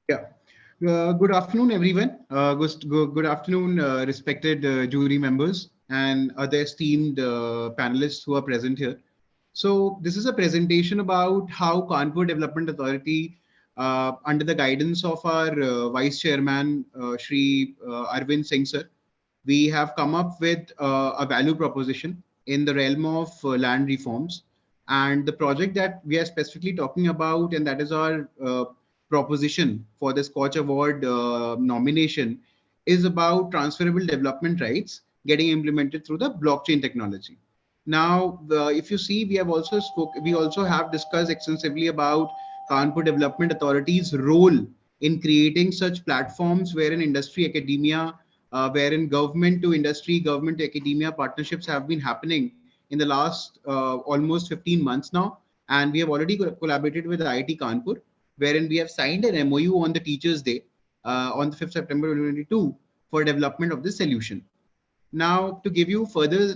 Yeah. Good afternoon, everyone. Good afternoon, respected jury members and other esteemed panelists who are present here. So, this is a presentation about how Kanpur Development Authority, under the guidance of our Vice Chairman, Shri Arvind Singh sir, we have come up with a value proposition in the realm of land reforms. And the project that we are specifically talking about, and that is our proposition for the SKOCH Award nomination, is about transferable development rights getting implemented through the blockchain technology. Now, if you see, we also have discussed extensively about Kanpur Development Authority's role in creating such platforms wherein industry, academia, wherein government to industry, government to academia partnerships have been happening in the last almost 15 months now. And we have already collaborated with IIT Kanpur, wherein we have signed an MOU on the Teachers' Day on the 5th September 2022 for development of this solution. Now, to give you further,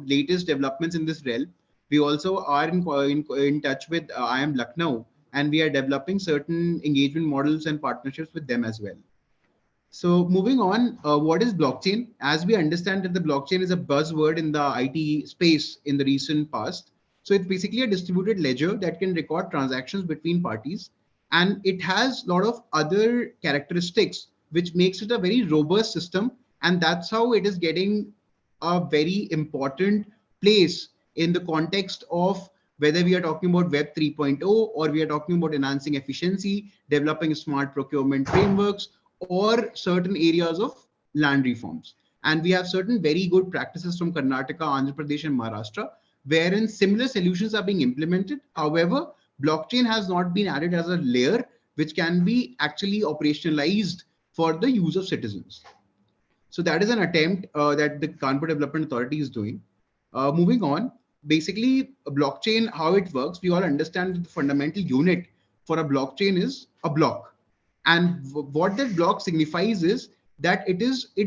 latest developments in this realm, we also are in touch with IIM Lucknow, and we are developing certain engagement models and partnerships with them as well. So moving on, what is blockchain? As we understand that the blockchain is a buzzword in the IT space in the recent past. So it's basically a distributed ledger that can record transactions between parties. And it has a lot of other characteristics, which makes it a very robust system. And that's how it is getting a very important place in the context of whether we are talking about Web 3.0 or we are talking about enhancing efficiency, developing smart procurement frameworks, or certain areas of land reforms. And we have certain very good practices from Karnataka, Andhra Pradesh, and Maharashtra, wherein similar solutions are being implemented. However, blockchain has not been added as a layer which can be actually operationalized for the use of citizens. So that is an attempt that the Kanpur Development Authority is doing. Moving on, basically, a blockchain, how it works, we all understand that the fundamental unit for a blockchain is a block. And what that block signifies is that it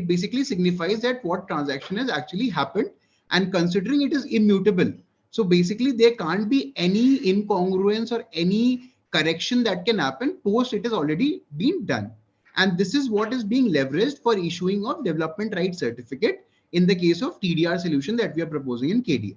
basically signifies that what transaction has actually happened, and considering it is immutable. So basically, there can't be any incongruence or any correction that can happen post it has already been done. And this is what is being leveraged for issuing of development rights certificate in the case of TDR solution that we are proposing in KDA.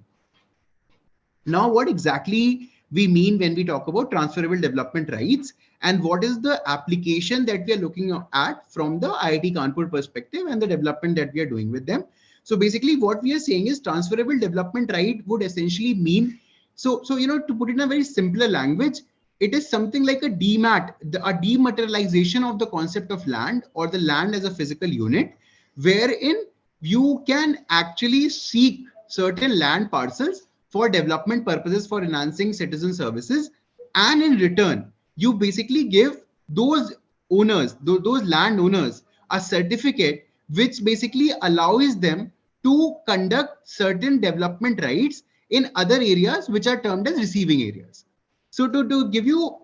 Now, what exactly we mean when we talk about transferable development rights, and what is the application that we are looking at from the IIT Kanpur perspective and the development that we are doing with them. So basically what we are saying is transferable development right would essentially mean, so to put it in a very simpler language, it is something like a dematerialization of the concept of land or the land as a physical unit, wherein you can actually seek certain land parcels for development purposes for enhancing citizen services. And in return, you basically give those owners, those landowners, a certificate which basically allows them to conduct certain development rights in other areas which are termed as receiving areas. So to give you,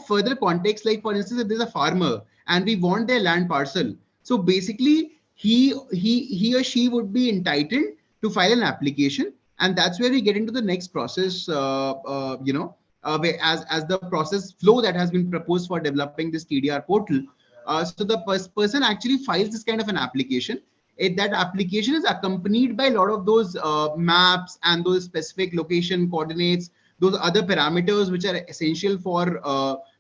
further context, like for instance, if there's a farmer and we want their land parcel, so basically he or she would be entitled to file an application, and that's where we get into the next process, as the process flow that has been proposed for developing this TDR portal. So the person actually files this kind of an application. That application is accompanied by a lot of those maps and those specific location coordinates, those other parameters which are essential for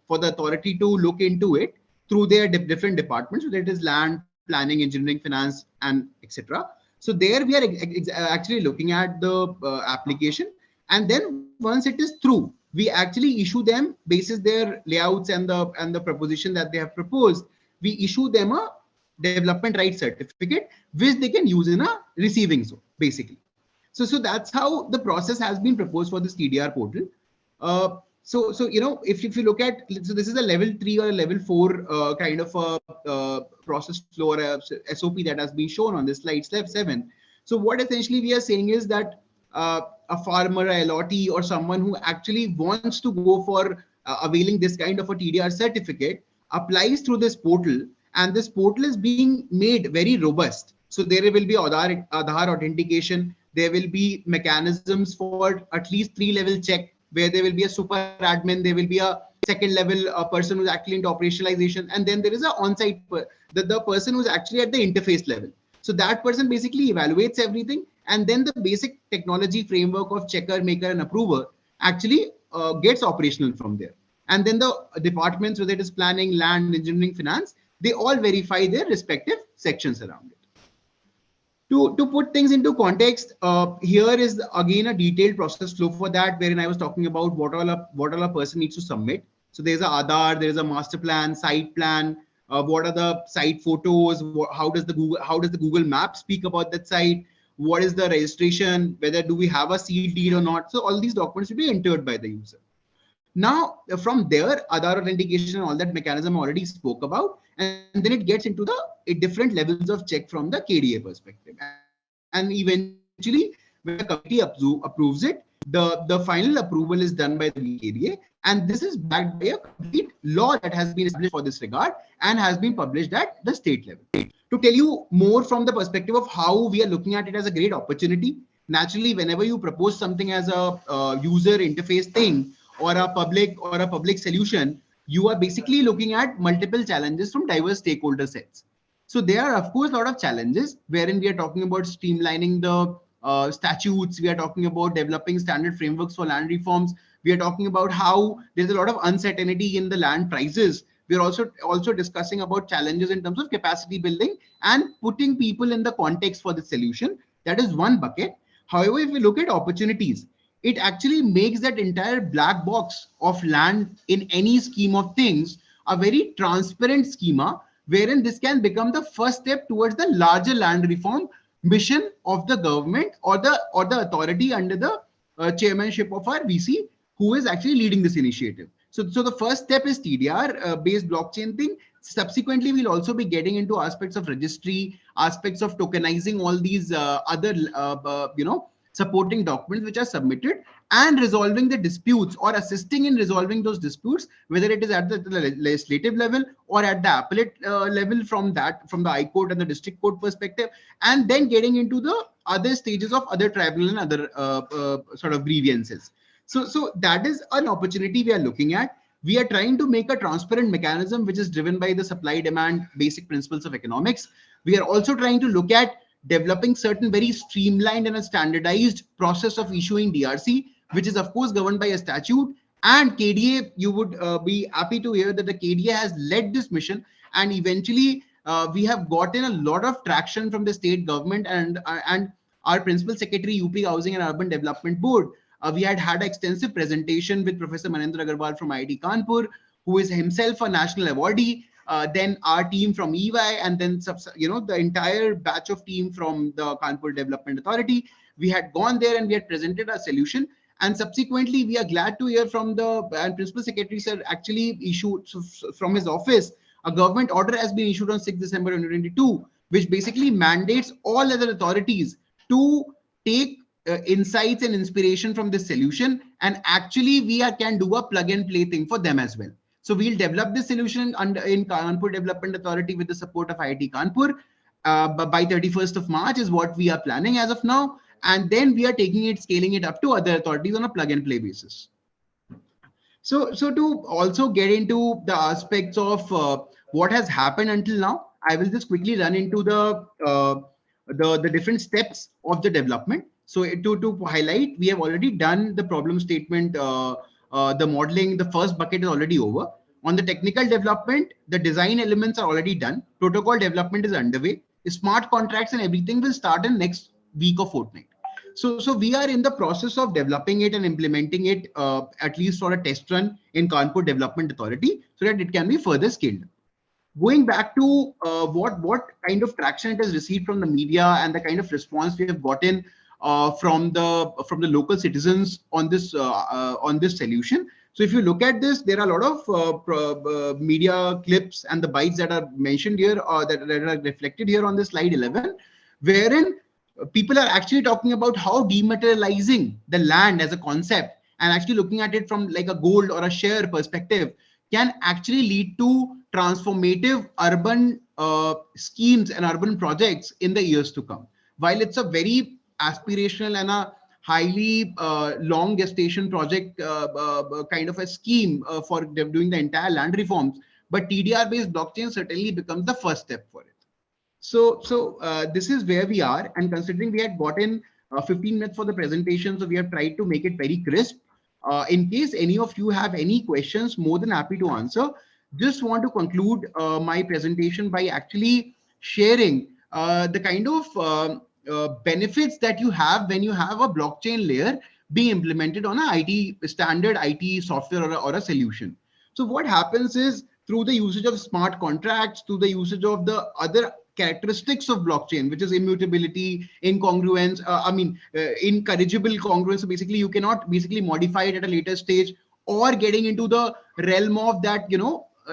the authority to look into it through their different departments, whether it is land, planning, engineering, finance, and etc. So there we are actually looking at the application, and then once it is through, we actually issue them basis their layouts and the proposition that they have proposed. We issue them a development rights certificate which they can use in a receiving zone, basically. So that's how the process has been proposed for this TDR portal. If you look at, so this is a level 3 or a level 4 kind of a process flow or a SOP that has been shown on this slide 7. So what essentially we are saying is that a farmer, a lottee, or someone who actually wants to go for availing this kind of a TDR certificate applies through this portal, and this portal is being made very robust. So there will be Aadhaar authentication. There will be mechanisms for at least 3-level check, where there will be a super admin, there will be a second level person who's actually into operationalization, and then there is an on-site the person who's actually at the interface level. So that person basically evaluates everything, and then the basic technology framework of checker, maker, and approver actually gets operational from there. And then the departments, whether it is planning, land, engineering, finance, they all verify their respective sections around it. To put things into context, here is again a detailed process flow for that, wherein I was talking about what all a person needs to submit. So there's a Aadhaar, there is a master plan, site plan. What are the site photos? How does the Google Map speak about that site? What is the registration? Whether do we have a sealed deed or not? So all these documents will be entered by the user. Now, from there, Aadhaar authentication and all that mechanism I already spoke about, and then it gets into the different levels of check from the KDA perspective. And eventually, when the committee approves it, the final approval is done by the KDA, and this is backed by a complete law that has been established for this regard and has been published at the state level. To tell you more from the perspective of how we are looking at it as a great opportunity, naturally, whenever you propose something as a user interface thing, or a public solution, you are basically looking at multiple challenges from diverse stakeholder sets. So there are, of course, a lot of challenges wherein we are talking about streamlining the statutes. We are talking about developing standard frameworks for land reforms. We are talking about how there's a lot of uncertainty in the land prices. We are also discussing about challenges in terms of capacity building and putting people in the context for the solution. That is one bucket. However, if we look at opportunities, it actually makes that entire black box of land in any scheme of things a very transparent schema, wherein this can become the first step towards the larger land reform mission of the government or the authority under the chairmanship of our VC, who is actually leading this initiative. So the first step is TDR based blockchain thing. Subsequently, we'll also be getting into aspects of registry, aspects of tokenizing all these other supporting documents which are submitted, and resolving the disputes or assisting in resolving those disputes, whether it is at the legislative level or at the appellate level from the High Court and the District Court perspective, and then getting into the other stages of other tribunal and other sort of grievances. So that is an opportunity we are looking at. We are trying to make a transparent mechanism which is driven by the supply-demand basic principles of economics. We are also trying to look at developing certain very streamlined and a standardized process of issuing DRC, which is of course governed by a statute. And KDA, you would be happy to hear that the KDA has led this mission, and eventually we have gotten a lot of traction from the state government and our principal secretary, UP Housing and Urban Development Board. We had extensive presentation with Professor Manendra Agarwal from IIT Kanpur, who is himself a national awardee. Then our team from EY, and then the entire batch of team from the Kanpur Development Authority. We had gone there and we had presented a solution. And subsequently, we are glad to hear from the Principal Secretary sir actually issued from his office, a government order has been issued on 6 December 2022, which basically mandates all other authorities to take insights and inspiration from this solution, and actually can do a plug and play thing for them as well. So we'll develop this solution in Kanpur Development Authority with the support of IIT Kanpur. By 31st of March is what we are planning as of now. And then we are scaling it up to other authorities on a plug and play basis. So to also get into the aspects of what has happened until now, I will just quickly run into the different steps of the development. So to highlight, we have already done the problem statement, the modeling, the first bucket is already over. On the technical development, the design elements are already done. Protocol development is underway. Smart contracts and everything will start in next week or fortnight. So we are in the process of developing it and implementing it at least for a test run in Kanpur Development Authority so that it can be further scaled. Going back to what kind of traction it has received from the media and the kind of response we have gotten from the local citizens on this solution. So if you look at this, there are a lot of media clips and the bytes that are mentioned here that are reflected here on the slide 11, wherein people are actually talking about how dematerializing the land as a concept and actually looking at it from like a gold or a share perspective can actually lead to transformative urban schemes and urban projects in the years to come. While it's a very aspirational and a highly long gestation project kind of a scheme for doing the entire land reforms. But TDR based blockchain certainly becomes the first step for it. So this is where we are, and considering we had gotten 15 minutes for the presentation, so we have tried to make it very crisp. In case any of you have any questions, more than happy to answer. Just want to conclude my presentation by actually sharing the kind of benefits that you have when you have a blockchain layer being implemented on a standard IT software or a solution. So what happens is, through the usage of smart contracts, through the usage of the other characteristics of blockchain, which is immutability, incongruence, incorrigible congruence. So basically, you cannot basically modify it at a later stage, or getting into the realm of that,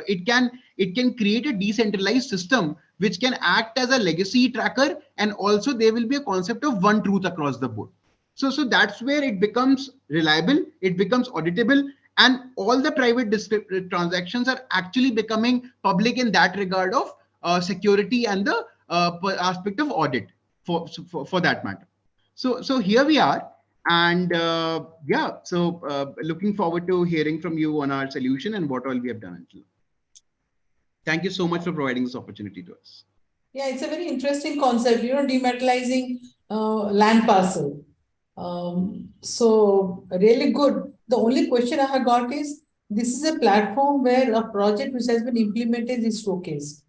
it can create a decentralized system which can act as a legacy tracker, and also there will be a concept of one truth across the board. So that's where it becomes reliable, it becomes auditable, and all the private transactions are actually becoming public in that regard of security and the aspect of audit for that matter. So here we are, and looking forward to hearing from you on our solution and what all we have done until now. Thank you so much for providing this opportunity to us. Yeah, it's a very interesting concept, dematerializing land parcel. So really good. The only question I have got is, this is a platform where a project which has been implemented is showcased.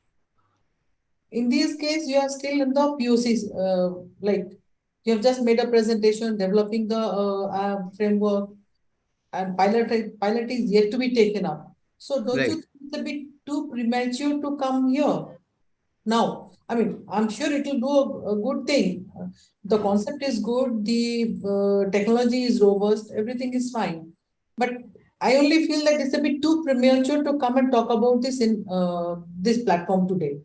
In this case, you are still in the POCs, like you have just made a presentation, developing the framework, and pilot is yet to be taken up. So don't you think it's a bit too premature to come here now? I mean, I'm sure it will do a good thing. The concept is good, the technology is robust, everything is fine. But I only feel that it's a bit too premature to come and talk about this in this platform today.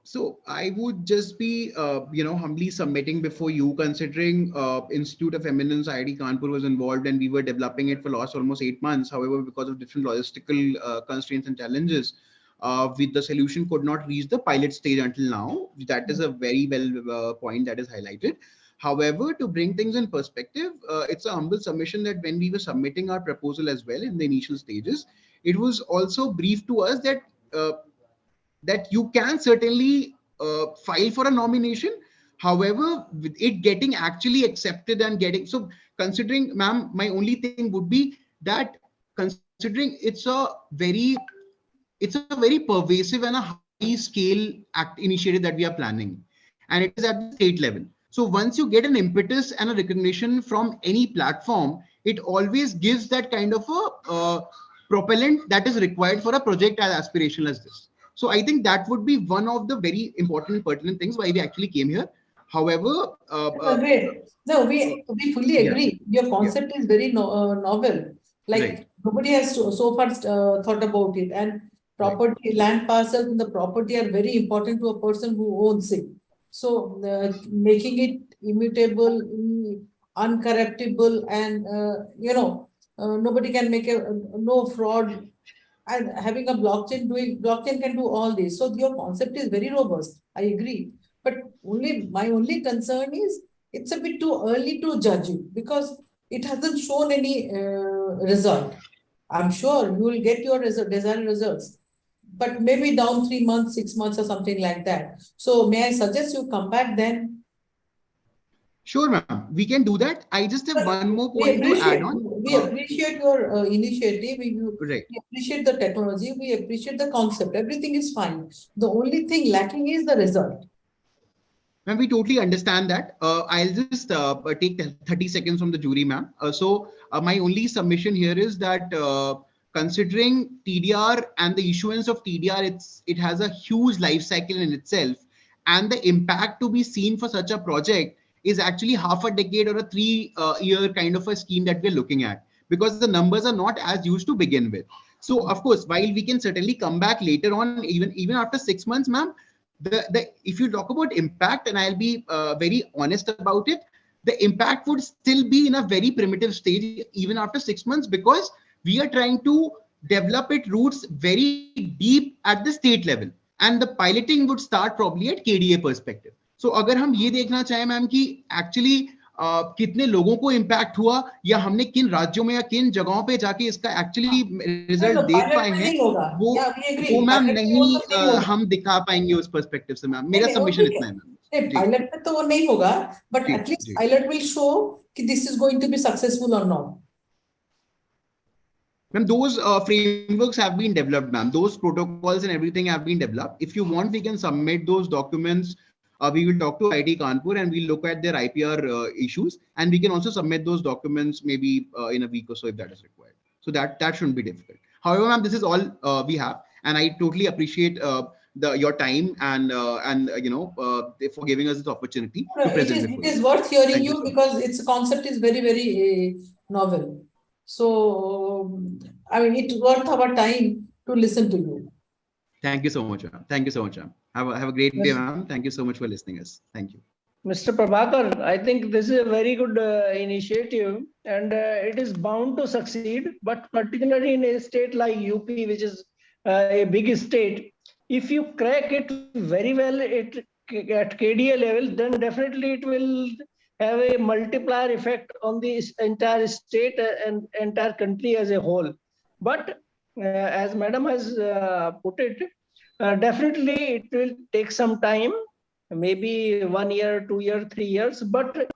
So I would just be, humbly submitting before you, considering Institute of Eminence IIT Kanpur was involved, and we were developing it for last almost 8 months. However, because of different logistical constraints and challenges, with the solution could not reach the pilot stage until now. That is a very well point that is highlighted. However, to bring things in perspective, it's a humble submission that when we were submitting our proposal as well in the initial stages, it was also briefed to us that you can certainly file for a nomination. However, with it getting actually accepted and getting, so considering, ma'am, my only thing would be that, considering it's a very pervasive and a high scale initiative that we are planning, and it is at the state level. So once you get an impetus and a recognition from any platform, it always gives that kind of a propellant that is required for a project as aspirational as this. So I think that would be one of the very important pertinent things why we actually came here. However, great. No, we fully agree. Your concept is very novel. Like nobody has so far thought about it. And property, land parcels and the property are very important to a person who owns it. So making it immutable, uncorruptible, and nobody can make no fraud. And having a blockchain can do all this. So your concept is very robust. I agree. But my only concern is it's a bit too early to judge it because it hasn't shown any result. I'm sure you will get your desired results, but maybe down 3 months, 6 months, or something like that. So may I suggest you come back then? Sure, ma'am. We can do that. I just have one more point to add on. We appreciate your initiative. We appreciate the technology. We appreciate the concept. Everything is fine. The only thing lacking is the result. Ma'am, we totally understand that. I'll just take 30 seconds from the jury, ma'am. My only submission here is that considering TDR and the issuance of TDR, it has a huge life cycle in itself, and the impact to be seen for such a project is actually half a decade or a 3-year kind of a scheme that we're looking at, because the numbers are not as used to begin with. So of course, while we can certainly come back later on, even after 6 months, ma'am, if you talk about impact, and I'll be very honest about it, the impact would still be in a very primitive stage even after 6 months, because we are trying to develop it roots very deep at the state level, and the piloting would start probably at KDA perspective. So अगर हम ये देखना चाहें ma'am कि actually कितने लोगों को impact हुआ, या हमने किन राज्यों में या किन जगहों पे जाके इसका एक्चुअली रिजल्ट देख पाए हैं, वो मैम नहीं हम दिखा पाएंगे उस पर्सपेक्टिव से मैम। मेरा सबमिशन इतना है मैम। पायलट में तो वो नहीं होगा, बट जी, एटलीस्ट जी। पायलट विल शो कि this is going to be successful और not. Ma'am, those frameworks have been developed, ma'am. Those protocols and everything have been developed. If you want, we can submit those documents. We will talk to IIT Kanpur and we'll look at their IPR issues, and we can also submit those documents maybe in a week or so if that is required. So that shouldn't be difficult. However, ma'am, this is all we have, and I totally appreciate your time and for giving us this opportunity to present it is worth hearing you because its concept is very, very novel. So, I mean, it's worth our time to listen to you. Thank you so much, ma'am. Thank you so much, ma'am. Have a great day, ma'am. Thank you so much for listening us. Thank you. Mr. Prabhakar, I think this is a very good initiative, and it is bound to succeed, but particularly in a state like UP, which is a big state, if you crack it very well at KDA level, then definitely it will have a multiplier effect on the entire state and entire country as a whole. But as Madam has put it, definitely it will take some time, maybe 1 year, 2 years, 3 years, but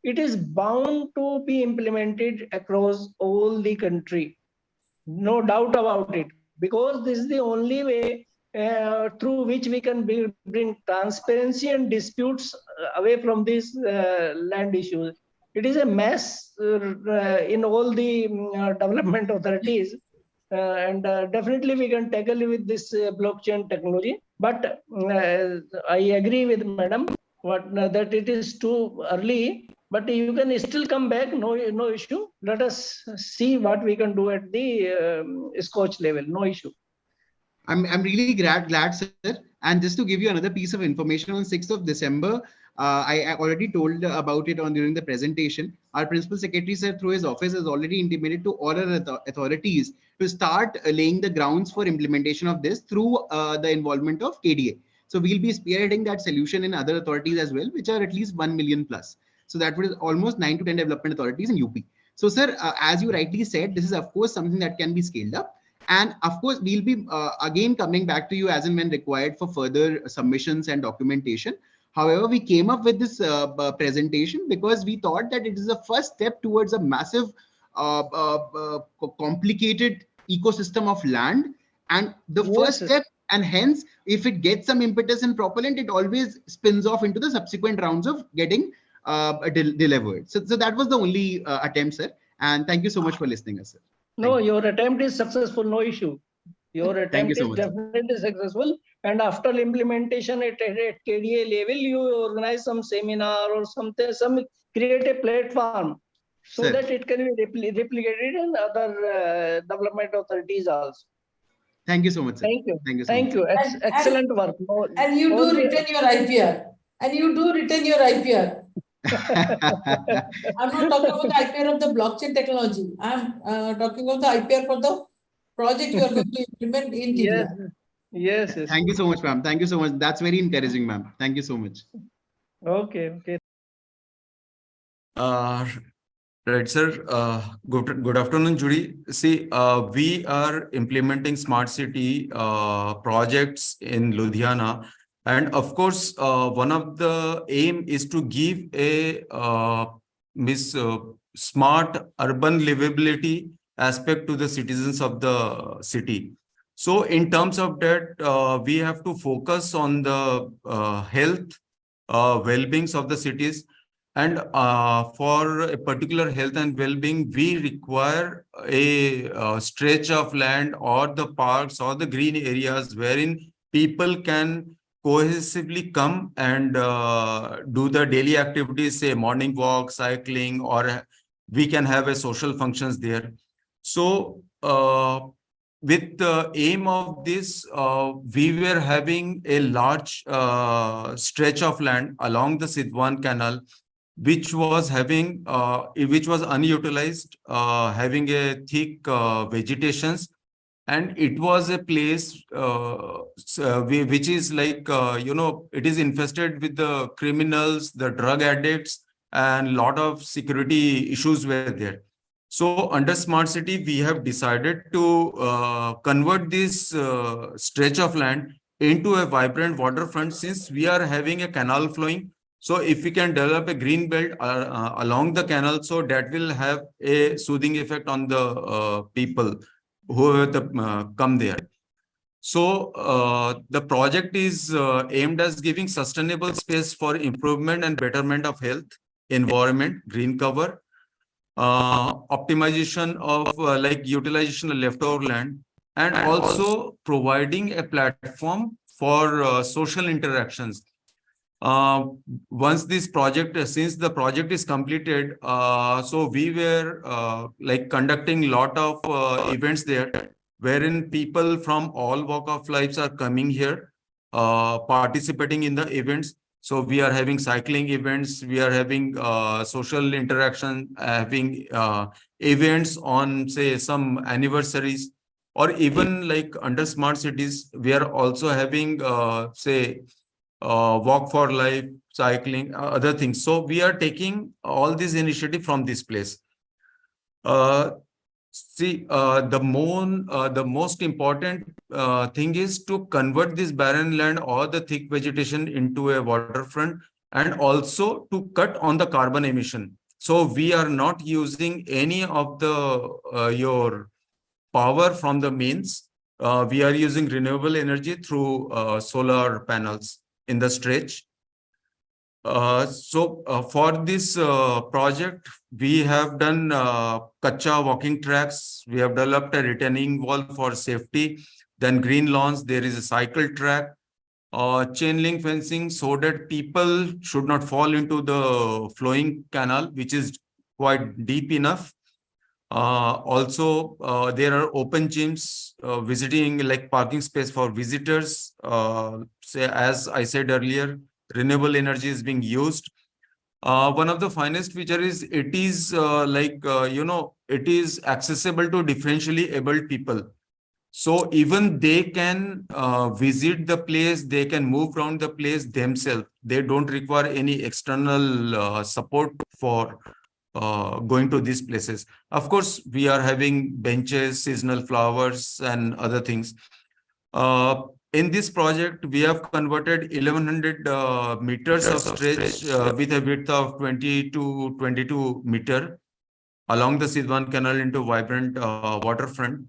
it is bound to be implemented across all the country. No doubt about it, because this is the only way through which we can bring transparency and disputes away from these land issues. It is a mess in all the development authorities. And definitely we can tackle with this blockchain technology. But I agree with Madam that it is too early. But you can still come back, no issue. Let us see what we can do at the SKOCH level, no issue. I'm really glad, sir. And just to give you another piece of information, on 6th of December, I already told about it during the presentation. Our principal secretary, sir, through his office, has already intimated to all our authorities to start laying the grounds for implementation of this through the involvement of KDA. So we'll be spearheading that solution in other authorities as well, which are at least 1 million plus. So that would almost 9 to 10 development authorities in UP. So, sir, as you rightly said, this is of course something that can be scaled up. And of course, we'll be again coming back to you as and when required for further submissions and documentation. However, we came up with this presentation because we thought that it is a first step towards a massive, complicated ecosystem of land. And the first step, and hence, if it gets some impetus and propellant, it always spins off into the subsequent rounds of getting delivered. So that was the only attempt, sir. And thank you so much for listening, sir. No, your attempt is successful, no issue. Your attempt is definitely successful. And after implementation at KDA level, you organize some seminar or something, create a platform so that it can be replicated in other development authorities also. Thank you so much, sir. Thank you. Thank you so Thank much. You. Excellent work. And you do retain your IPR. And you do retain your IPR. I'm not talking about the IPR of the blockchain technology. I'm talking about the IPR for the project you are going to implement in India. Yes. Thank you so much, ma'am. Thank you so much. That's very encouraging, ma'am. Thank you so much. Okay. Right, sir. Good afternoon, Judy. See, we are implementing smart city projects in Ludhiana. And of course, one of the aim is to give a smart urban livability aspect to the citizens of the city. So in terms of that, we have to focus on the health, well-beings of the cities. And for a particular health and well-being, we require a stretch of land or the parks or the green areas wherein people can cohesively come and do the daily activities, say morning walk, cycling, or we can have a social functions there. So with the aim of this, we were having a large stretch of land along the Sidwan Canal, which was unutilized, having a thick vegetations, and it was a place which is like it is infested with the criminals, the drug addicts, and a lot of security issues were there. So under smart city, we have decided to convert this stretch of land into a vibrant waterfront, since we are having a canal flowing. So if we can develop a green belt along the canal, so that will have a soothing effect on the people who have come there. So the project is aimed as giving sustainable space for improvement and betterment of health, environment, green cover, optimization of like utilization of leftover land, and also providing a platform for social interactions. Once this project, since the project is completed, so we were like conducting a lot of events there, wherein people from all walk of lives are coming here, participating in the events. So we are having cycling events, we are having social interaction, having events on, say, some anniversaries, or even like under smart cities, we are also having, say, walk for life, cycling, other things. So we are taking all these initiative from this place. The most important thing is to convert this barren land or the thick vegetation into a waterfront, and also to cut on the carbon emission. So we are not using any of the your power from the mains. We are using renewable energy through solar panels in the stretch. For this project, we have done kacha walking tracks. We have developed a retaining wall for safety. Then green lawns, there is a cycle track, chain link fencing, so that people should not fall into the flowing canal, which is quite deep enough. Also, there are open gyms, visiting like parking space for visitors. Say, as I said earlier, renewable energy is being used. One of the finest feature is it is it is accessible to differentially abled people. So even they can visit the place, they can move around the place themselves. They don't require any external support for going to these places. Of course, we are having benches, seasonal flowers, and other things. In this project, we have converted 1100 meters of stretch with a width of 20 to 22 meter along the Sidwan Canal into vibrant waterfront.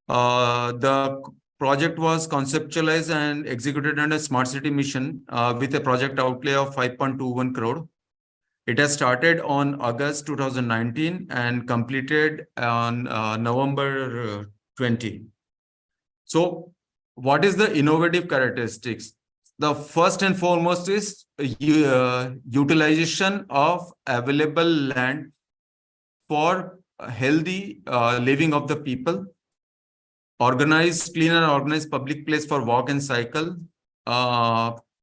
The project was conceptualized and executed under Smart City Mission with a project outlay of 5.21 crore. It has started on August 2019 and completed on November 20. So what is the innovative characteristics? The first and foremost is utilization of available land for healthy living of the people, organized, clean and organized public place for walk and cycle.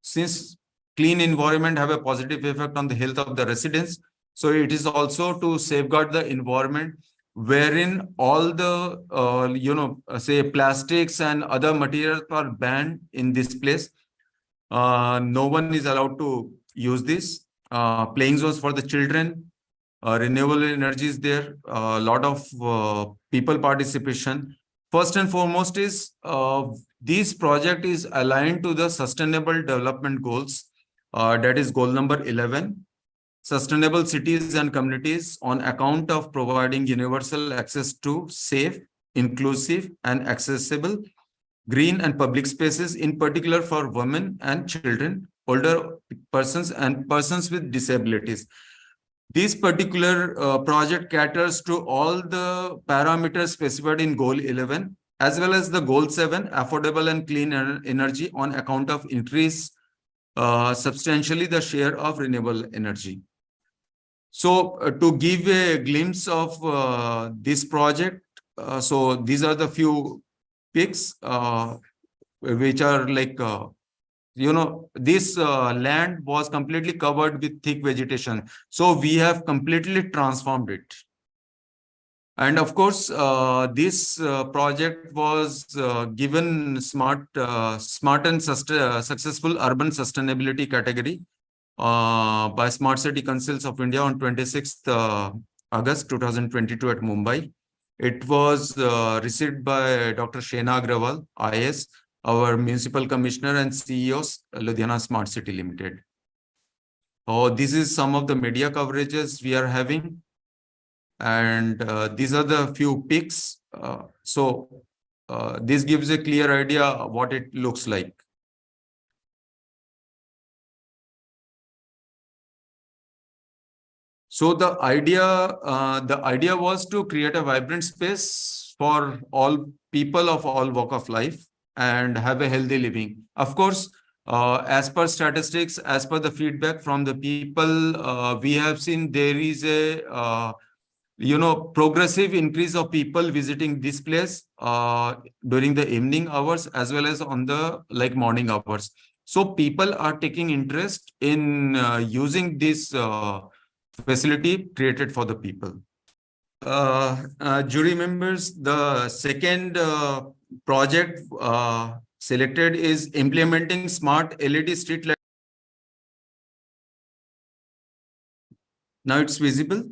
Since clean environment have a positive effect on the health of the residents, so it is also to safeguard the environment, wherein all the say plastics and other materials are banned in this place. No one is allowed to use this. Playing zones for the children, renewable energy is there, a lot of people participation. First and foremost is this project is aligned to the sustainable development goals. That is goal number 11. Sustainable cities and communities on account of providing universal access to safe, inclusive, and accessible green and public spaces, in particular for women and children, older persons, and persons with disabilities. This particular project caters to all the parameters specified in goal 11, as well as the goal 7, affordable and clean energy on account of increase substantially the share of renewable energy. So to give a glimpse of this project, so these are the few pics which are like, this land was completely covered with thick vegetation. So we have completely transformed it. And of course, this project was given smart and successful urban sustainability category by Smart City Councils of India on 26th August 2022 at Mumbai. It was received by Dr. Shena Agrawal, IS, our Municipal Commissioner and CEO, Ludhiana Smart City Limited. This is some of the media coverages we are having. And these are the few pics. This gives a clear idea what it looks like. So the idea was to create a vibrant space for all people of all walk of life and have a healthy living. Of course, as per statistics, as per the feedback from the people, we have seen there is a progressive increase of people visiting this place during the evening hours as well as on the morning hours. So people are taking interest in using this facility created for the people. Jury members, the second project selected is implementing smart LED street light. Now it's visible.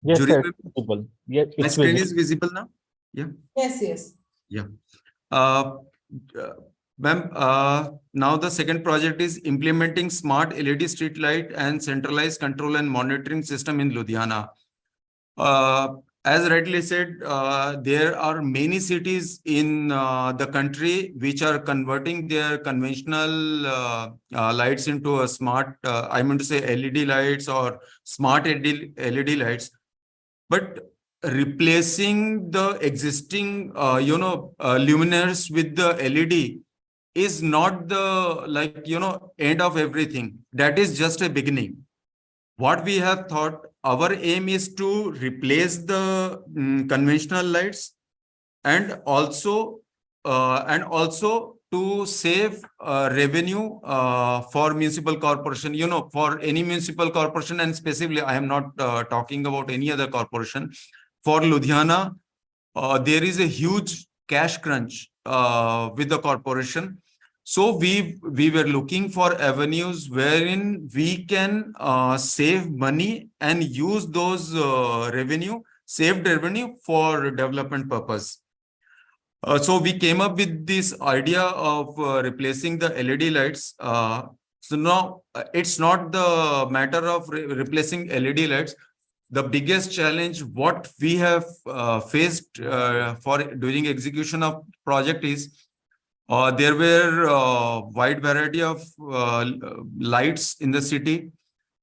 Yes, jury sir, visible. Yes, my it's screen visible. is visible now. Yeah. Yes. Yeah. Ma'am, now the second project is implementing smart LED street light and centralized control and monitoring system in Ludhiana. As rightly said, there are many cities in the country which are converting their conventional lights into a smart, I mean to say LED lights or smart LED lights. But replacing the existing, luminaires with the LED is not the, end of everything. That is just a beginning. What we have thought, our aim is to replace the conventional lights and also to save revenue for municipal corporation, for any municipal corporation, and specifically, I am not talking about any other corporation. For Ludhiana, there is a huge cash crunch with the corporation. So we were looking for avenues wherein we can save money and use those saved revenue for development purpose. So we came up with this idea of replacing the LED lights. So now it's not the matter of replacing LED lights. The biggest challenge what we have faced for during execution of project is there were a wide variety of lights in the city.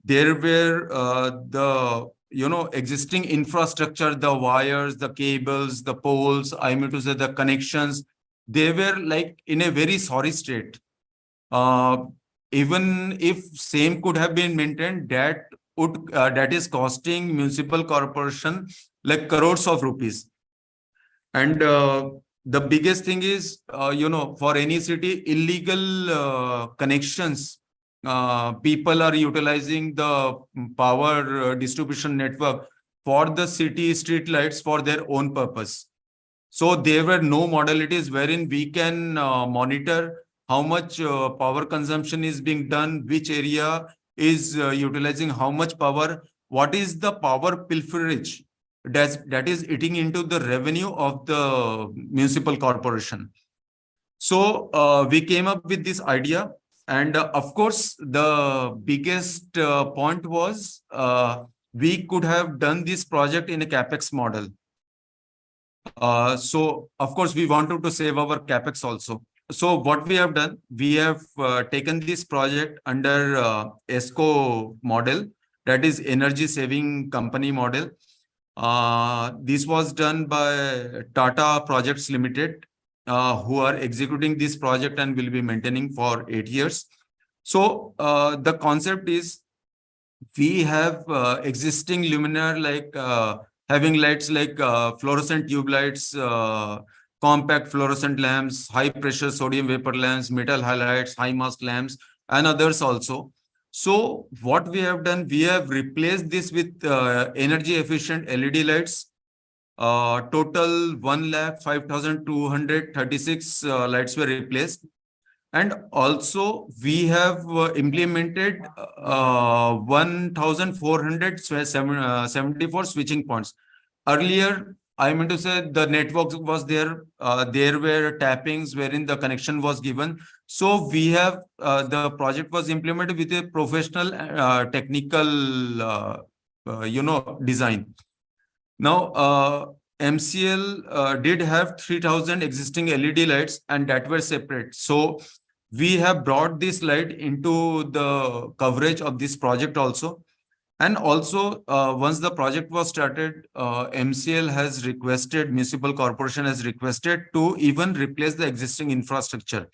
There were the existing infrastructure, the wires, the cables, the poles, I mean to say the connections, they were in a very sorry state. Even if same could have been maintained, that is costing municipal corporation crores of rupees. And the biggest thing is, for any city, illegal connections. People are utilizing the power distribution network for the city street lights for their own purpose. So there were no modalities wherein we can monitor how much power consumption is being done, which area is utilizing how much power, what is the power pilferage that is eating into the revenue of the municipal corporation. So we came up with this idea. And of course, the biggest point was we could have done this project in a CapEx model. So, of course, we wanted to save our CapEx also. So what we have done, we have taken this project under ESCO model, that is energy saving company model. This was done by Tata Projects Limited, who are executing this project and will be maintaining for 8 years. So the concept is we have existing luminaire having lights fluorescent tube lights, compact fluorescent lamps, high pressure sodium vapor lamps, metal halides, high mask lamps, and others also. So what we have done, we have replaced this with energy efficient LED lights. total 1,05,236 lights were replaced. And also we have implemented 1,474 switching points. Earlier, I mean to say the network was there. There were tappings wherein the connection was given. So we have the project was implemented with a professional technical design. Now MCL did have 3,000 existing LED lights and that were separate. So we have brought this light into the coverage of this project also. And also, once the project was started, MCL has requested, municipal corporation has requested to even replace the existing infrastructure,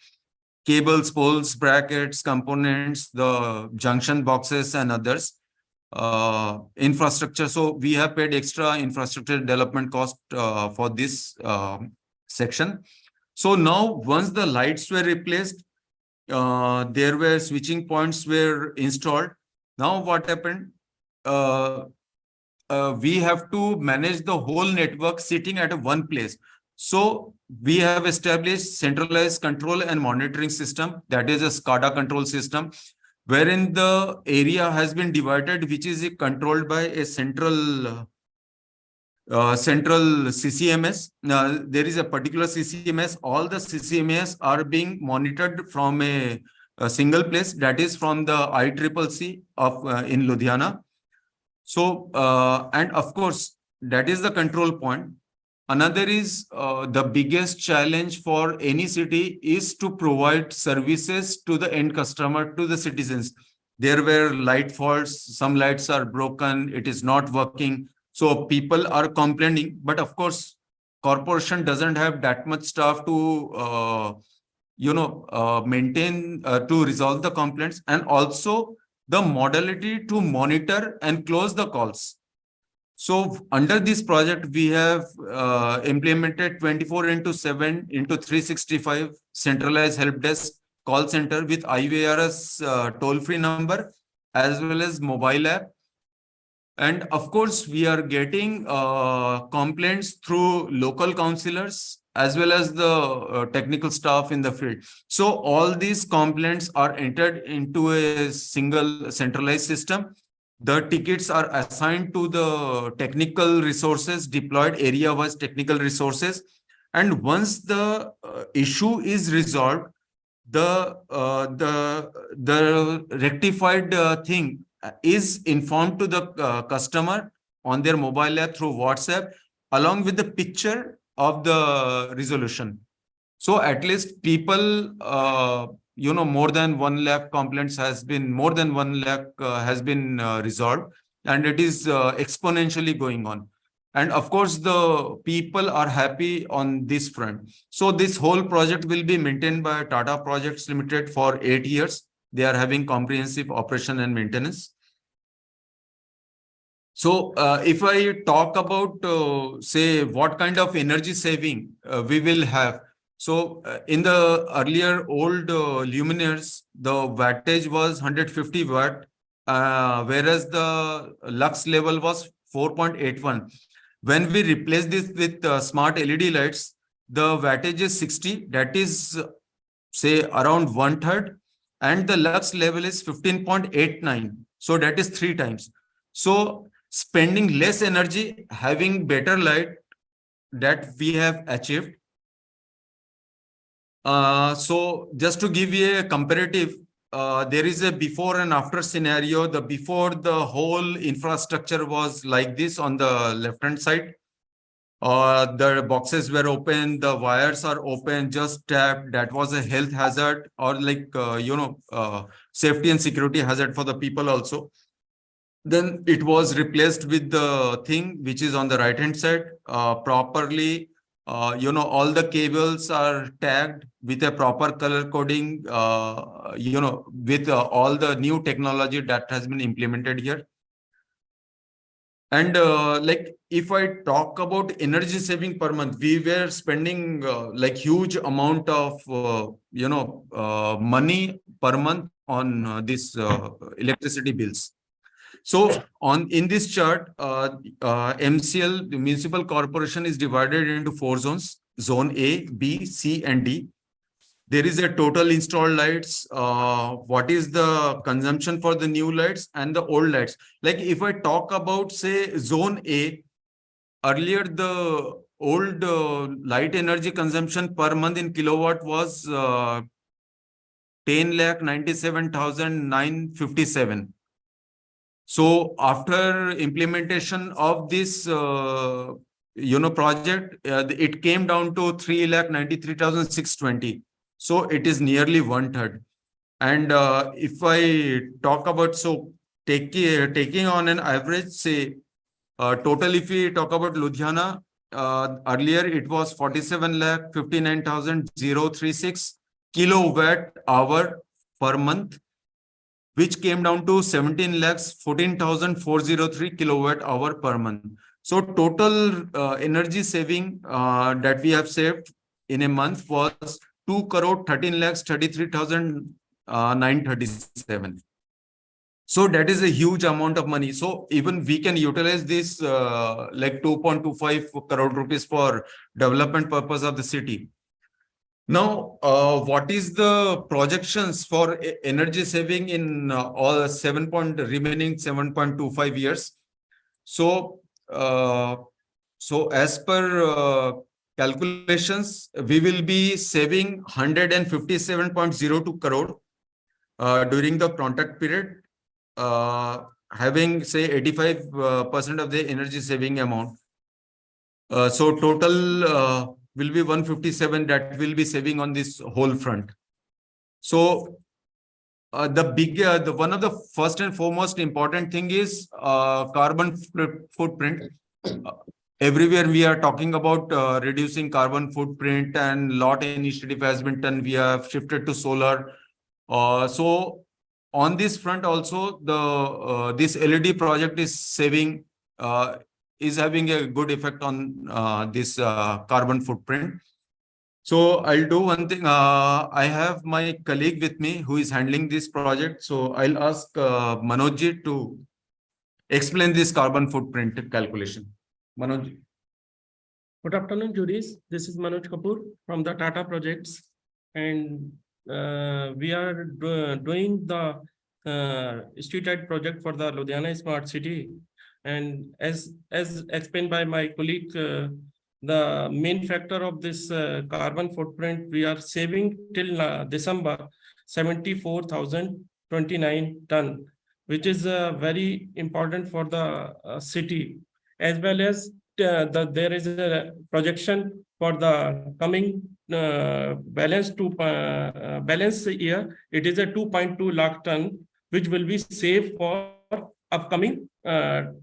cables, poles, brackets, components, the junction boxes and others, infrastructure. So we have paid extra infrastructure development cost for this section. So now once the lights were replaced, there were switching points were installed. Now what happened? We have to manage the whole network sitting at one place. So we have established centralized control and monitoring system, that is a SCADA control system, wherein the area has been divided, which is controlled by a central CCMS. Now, there is a particular CCMS. All the CCMS are being monitored from a single place, that is from the ICCC of in Ludhiana. So, and of course, that is the control point. Another is the biggest challenge for any city is to provide services to the end customer, to the citizens. There were light faults, some lights are broken, it is not working. So people are complaining, but of course, corporation doesn't have that much staff to, maintain, to resolve the complaints, and also the modality to monitor and close the calls. So under this project, we have implemented 24/7 into 365 centralized help desk call center with IVRS toll-free number as well as mobile app. And of course, we are getting complaints through local councillors as well as the technical staff in the field. So all these complaints are entered into a single centralized system. The tickets are assigned to the technical resources, deployed area-wise technical resources. And once the issue is resolved, the rectified thing is informed to the customer on their mobile app through WhatsApp, along with the picture of the resolution. So at least people, more than 1 lakh complaints has been, more than 1 lakh has been resolved, and it is exponentially going on. And of course, the people are happy on this front. So this whole project will be maintained by Tata Projects Limited for 8 years. They are having comprehensive operation and maintenance. So if I talk about, say, what kind of energy saving we will have. So in the earlier old luminaires, the wattage was 150 watt, whereas the lux level was 4.81. When we replace this with smart LED lights, the wattage is 60, that is, say, around 1/3, and the lux level is 15.89. So that is 3 times. So spending less energy, having better light, that we have achieved. So just to give you a comparative, there is a before and after scenario. The before, the whole infrastructure was like this on the left-hand side. The boxes were open, the wires are open, just tapped. That was a health hazard, or like, safety and security hazard for the people also. Then it was replaced with the thing which is on the right-hand side, properly. All the cables are tagged with a proper color coding, with all the new technology that has been implemented here. And like, if I talk about energy saving per month, we were spending like huge amount of, money per month on this electricity bills. So in this chart, MCL, the municipal corporation, is divided into 4 zones: zone A, B, C, and D. There is a total installed lights, what is the consumption for the new lights and the old lights. Like if I talk about, say, zone A, earlier the old light energy consumption per month in kilowatt was 10,97,957. So after implementation of this project, it came down to 3,93,620. So it is nearly 1/3. And if I talk about, so taking on an average, say, total, if we talk about Ludhiana, earlier it was 47,59,036 kilowatt hour per month, which came down to 17,14,403 kilowatt hour per month. So total energy saving that we have saved in a month was 2,13,33,937. So that is a huge amount of money. So even we can utilize this like 2.25 crore rupees for development purpose of the city. Now, what is the projections for energy saving in all remaining 7.25 years? So, as per calculations, we will be saving 157.02 crore during the contract period, having, say, 85% of the energy saving amount. So total will be 157 that will be saving on this whole front. So the one of the first and foremost important thing is carbon footprint. Everywhere we are talking about reducing carbon footprint, and lot initiative has been done. We have shifted to solar. So on this front also, the this LED project is saving, is having a good effect on this carbon footprint. So I'll do one thing. I have my colleague with me who is handling this project. So I'll ask Manoj to explain this carbon footprint calculation. Manoj. Good afternoon, juries. This is Manoj Kapoor from the Tata Projects, and we are doing the street light project for the Ludhiana Smart City. And as explained by my colleague, the main factor of this carbon footprint, we are saving till December 74,029 ton, which is very important for the city, as well as there is a projection for the coming balance year. It is a 2.2 lakh ton, which will be saved for upcoming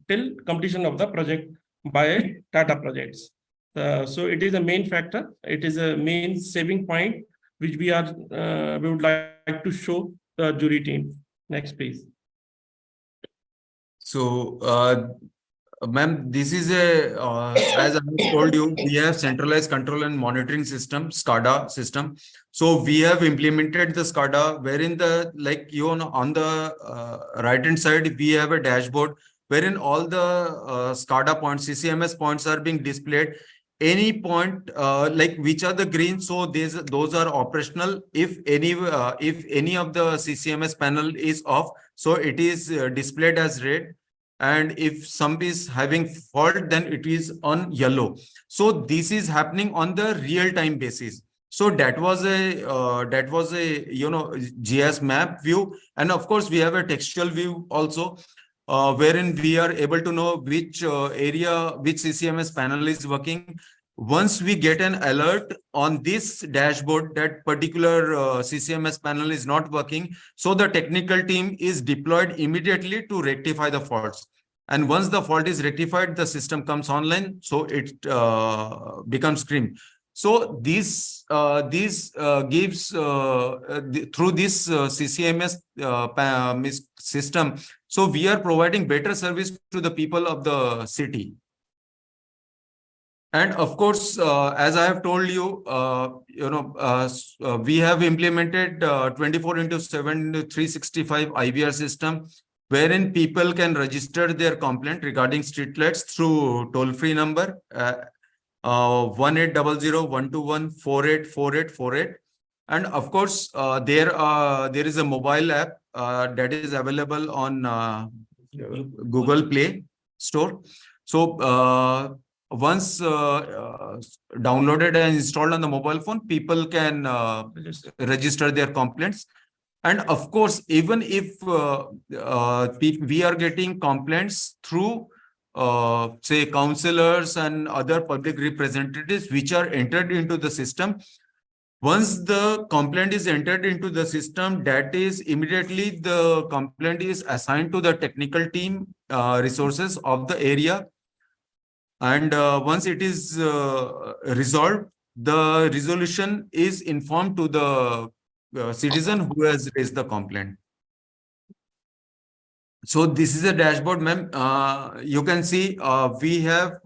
till completion of the project by Tata Projects. So it is a main factor. It is a main saving point, which we would like to show the jury team. Next, please. So, ma'am, this is a, as I told you, we have centralized control and monitoring system, SCADA system. So we have implemented the SCADA, wherein the, like, on the right-hand side, we have a dashboard wherein all the SCADA points, CCMS points are being displayed. Any point, like which are the green, so those are operational. If any of the CCMS panel is off, so it is displayed as red. And if some is having fault, then it is on yellow. So this is happening on the real-time basis. So that was a GIS map view, and of course we have a textual view also, wherein we are able to know which area, which CCMS panel is working. Once we get an alert on this dashboard that particular CCMS panel is not working, so the technical team is deployed immediately to rectify the faults. And once the fault is rectified, the system comes online, so it becomes green. So this gives through this CCMS system. So we are providing better service to the people of the city. And of course, as I have told you, we have implemented 24/7, 365 IVR system. wherein people can register their complaint regarding street lights through toll-free number 1800-121-484848. And of course, there is a mobile app that is available on Google Play Store. So once downloaded and installed on the mobile phone, people can register their complaints. And of course, even if we are getting complaints through say councillors and other public representatives which are entered into the system, once the complaint is entered into the system, that is immediately the complaint is assigned to the technical team resources of the area. And once it is resolved, the resolution is informed to the citizen who has raised the complaint. So this is a dashboard, ma'am. You can see we have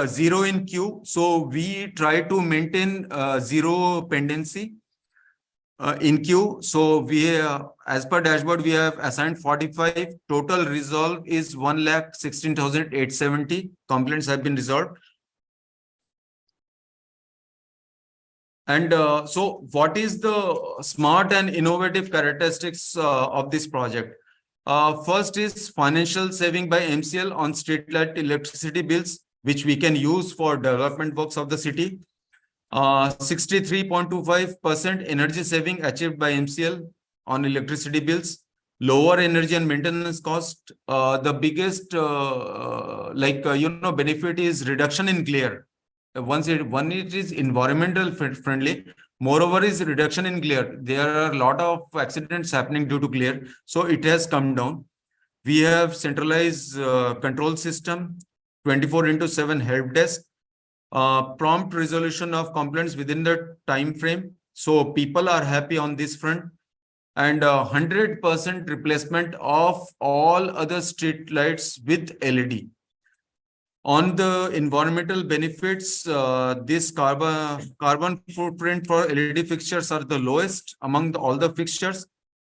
zero in queue. So we try to maintain zero pendency in queue. So we, as per dashboard, we have assigned 45. Total resolve is 1,16,870 complaints have been resolved. And so what is the smart and innovative characteristics of this project? First is financial saving by MCL on street light electricity bills, which we can use for development works of the city. 63.25% energy saving achieved by MCL on electricity bills. Lower energy and maintenance cost. The biggest benefit is reduction in glare. It is environmental friendly. Moreover, is reduction in glare. There are a lot of accidents happening due to glare, so it has come down. We have centralized control system, 24/7 help desk, prompt resolution of complaints within the time frame. So people are happy on this front, and 100% replacement of all other street lights with LED. On the environmental benefits, this carbon footprint for LED fixtures are the lowest among all the fixtures,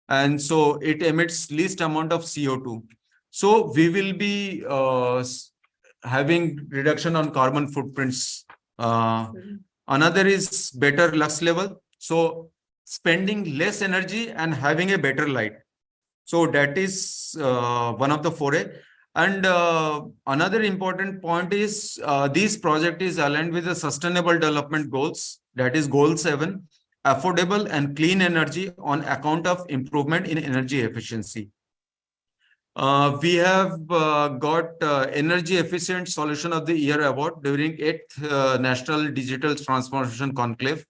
and so it emits least amount of CO2. So we will be having reduction on carbon footprints. Another is better lux level. So spending less energy and having a better light. So that is one of the foray. And another important point is this project is aligned with the Sustainable Development Goals, that is Goal 7, affordable and clean energy on account of improvement in energy efficiency. We have got Energy Efficient Solution of the Year award during 8th National Digital Transformation Conclave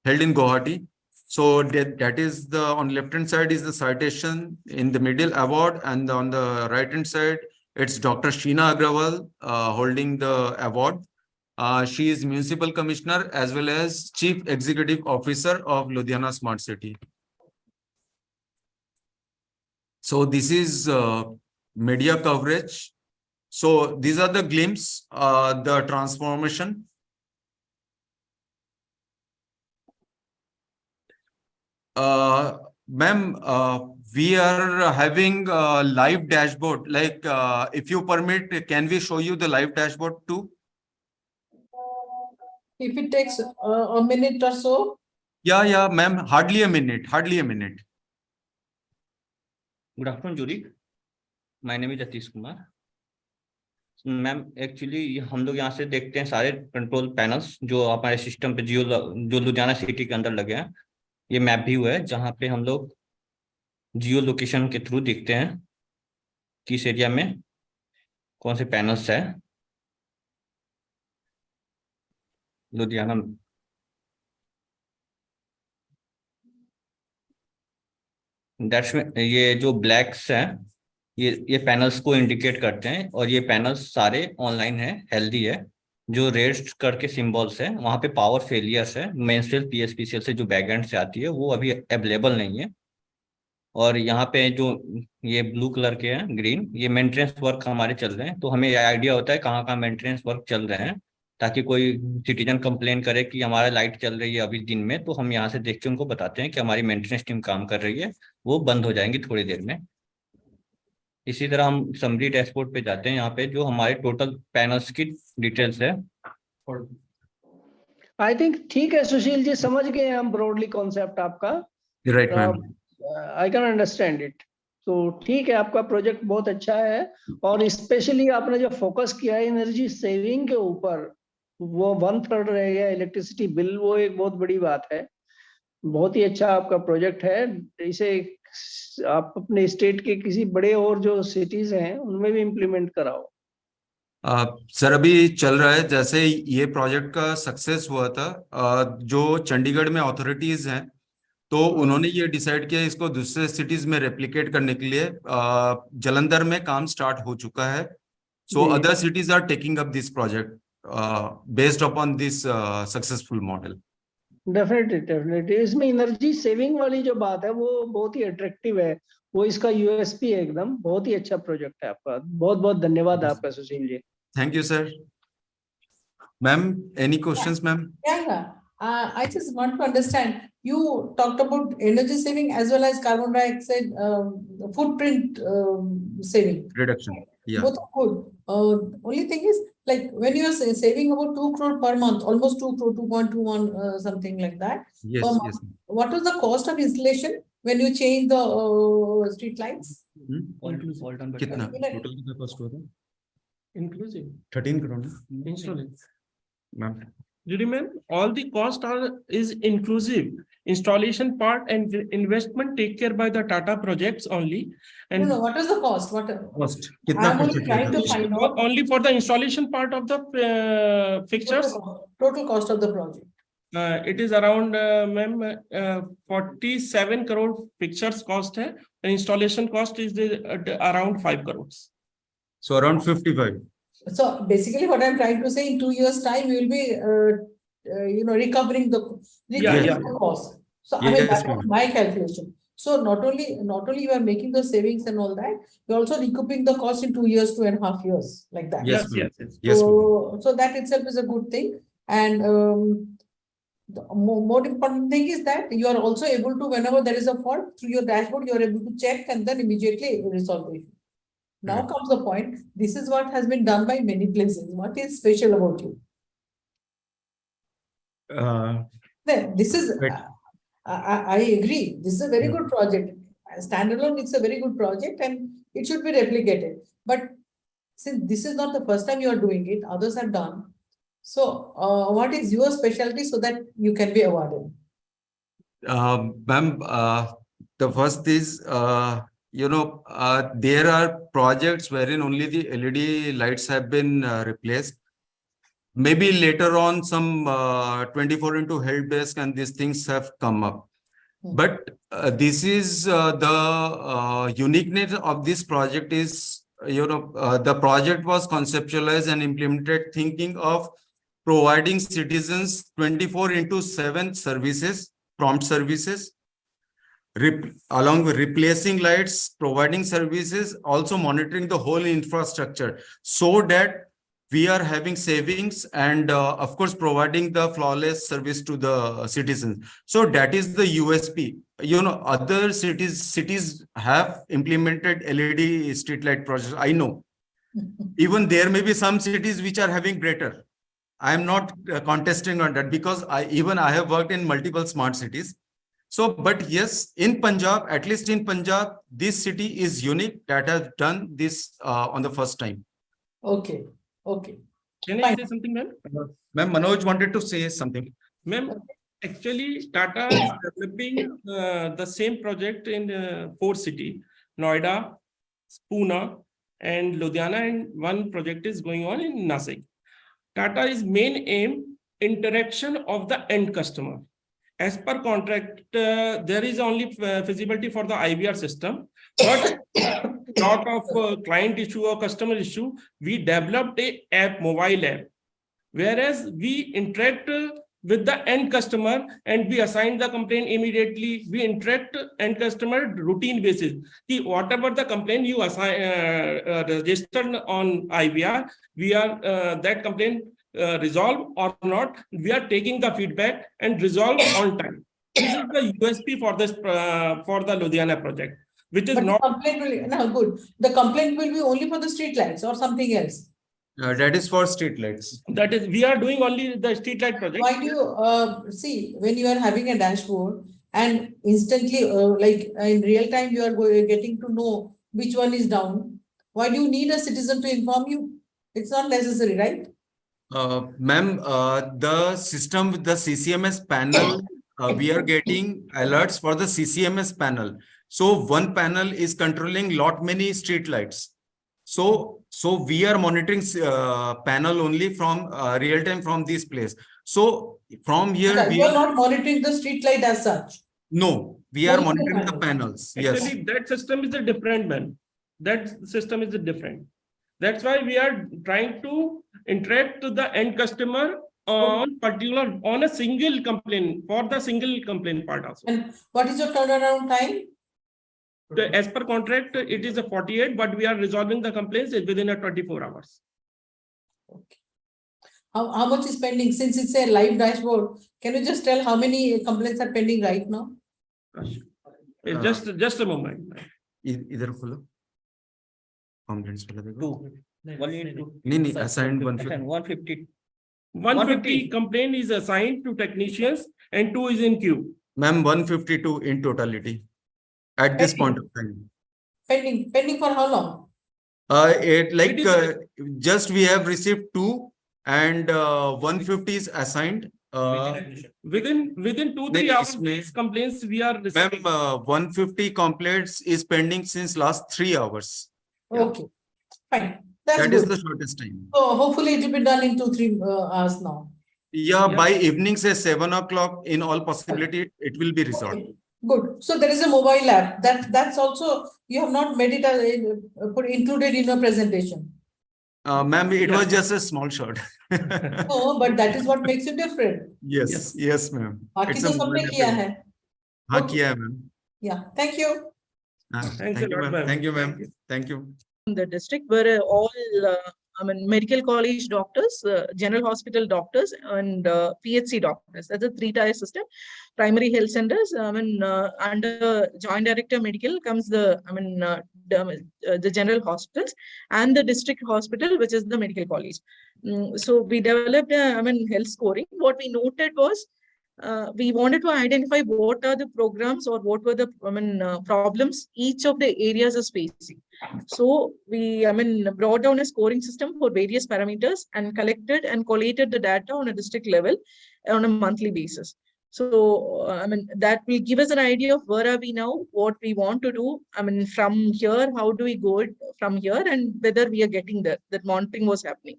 held in Guwahati. So that is the, on left hand side is the citation, in the middle award, and on the right hand side it's Dr. Sheena Agrawal holding the award. She is Municipal Commissioner as well as Chief Executive Officer of Ludhiana Smart City. So this is media coverage. So these are the glimpse, the transformation. Ma'am, we are having a live dashboard. Like, if you permit, can we show you the live dashboard too? If it takes a minute or so. Yeah, ma'am. Hardly a minute. Good afternoon, jury. My name is Atish Kumar. Ma'am actually हम लोग यहाँ से देखते हैं सारे control panels जो हमारे system पे जो लुधियाना सिटी के अंदर लगे हैं. ये मैप भी हुआ है जहाँ पे हम लोग जियो लोकेशन के थ्रू देखते हैं किस एरिया में कौन से पैनल्स है लुधियाना. दैट्स ये जो ब्लैक्स हैं ये पैनल्स को इंडिकेट करते हैं और ये पैनल्स सारे ऑनलाइन है, हेल्दी है. जो रेड करके सिंबल्स है वहाँ पे पावर फेलियर्स है. मेंस्ट्रुअल पीएसपीसीएल से जो बैकएंड से आती है वो अभी अवेलेबल नहीं है. और यहाँ पे जो ये ब्लू कलर के हैं ग्रीन, ये मेंटेनेंस वर्क हमारे चल रहे हैं. तो हमें आइडिया होता है कहाँ मेंटेनेंस वर्क चल रहे हैं, ताकि कोई सिटीजन कंप्लेन करे कि हमारा लाइट चल रही है अभी दिन में, तो हम यहाँ से देख के उनको बताते हैं कि हमारी मेंटेनेंस टीम काम कर रही है, वो बंद हो जाएंगी थोड़ी देर में. इसी तरह हम समरी डैशबोर्ड पे जाते हैं, यहाँ पे जो हमारे टोटल पैनल्स की डिटेल्स है। आई थिंक ठीक है सुशील जी, समझ गए हम ब्रॉडली कॉन्सेप्ट आपका। Right ma'am. I can understand it. तो ठीक है, आपका प्रोजेक्ट बहुत अच्छा है, और स्पेशली आपने जो फोकस किया है एनर्जी सेविंग के ऊपर, वो 1/3 रह गया इलेक्ट्रिसिटी बिल, वो एक बहुत बड़ी बात है। बहुत ही अच्छा आपका प्रोजेक्ट है। इसे आप अपने स्टेट के किसी बड़े और जो सिटीज हैं उनमें भी इम्प्लीमेंट कराओ। सर अभी चल रहा है, जैसे ये प्रोजेक्ट का सक्सेस हुआ था, जो चंडीगढ़ में अथॉरिटीज हैं, तो उन्होंने ये डिसाइड किया इसको दूसरे सिटीज में रेप्लिकेट करने के लिए। जालंधर में काम स्टार्ट हो चुका है। So other cities are taking up this project based upon this successful model. Definitely इसमें एनर्जी सेविंग वाली जो बात है वो बहुत ही अट्रैक्टिव है, वो इसका यूएसपी है एकदम। बहुत ही अच्छा प्रोजेक्ट है आपका। बहुत बहुत धन्यवाद आपका Sushil ji. Thank you sir. Ma'am any questions ma'am? I just want to understand, you talked about energy saving as well as carbon dioxide footprint saving. Reduction. Yeah. Both are good. Only thing is, like when you are saving about 2 crore per month, almost 2 crore, 2.21, something like that. Yes, per month. yes. What is the cost of installation when you change the street lights? कितना total कितना cost हुआ था? Inclusive 13 crore installation. Ma'am. Did you mean all the cost is inclusive? Installation part and investment take care by the Tata projects only. And No, what is the cost? What cost कितना I'm only trying to find out only for the installation part of the fixtures. total cost of the project. It is around ma'am 47 crore fixtures cost hai, and installation cost is around 5 crores. So around 55. So basically, what I'm trying to say, in 2 years' time, we will be, recovering the cost. So I mean, Yes, that's ma'am. my calculation. So not only you are making the savings and all that, you're also recouping the cost in 2 years, 2.5 years, like that. Yes, ma'am. Yes. Yes, ma'am. So that itself is a good thing. And the more important thing is that you are also able to, whenever there is a fault, through your dashboard, you are able to check and then immediately resolve the issue. Now comes the point. This is what has been done by many places. What is special about you? This is, right. I agree. This is a very good project. Standalone, it's a very good project and it should be replicated. But since this is not the first time you are doing it, others have done. So what is your specialty so that you can be awarded? Ma'am, the first is, there are projects wherein only the LED lights have been replaced. Maybe later on some 24 into help desk and these things have come up. But this is the uniqueness of this project is, the project was conceptualized and implemented thinking of providing citizens 24/7 services, prompt services, along with replacing lights, providing services, also monitoring the whole infrastructure, so that we are having savings and of course providing the flawless service to the citizens. So that is the USP. Other cities have implemented LED streetlight projects. I know. Even there may be some cities which are having greater. I am not contesting on that, because I have worked in multiple smart cities. So, but yes, in Punjab, at least in Punjab, this city is unique that has done this on the first time. Okay. Can I say something, ma'am? Ma'am, Manoj wanted to say something. Ma'am, actually, Tata is developing the same project in 4 cities, Noida, Pune, and Ludhiana, and one project is going on in Nasik. Tata's main aim, interaction of the end customer. As per contract, there is only feasibility for the IVR system, but lot of client issue or customer issue, we developed a mobile app, whereas we interact with the end customer and we assign the complaint immediately. We interact end customer routine basis. Whatever the complaint you assign registered on IVR, we are that complaint resolve or not, we are taking the feedback and resolve on time. This is the USP for this for the Ludhiana project. which is But not. the complaint will, no, good. The complaint will be only for the street lights or something else. That is for street lights. That is, we are doing only the street light project. Why do you see when you are having a dashboard and instantly, like in real time, you are getting to know which one is down? Why do you need a citizen to inform you? It's not necessary, right? Ma'am, the system with the CCMS panel, we are getting alerts for the CCMS panel. So one panel is controlling lot many street lights. So we are monitoring panel only from real time from this place. So from here You are not monitoring the street light as such. no, we are monitoring the panels. Actually, Yes. that system is a different, man. That system is a different. That's why we are trying to interact to the end customer on a single complaint, for the single complaint part also. And what is your turnaround time? As per contract, it is a 48, but we are resolving the complaints within a 24 hours. Okay. How much is pending? Since it's a live dashboard, can you just tell how many complaints are pending right now? Just a moment. इधर खोलो. Complaints वाला देखो. 182. नहीं assigned 150. 150. 150 complaint is assigned to technicians and 2 is in queue. Ma'am, 152 in totality at this point of time. Pending for how long? Just we have received 2 and 150 is assigned. Within 2-3 hours, these complaints we are receiving. Ma'am, 150 complaints is pending since last 3 hours. Okay, fine. That's That good. is the shortest time. So hopefully it will be done in 2-3 hours now. Yeah, by evening say 7 o'clock in all possibility, it will be resolved. Okay, good. So there is a mobile app that's also, you have not made it included in your presentation. Ma'am, it was just a small shot. No, but that is what makes you different. Yes, ma'am. बाकी तो सबने किया है. हाँ किया है ma'am. Yeah, thank you. Thanks a lot, ma'am. Thank you, ma'am. Thank you. The district were all medical college doctors, general hospital doctors, and PHC doctors. That's a 3-tier system. Primary health centers. Under joint director medical comes the general hospitals and the district hospital, which is the medical college. So we developed health scoring. What we noted was we wanted to identify what are the programs or what were the problems each of the areas is facing. So we brought down a scoring system for various parameters and collected and collated the data on a district level on a monthly basis. So that will give us an idea of where are we now, what we want to do. From here, how do we go from here, and whether we are getting there. That monitoring was happening.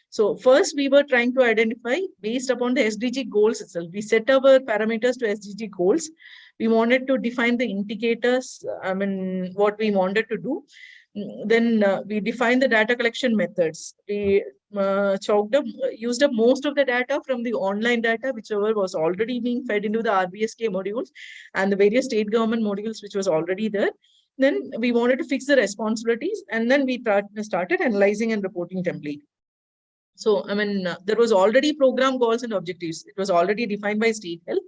So first we were trying to identify based upon the SDG goals itself. We set our parameters to SDG goals. We wanted to define the indicators, what we wanted to do. Then we defined the data collection methods. We used up most of the data from the online data, whichever was already being fed into the RBSK modules and the various state government modules, which was already there. Then we wanted to fix the responsibilities, and then we started analyzing and reporting template. So, there was already program goals and objectives. It was already defined by state health.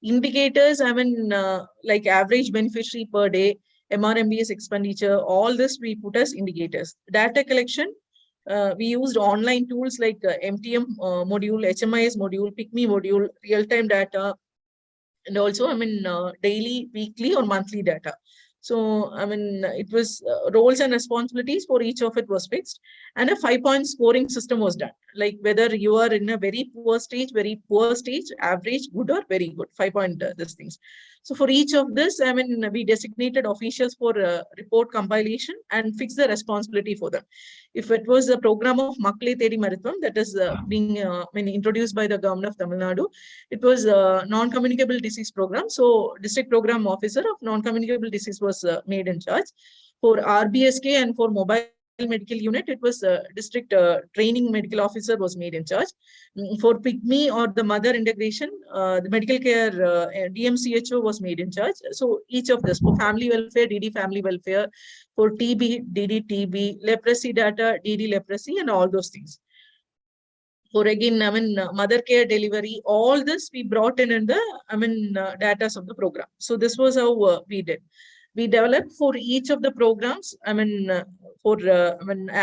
Indicators, like average beneficiary per day, MRMBS expenditure, all this we put as indicators. Data collection, we used online tools like MTM module, HMIS module, PICME module, real-time data, and also, daily, weekly or monthly data. So, it was roles and responsibilities for each of it was fixed, and a 5-point scoring system was done. Like whether you are in a very poor stage, average, good, or very good, 5-point these things. So for each of this, we designated officials for report compilation and fixed the responsibility for them. If it was a program of Makkale Thedi Maruthvam that is being introduced by the government of Tamil Nadu, it was a non-communicable disease program. So district program officer of non-communicable disease was made in charge. For RBSK and for mobile medical unit, it was district training medical officer was made in charge. For PICME or the mother integration, the medical care DMCHO was made in charge. So each of this, for family welfare, DD family welfare, for TB, DD TB, leprosy data, DD leprosy, and all those things. For again, mother care delivery, all this we brought in the data of the program. So this was how we did. We developed for each of the programs,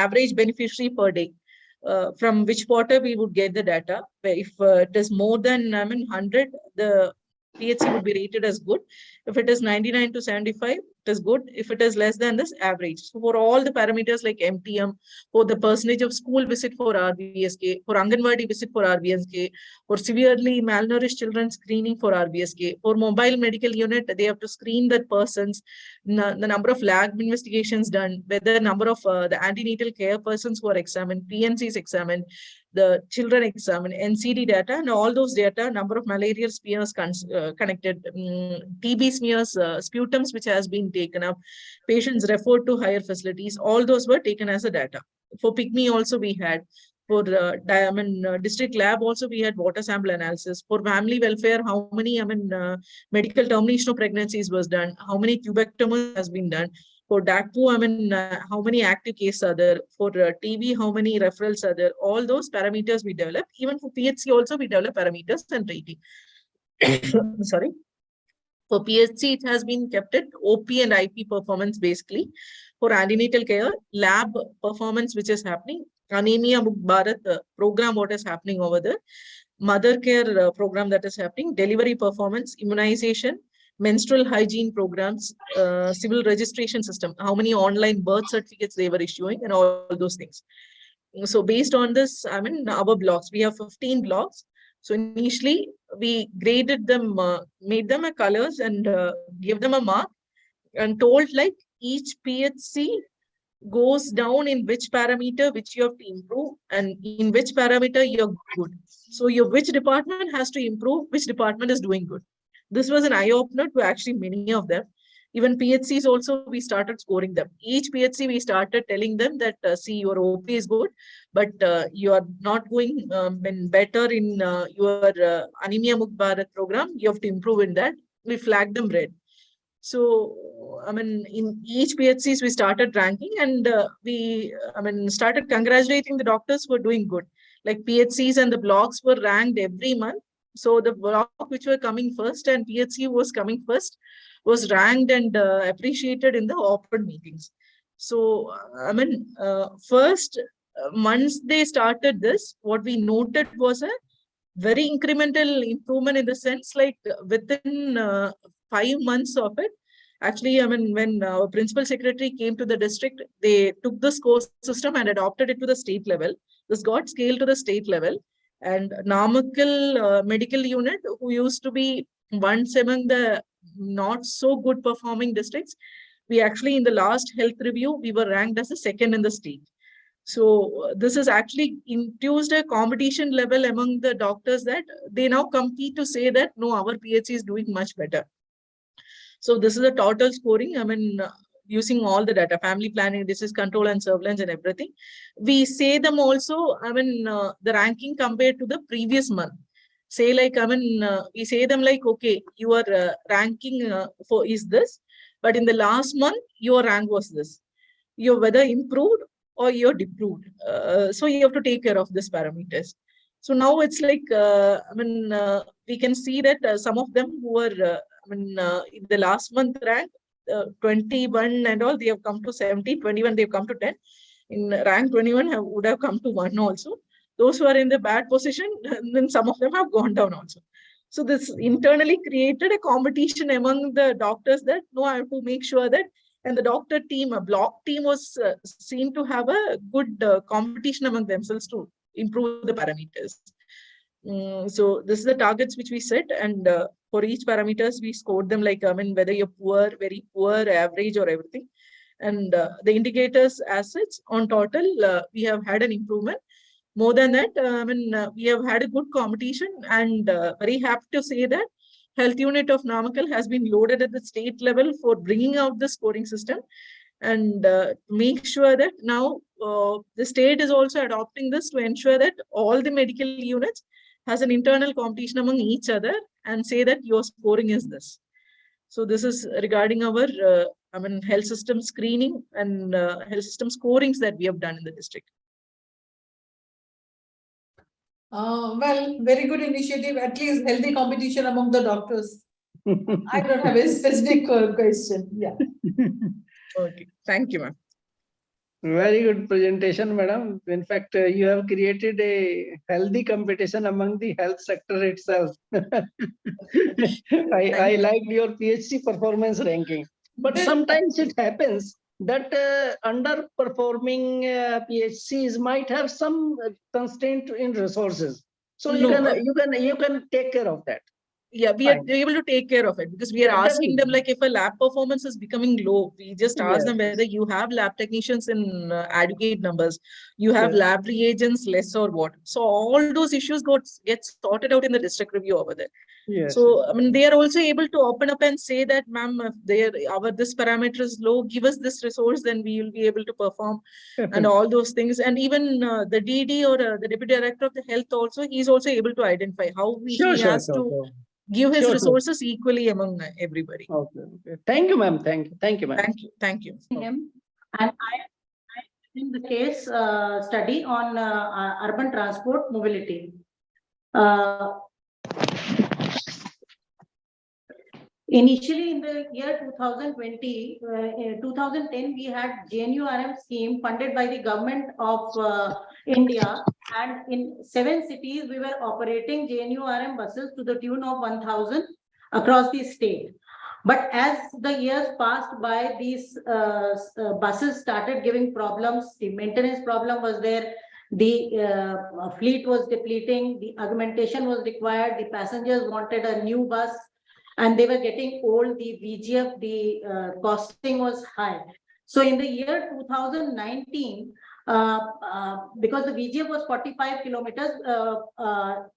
average beneficiary per day. From which quarter we would get the data. If it is more than 100, the PHC would be rated as good. If it is 99 to 75, it is good. If it is less than this, average. So for all the parameters like MTM, for the percentage of school visit for RBSK, for Anganwadi visit for RBSK, for severely malnourished children screening for RBSK, for mobile medical unit, they have to screen that persons, the number of lab investigations done, whether number of the antenatal care persons who are examined, PNCs examined, the children examined, NCD data, and all those data, number of malarial smears connected, TB smears, sputums which has been taken up, patients referred to higher facilities, all those were taken as a data. For PICME also we had. For district lab also we had water sample analysis. For family welfare, how many medical termination of pregnancies was done, how many tubectomies has been done. For DACPO, how many active cases are there? For TB, how many referrals are there? All those parameters we develop. Even for PHC also we develop parameters and rating. Sorry. For PHC, it has been kept at OP and IP performance basically. For antenatal care, lab performance which is happening, Anemia Mukh Bharat program what is happening over there, mother care program that is happening, delivery performance, immunization, menstrual hygiene programs, civil registration system, how many online birth certificates they were issuing, and all those things. So based on this, our blocks, we have 15 blocks. So initially we graded them, made them a colors and gave them a mark and told like each PHC goes down in which parameter which you have to improve and in which parameter you're good. So your which department has to improve, which department is doing good. This was an eye-opener to actually many of them. Even PHCs also, we started scoring them. Each PHC, we started telling them that, see, your OP is good, but you are not going better in your Anemia Mukh Bharat program. You have to improve in that. We flagged them red. So, in each PHCs, we started ranking and we started congratulating the doctors who were doing good. Like PHCs and the blocks were ranked every month. So the block which were coming first and PHC was coming first was ranked and appreciated in the open meetings. So, first months they started this, what we noted was a very incremental improvement in the sense like within 5 months of it. Actually, when our principal secretary came to the district, they took the score system and adopted it to the state level. This got scaled to the state level. And Namakkal medical unit, who used to be once among the not so good performing districts, we actually in the last health review, we were ranked as the second in the state. So this has actually induced a competition level among the doctors that they now compete to say that, no, our PHC is doing much better. So this is a total scoring, using all the data, family planning, disease control and surveillance and everything. We say them also, the ranking compared to the previous month. Say like, we say them like, okay, your ranking for is this, but in the last month, your rank was this. You're whether improved or you're deproved. So you have to take care of this parameters. So now it's like, we can see that some of them who are, in the last month rank, 21 and all, they have come to 70, 21, they've come to 10. In rank 21 would have come to 1 also. Those who are in the bad position, then some of them have gone down also. So this internally created a competition among the doctors that, no, I have to make sure that, and the doctor team, a block team was seen to have a good competition among themselves to improve the parameters. So this is the targets which we set, and for each parameters we scored them like, whether you're poor, very poor, average or everything. And the indicators as such on total, we have had an improvement. More than that, we have had a good competition, and very happy to say that health unit of Namakkal has been loaded at the state level for bringing out the scoring system, and make sure that now the state is also adopting this to ensure that all the medical units has an internal competition among each other and say that your scoring is this. So this is regarding our health system screening and health system scorings that we have done in the district. Well, very good initiative, at least healthy competition among the doctors. I don't have a specific question. Yeah. Okay, thank you, ma'am. Very good presentation, madam. In fact, you have created a healthy competition among the health sector itself. I liked your PhD performance ranking. But sometimes it happens that underperforming PhCs might have some constraint in resources. So you can take care of that. Yeah, we are able to take care of it because we are asking them, like, if a lab performance is becoming low, we just ask them whether you have lab technicians in adequate numbers, you have lab reagents less or what. So all those issues get sorted out in the district review over there. So I mean, they are also able to open up and say that, ma'am, if this parameter is low, give us this resource, then we will be able to perform and all those things. And even the DD or the deputy director of the health also, he's also able to identify how he has to give his resources equally among everybody. Okay. Thank you, ma'am. Thank you, ma'am. Thank you. Him. And I in the case study on urban transport mobility. Initially, in the year 2020, 2010, we had JNURM scheme funded by the government of India, and in 7 cities, we were operating JNURM buses to the tune of 1,000 across the state. But as the years passed by, these buses started giving problems. The maintenance problem was there. The fleet was depleting. The augmentation was required. The passengers wanted a new bus, and they were getting old. The VGF, the costing was high. So in the year 2019, because the VGF was 45 kilometers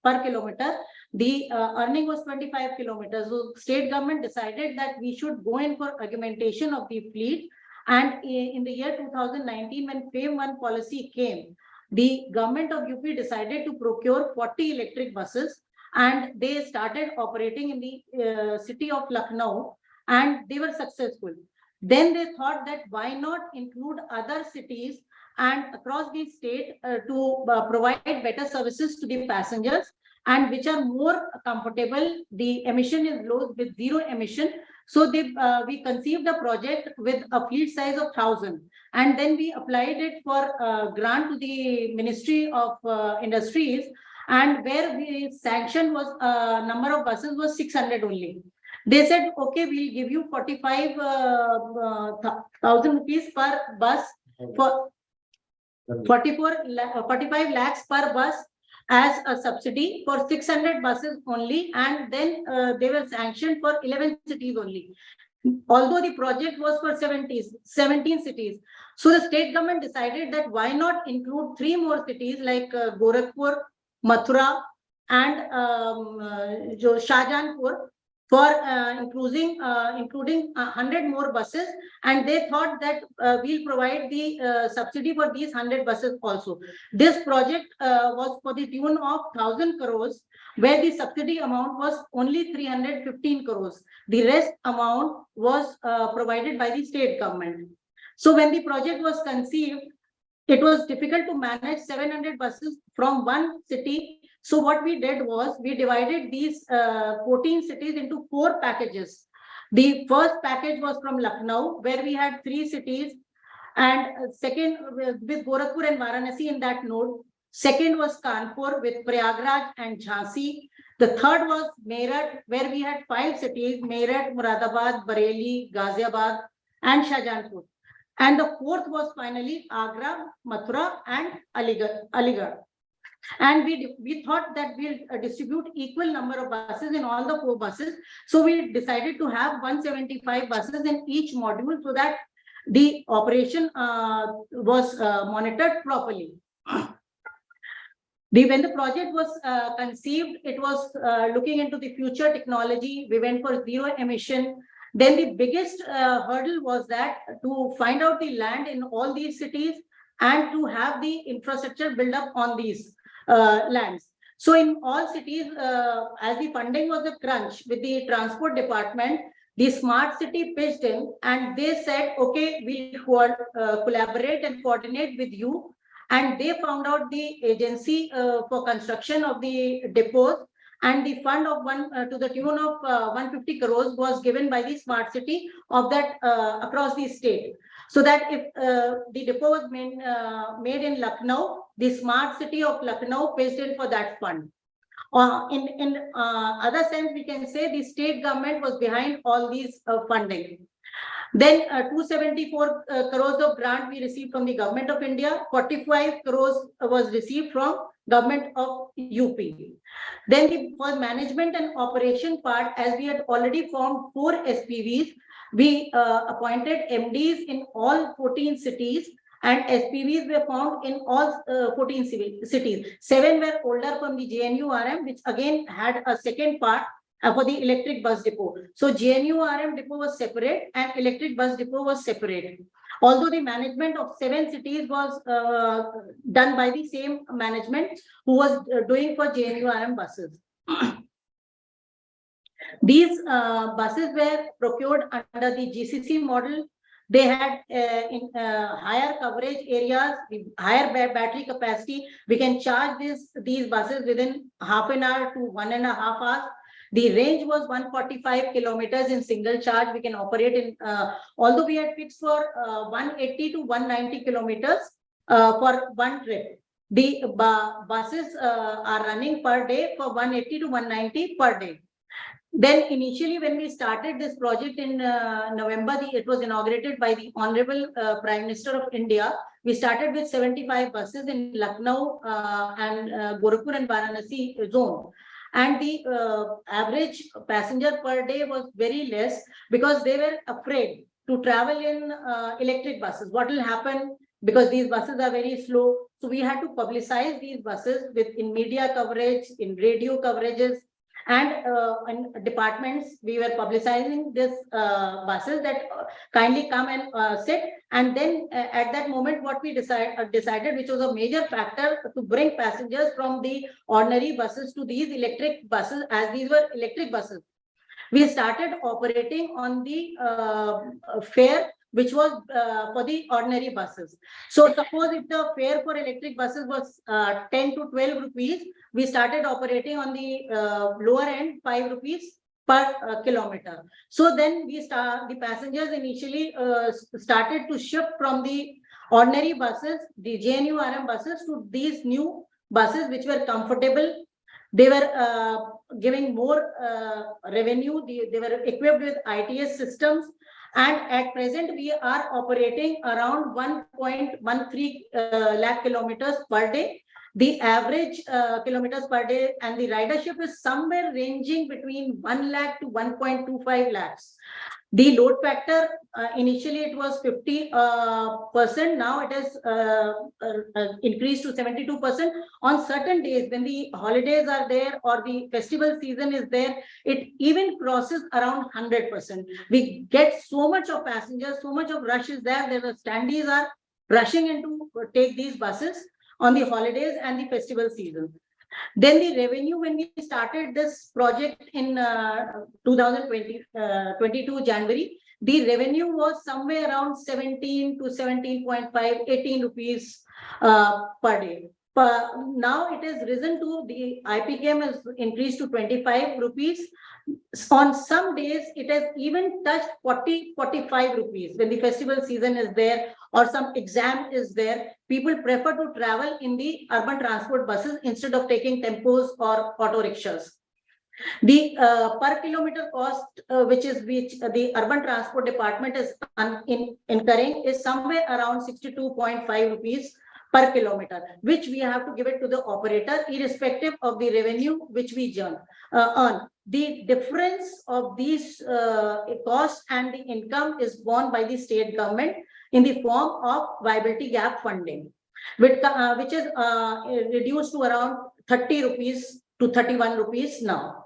per kilometer, the earning was 25 kilometers. So state government decided that we should go in for augmentation of the fleet. And in the year 2019, when FAME 1 policy came, the government of UP decided to procure 40 electric buses, and they started operating in the city of Lucknow, and they were successful. Then they thought that why not include other cities and across the state to provide better services to the passengers, and which are more comfortable. The emission is low with zero emission. So we conceived a project with a fleet size of 1,000, and then we applied it for grant to the Ministry of Industries, and where we sanctioned was number of buses was 600 only. They said, okay, we'll give you 45,000 rupees per bus for 45 lakhs per bus as a subsidy for 600 buses only, and then they were sanctioned for 11 cities only, although the project was for 17 cities. So the state government decided that why not include 3 more cities like Gorakhpur, Mathura, and Shahjahanpur for including 100 more buses, and they thought that we'll provide the subsidy for these 100 buses also. This project was for the tune of 1,000 crores, where the subsidy amount was only 315 crores. The rest amount was provided by the state government. So when the project was conceived, it was difficult to manage 700 buses from one city. So what we did was we divided these 14 cities into 4 packages. The first package was from Lucknow, where we had 3 cities, and second with Gorakhpur and Varanasi in that node. Second was Kanpur with Prayagraj and Jhansi. The third was Meerut, where we had 5 cities: Meerut, Muradabad, Bareilly, Ghaziabad, and Shahjahanpur. And the fourth was finally Agra, Mathura, and Aligarh. And we thought that we'll distribute equal number of buses in all the 4 buses. So we decided to have 175 buses in each module, so that the operation was monitored properly. When the project was conceived, it was looking into the future technology. We went for zero emission. Then the biggest hurdle was that to find out the land in all these cities and to have the infrastructure built up on these lands. So in all cities, as the funding was a crunch with the transport department, the smart city pitched in, and they said, okay, we'll collaborate and coordinate with you. And they found out the agency for construction of the depots, and the fund of to the tune of 150 crores was given by the smart city of that across the state. So that if the depot was made in Lucknow, the smart city of Lucknow pitched in for that fund. In other sense, we can say the state government was behind all these funding. Then 274 crores of grant we received from the government of India. 45 crores was received from government of UP. Then for management and operation part, as we had already formed 4 SPVs, we appointed MDs in all 14 cities, and SPVs were formed in all 14 cities. 7 were older from the JNU-RM, which again had a second part for the electric bus depot. So JNU-RM depot was separate and electric bus depot was separate. Although the management of 7 cities was done by the same management who was doing for JNU-RM buses. These buses were procured under the GCC model. They had higher coverage areas, higher battery capacity. We can charge these buses within half an hour to 1.5 hours. The range was 145 kilometers in single charge. We can operate in, although we had fixed for 180 to 190 kilometers for one trip. The buses are running per day for 180 to 190 per day. Then initially when we started this project in November, it was inaugurated by the Honorable Prime Minister of India. We started with 75 buses in Lucknow and Gorakhpur and Varanasi zone. And the average passenger per day was very less because they were afraid to travel in electric buses. What will happen? Because these buses are very slow. So we had to publicize these buses in media coverage, in radio coverages, and in departments. We were publicizing this buses that kindly come and sit. And then at that moment, what we decided, which was a major factor to bring passengers from the ordinary buses to these electric buses, as these were electric buses. We started operating on the fare which was for the ordinary buses. So suppose if the fare for electric buses was 10 to 12 rupees, we started operating on the lower end 5 rupees per kilometer. So then the passengers initially started to shift from the ordinary buses, the JNU-RM buses, to these new buses which were comfortable. They were giving more revenue. They were equipped with ITS systems. And at present, we are operating around 1.13 lakh kilometers per day. The average kilometers per day and the ridership is somewhere ranging between 1 lakh to 1.25 lakhs. The load factor, initially it was 50%. Now it has increased to 72%. On certain days when the holidays are there or the festival season is there, it even crosses around 100%. We get so much of passengers, so much of rush is there. The standees are rushing in to take these buses on the holidays and the festival season. Then the revenue, when we started this project in 2022 January, the revenue was somewhere around 17 to 17.5, 18 rupees per day. Now it has risen to, the IPKM has increased to 25 rupees. On some days, it has even touched 40, 45 rupees when the festival season is there or some exam is there. People prefer to travel in the urban transport buses instead of taking tempos or auto rickshaws. The per kilometer cost, which the urban transport department is incurring, is somewhere around 62.5 rupees per kilometer, which we have to give it to the operator, irrespective of the revenue which we earn. The difference of these costs and the income is borne by the state government in the form of viability gap funding, which is reduced to around 30 rupees to 31 rupees now.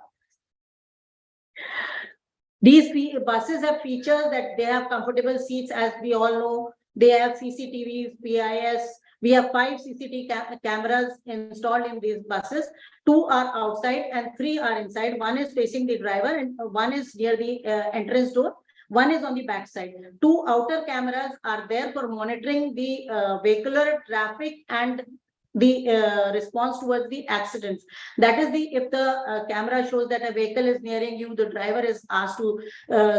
These buses have features that they have comfortable seats, as we all know. They have CCTVs, PIS. We have 5 CCTV cameras installed in these buses. 2 are outside and 3 are inside. 1 is facing the driver and 1 is near the entrance door. 1 is on the back side. 2 outer cameras are there for monitoring the vehicular traffic and the response towards the accidents. That is if the camera shows that a vehicle is nearing you, the driver is asked to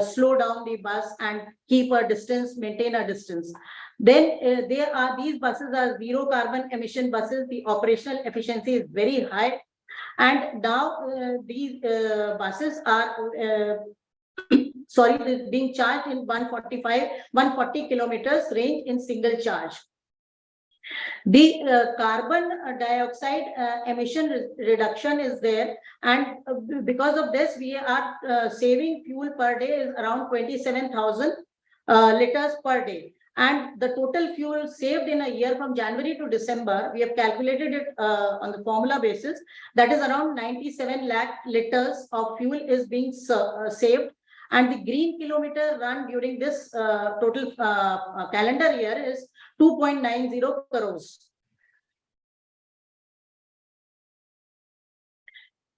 slow down the bus and keep a distance, maintain a distance. Then these buses are zero carbon emission buses. The operational efficiency is very high. And now these buses are being charged in 140 kilometers range in single charge. The carbon dioxide emission reduction is there, and because of this, we are saving fuel per day is around 27,000 liters per day. And the total fuel saved in a year from January to December, we have calculated it on the formula basis, that is around 97 lakh liters of fuel is being saved. And the green kilometer run during this total calendar year is 2.90 crores.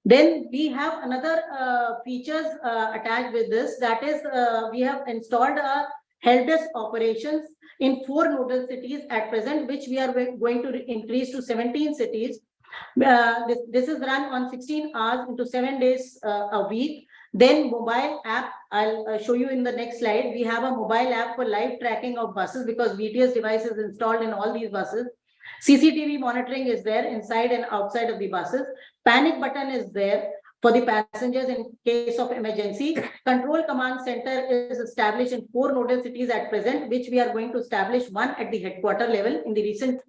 Then we have another features attached with this, that is we have installed a help desk operations in 4 nodal cities at present, which we are going to increase to 17 cities. This is run on 16 hours into 7 days a week. Then mobile app, I'll show you in the next slide. We have a mobile app for live tracking of buses because VTS device is installed in all these buses. CCTV monitoring is there inside and outside of the buses. Panic button is there for the passengers in case of emergency. Control command center is established in 4 nodal cities at present, which we are going to establish one at the headquarter level in the recent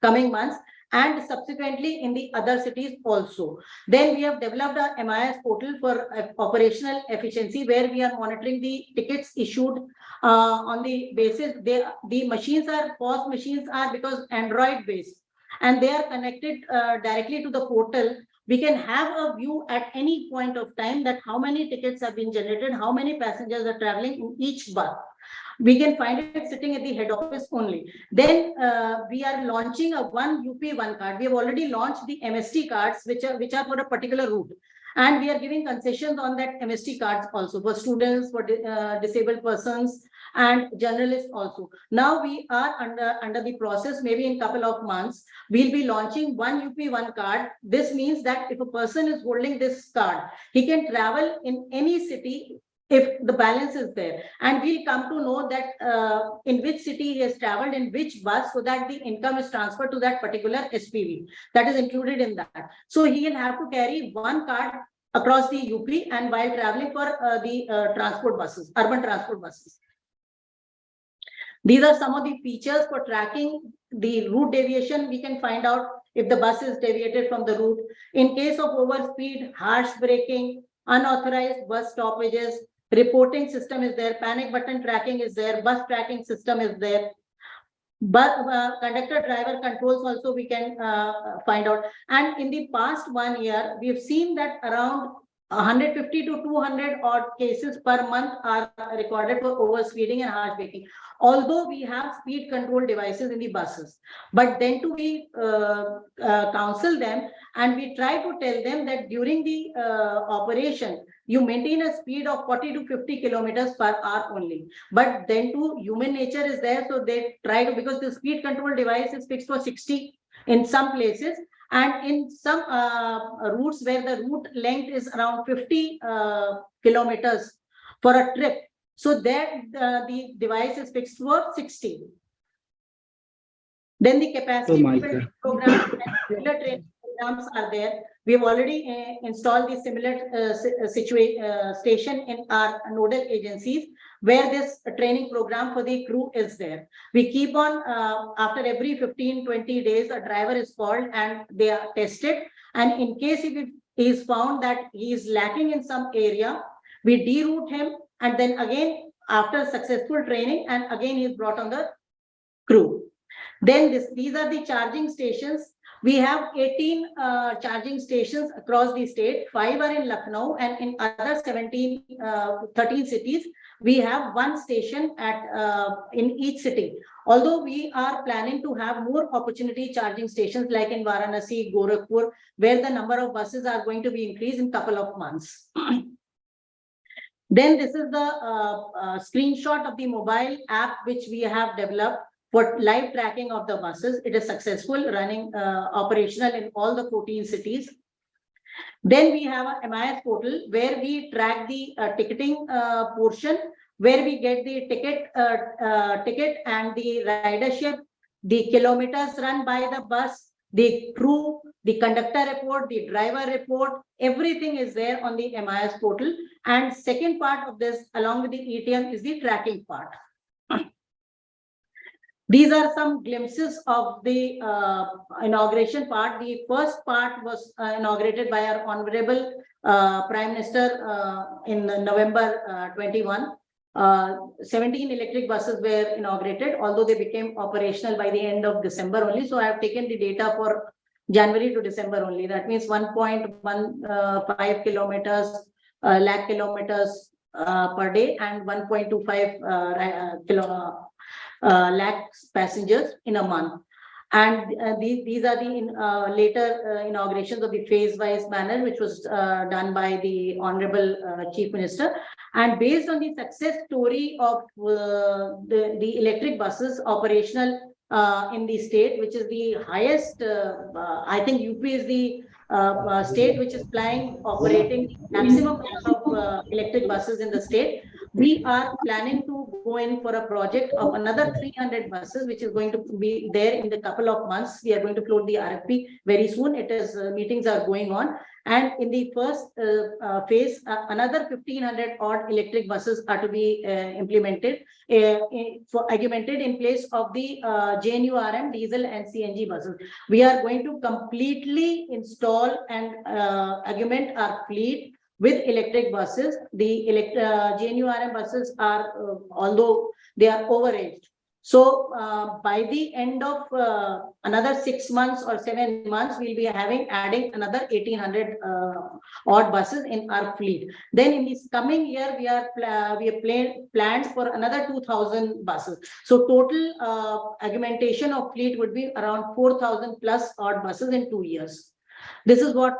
coming months, and subsequently in the other cities also. Then we have developed a MIS portal for operational efficiency, where we are monitoring the tickets issued on the basis. The machines are POS machines are because Android based, and they are connected directly to the portal. We can have a view at any point of time that how many tickets have been generated, how many passengers are traveling in each bus. We can find it sitting at the head office only. Then we are launching a one UP one card. We have already launched the MST cards, which are for a particular route. And we are giving concessions on that MST cards also for students, for disabled persons, and journalists also. Now we are under the process, maybe in a couple of months, we'll be launching one UP one card. This means that if a person is holding this card, he can travel in any city if the balance is there, and we'll come to know that in which city he has traveled, in which bus, so that the income is transferred to that particular SPV that is included in that. So he will have to carry one card across the UP and while traveling for the transport buses, urban transport buses. These are some of the features for tracking the route deviation. We can find out if the bus is deviated from the route. In case of overspeed, harsh braking, unauthorized bus stoppages, reporting system is there, panic button tracking is there, bus tracking system is there. But conductor driver controls also we can find out. And in the past 1 year, we have seen that around 150 to 200 odd cases per month are recorded for overspeeding and harsh braking. Although we have speed control devices in the buses, but then we counsel them and we try to tell them that during the operation, you maintain a speed of 40 to 50 kilometers per hour only. But then human nature is there, so they try to, because the speed control device is fixed for 60 in some places, and in some routes where the route length is around 50 kilometers for a trip. So there the device is fixed for 60. Then the capacity building programs and similar training programs are there. We have already installed the similar station in our nodal agencies, where this training program for the crew is there. We keep on, after every 15-20 days, a driver is called and they are tested. And in case if it is found that he is lacking in some area, we deroute him, and then again, after successful training, and again he is brought on the crew. Then these are the charging stations. We have 18 charging stations across the state. 5 are in Lucknow, and in other 13 cities, we have one station at in each city. Although we are planning to have more opportunity charging stations like in Varanasi, Gorakhpur, where the number of buses are going to be increased in a couple of months. Then this is the screenshot of the mobile app which we have developed for live tracking of the buses. It is successful, running operational in all the 14 cities. Then we have a MIS portal where we track the ticketing portion, where we get the ticket and the ridership, the kilometers run by the bus, the crew, the conductor report, the driver report, everything is there on the MIS portal. And second part of this, along with the ETM, is the tracking part. These are some glimpses of the inauguration part. The first part was inaugurated by our Honorable Prime Minister in November 21. 17 electric buses were inaugurated, although they became operational by the end of December only. So I have taken the data for January to December only. That means 1.15 kilometers, lakh kilometers per day, and 1.25 lakh passengers in a month. And these are the later inaugurations of the phase-wise manner, which was done by the Honorable Chief Minister. And based on the success story of the electric buses operational in the state, which is the highest, I think UP is the state which is operating the maximum number of electric buses in the state. We are planning to go in for a project of another 300 buses, which is going to be there in the couple of months. We are going to float the RFP very soon. It is meetings are going on. And in the first phase, another 1,500 odd electric buses are to be implemented, augmented in place of the JNURM diesel and CNG buses. We are going to completely install and augment our fleet with electric buses. The JNURM buses are, although they are overaged. So by the end of another 6 months or 7 months, we'll be adding another 1,800 odd buses in our fleet. Then in this coming year, we have planned for another 2,000 buses. So total augmentation of fleet would be around 4,000 plus odd buses in 2 years. This is what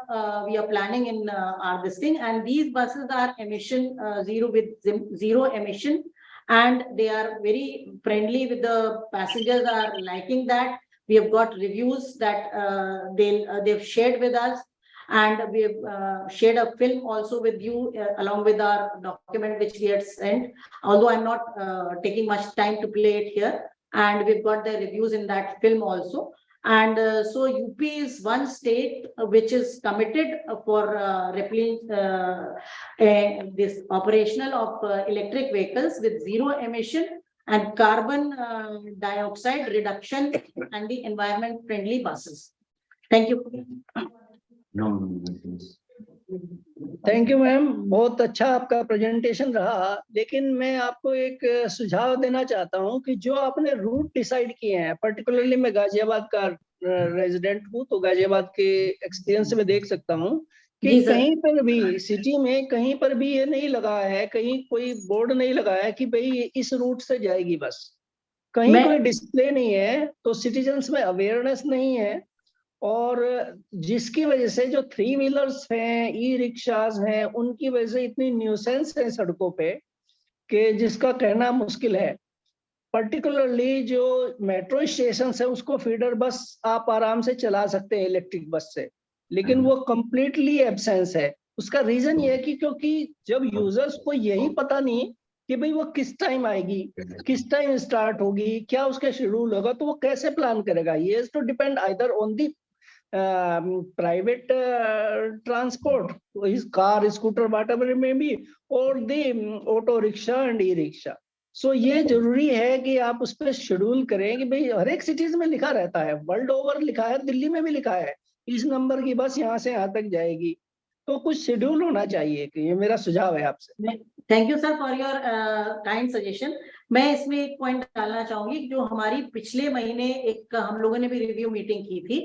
we are planning in our this thing. And these buses are emission zero, with zero emission. And they are very friendly with the passengers, are liking that. We have got reviews that they've shared with us, and we have shared a film also with you along with our document which we had sent, although I'm not taking much time to play it here. And we've got the reviews in that film also. And so UP is one state which is committed for this operational of electric vehicles with zero emission and carbon dioxide reduction and the environment friendly buses. Thank you. Thank you ma'am, बहुत अच्छा आपका presentation रहा। लेकिन मैं आपको एक सुझाव देना चाहता हूं कि जो आपने रूट डिसाइड किए हैं, पर्टिकुलरली मैं गाजियाबाद का रेजिडेंट हूं, तो गाजियाबाद के एक्सपीरियंस से मैं देख सकता हूं कि कहीं पर भी सिटी में कहीं पर भी ये नहीं लगा है, कहीं कोई बोर्ड नहीं लगा है कि भाई इस रूट से जाएगी बस, कहीं कोई डिस्प्ले नहीं है, तो सिटीजन्स में अवेयरनेस नहीं है। और जिसकी वजह से जो 3 व्हीलर्स हैं, ई रिक्शाज हैं, उनकी वजह से इतनी न्यूसेंस है सड़कों पे कि जिसका कहना मुश्किल है। पर्टिकुलरली जो मेट्रो स्टेशन है उसको फीडर बस आप आराम से चला सकते हैं इलेक्ट्रिक बस से, लेकिन वो कंप्लीटली एब्सेंस है। उसका रीजन ये है कि क्योंकि जब यूजर्स को यही पता नहीं कि भाई वो किस टाइम आएगी, किस टाइम स्टार्ट होगी, क्या उसका शेड्यूल होगा, तो वो कैसे प्लान करेगा। ये is to depend either on the private transport, his car, scooter, whatever it may be, or the auto rickshaw and e-rickshaw. So ये जरूरी है कि आप उस पर शेड्यूल करें कि भाई हर एक सिटीज में लिखा रहता है, वर्ल्ड ओवर लिखा है, दिल्ली में भी लिखा है, इस नंबर की बस यहाँ से यहाँ तक जाएगी, तो कुछ शेड्यूल होना चाहिए। कि ये मेरा सुझाव है आपसे। Thank you sir for your kind suggestion. मैं इसमें एक पॉइंट डालना चाहूंगी, जो हमारी पिछले महीने एक हम लोगों ने भी रिव्यू मीटिंग की थी,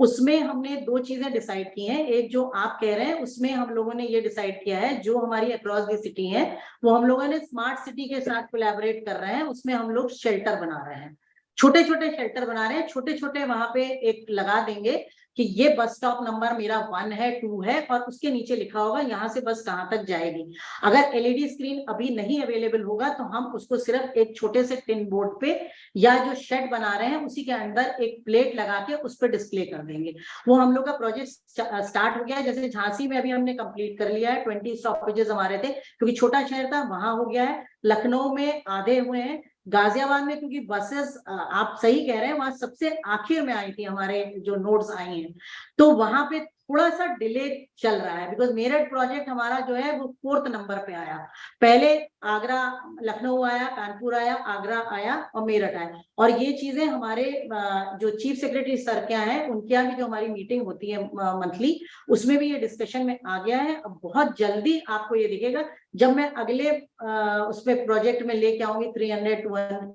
उसमें हमने 2 चीजें डिसाइड की हैं। एक जो आप कह रहे हैं उसमें हम लोगों ने ये डिसाइड किया है, जो हमारी अक्रॉस दी सिटी है वो हम लोगों ने स्मार्ट सिटी के साथ कोलैबोरेट कर रहे हैं। उसमें हम लोग शेल्टर बना रहे हैं, छोटे छोटे शेल्टर बना रहे हैं, छोटे छोटे वहां पे एक लगा देंगे कि ये बस स्टॉप नंबर मेरा 1 है, 2 है, और उसके नीचे लिखा होगा यहाँ से बस कहाँ तक जाएगी। अगर एलईडी स्क्रीन अभी नहीं अवेलेबल होगा तो हम उसको सिर्फ एक छोटे से टिन बोर्ड पे या जो शेड बना रहे हैं उसी के अंदर एक प्लेट लगा के उस पर डिस्प्ले कर देंगे। वो हम लोग का प्रोजेक्ट स्टार्ट हो गया है। जैसे झांसी में अभी हमने कंप्लीट कर लिया है, 20 स्टॉपेजेस हमारे थे क्योंकि छोटा शहर था, वहां हो गया है। लखनऊ में आधे हुए हैं, गाजियाबाद में क्योंकि बसेस आप सही कह रहे हैं वहां सबसे आखिर में आई थी हमारे जो नोड्स आई हैं, तो वहां पे थोड़ा सा डिले चल रहा है बिकॉज मेरठ प्रोजेक्ट हमारा जो है वो 4th नंबर पे आया। पहले आगरा, लखनऊ आया, कानपुर आया, आगरा आया और मेरठ आया। और ये चीजें हमारे जो चीफ सेक्रेटरी सर क्या है उनके यहाँ भी जो हमारी मीटिंग होती है मंथली, उसमें भी ये डिस्कशन में आ गया है। अब बहुत जल्दी आपको ये दिखेगा जब मैं अगले उसमें प्रोजेक्ट में लेके आऊंगी 300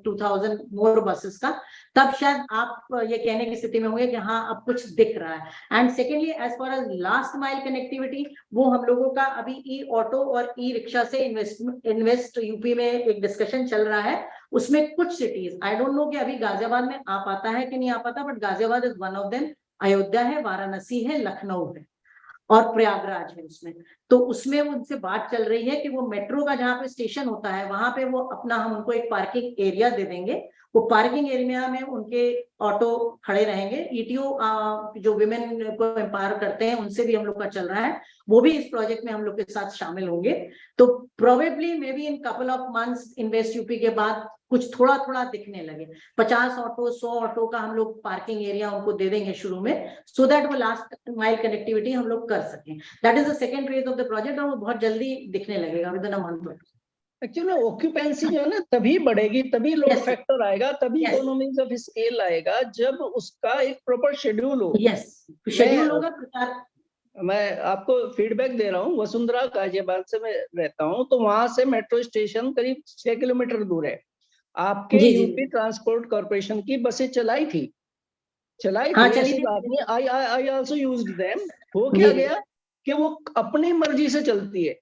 to 2000 मोर बसेस का, तब शायद आप ये कहने की स्थिति में होंगे कि हाँ अब कुछ दिख रहा है। And secondly as far as last mile connectivity, वो हम लोगों का अभी ई ऑटो और ई रिक्शा से इन्वेस्ट यूपी में एक डिस्कशन चल रहा है। उसमें कुछ सिटीज, आई डोंट नो कि अभी गाजियाबाद में आ पाता है कि नहीं आ पाता, but Ghaziabad is one of them. Ayodhya है, वाराणसी है, लखनऊ है और प्रयागराज है उसमें। तो उसमें उनसे बात चल रही है कि वो मेट्रो का जहाँ पे स्टेशन होता है वहां पे वो अपना हम उनको एक पार्किंग एरिया दे देंगे। वो पार्किंग एरिया में उनके ऑटो खड़े रहेंगे। ईटीओ जो विमेन को एम्पावर करते हैं उनसे भी हम लोग का चल रहा है, वो भी इस प्रोजेक्ट में हम लोग के साथ शामिल होंगे। तो probably may be in couple of months invest UP के बाद कुछ थोड़ा थोड़ा दिखने लगे। 50 ऑटो 100 ऑटो का हम लोग पार्किंग एरिया उनको दे देंगे शुरू में, सो दैट वो लास्ट माइल कनेक्टिविटी हम लोग कर सकें। That is the second phase of the project और वो बहुत जल्दी दिखने लगेगा with in a month. Actually occupancy जो है ना तभी बढ़ेगी, तभी लोड फैक्टर आएगा, तभी इकोनॉमीज ऑफ स्केल आएगा जब उसका एक प्रॉपर शेड्यूल हो। शेड्यूल होगा। मैं आपको फीडबैक दे रहा हूँ, वसुंधरा गाजियाबाद से मैं रहता हूँ, तो वहां से मेट्रो स्टेशन करीब 6 किलोमीटर दूर है। आपके यूपी ट्रांसपोर्ट कॉर्पोरेशन की बसें चलाई थी, ऐसी बात नहीं। I also used them. हो क्या गया कि वो अपनी मर्जी से चलती है,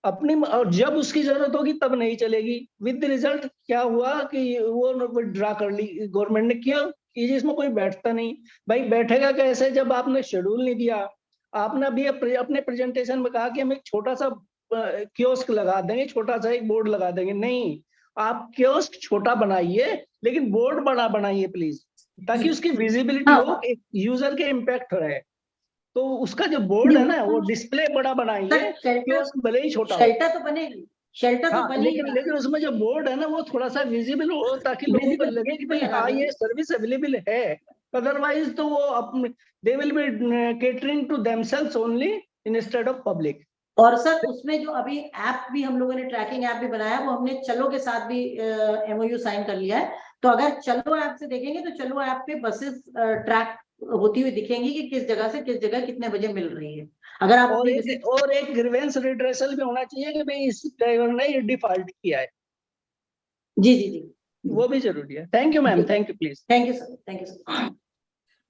अपनी, और जब उसकी जरूरत होगी तब नहीं चलेगी। विद द रिजल्ट क्या हुआ कि वो विड्रा कर ली गवर्नमेंट ने। किया कि इसमें कोई बैठता नहीं। भाई बैठेगा कैसे जब आपने शेड्यूल नहीं दिया। आपने अभी अपने प्रेजेंटेशन में कहा कि हम एक छोटा सा कियोस्क लगा देंगे, छोटा सा एक बोर्ड लगा देंगे। नहीं, आप कियोस्क छोटा बनाइए लेकिन बोर्ड बड़ा बनाइए प्लीज, ताकि उसकी विजिबिलिटी हो, यूजर के इम्पैक्ट रहे। तो उसका जो बोर्ड है ना वो डिस्प्ले बड़ा बनाइए, कियोस्क भले ही छोटा हो। शेल्टर तो बनेगी, शेल्टर तो बनेगी, लेकिन उसमें जो बोर्ड है ना वो थोड़ा सा विजिबल हो, ताकि लोगों को लगे कि भाई हाँ ये सर्विस अवेलेबल है। अदरवाइज तो वो अपने they will be catering to themselves only instead of public. और सर उसमें जो अभी ऐप भी हम लोगों ने ट्रैकिंग ऐप भी बनाया, वो हमने चलो के साथ भी एमओयू साइन कर लिया है। तो अगर चलो ऐप से देखेंगे तो चलो ऐप पे बसेस ट्रैक होती हुई दिखेंगी कि किस जगह से किस जगह कितने बजे मिल रही है। अगर आप और एक ग्रीवेंस रिड्रेसल भी होना चाहिए कि भाई इस ड्राइवर ने ये डिफॉल्ट किया है। जी, वो भी जरूरी है। Thank you ma'am, thank you please. Thank you sir, thank you sir.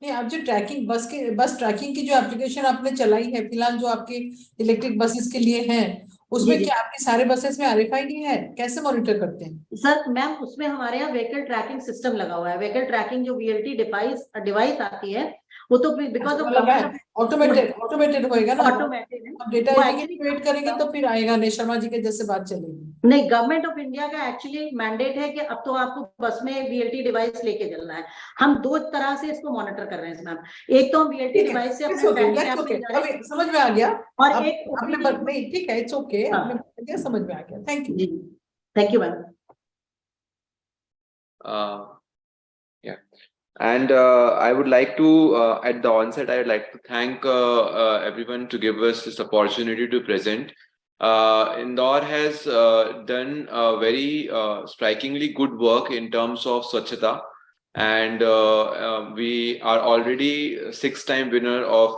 नहीं, आप जो ट्रैकिंग बस ट्रैकिंग की जो एप्लीकेशन आपने चलाई है फिलहाल जो आपके इलेक्ट्रिक बसेस के लिए है, उसमें क्या आपके सारे बसेस में RFID है? कैसे मॉनिटर करते हैं सर? मैम उसमें हमारे यहाँ व्हीकल ट्रैकिंग सिस्टम लगा हुआ है। व्हीकल ट्रैकिंग जो VLT डिवाइस आती है वो तो बिकॉज ऑफ ऑटोमेटेड होएगा ना, ऑटोमेटेड। अब डेटा वेट करेंगे तो फिर आएगा नहीं, शर्मा जी के जैसे बात चलेगी। नहीं, गवर्नमेंट ऑफ इंडिया का एक्चुअली मैंडेट है कि अब तो आपको बस में VLT डिवाइस लेके चलना है। हम दो तरह से इसको मॉनिटर कर रहे हैं मैम। एक तो हम VLT डिवाइस से अपने समझ में आ गया, और एक अपने नहीं ठीक है, इट्स ओके, आपने समझ में आ गया। Thank you. Thank you ma'am. Yeah, and I would like to at the onset I would like to thank everyone to give us this opportunity to present. Indore has done very strikingly good work in terms of Swachhata, and we are already 6-time winner of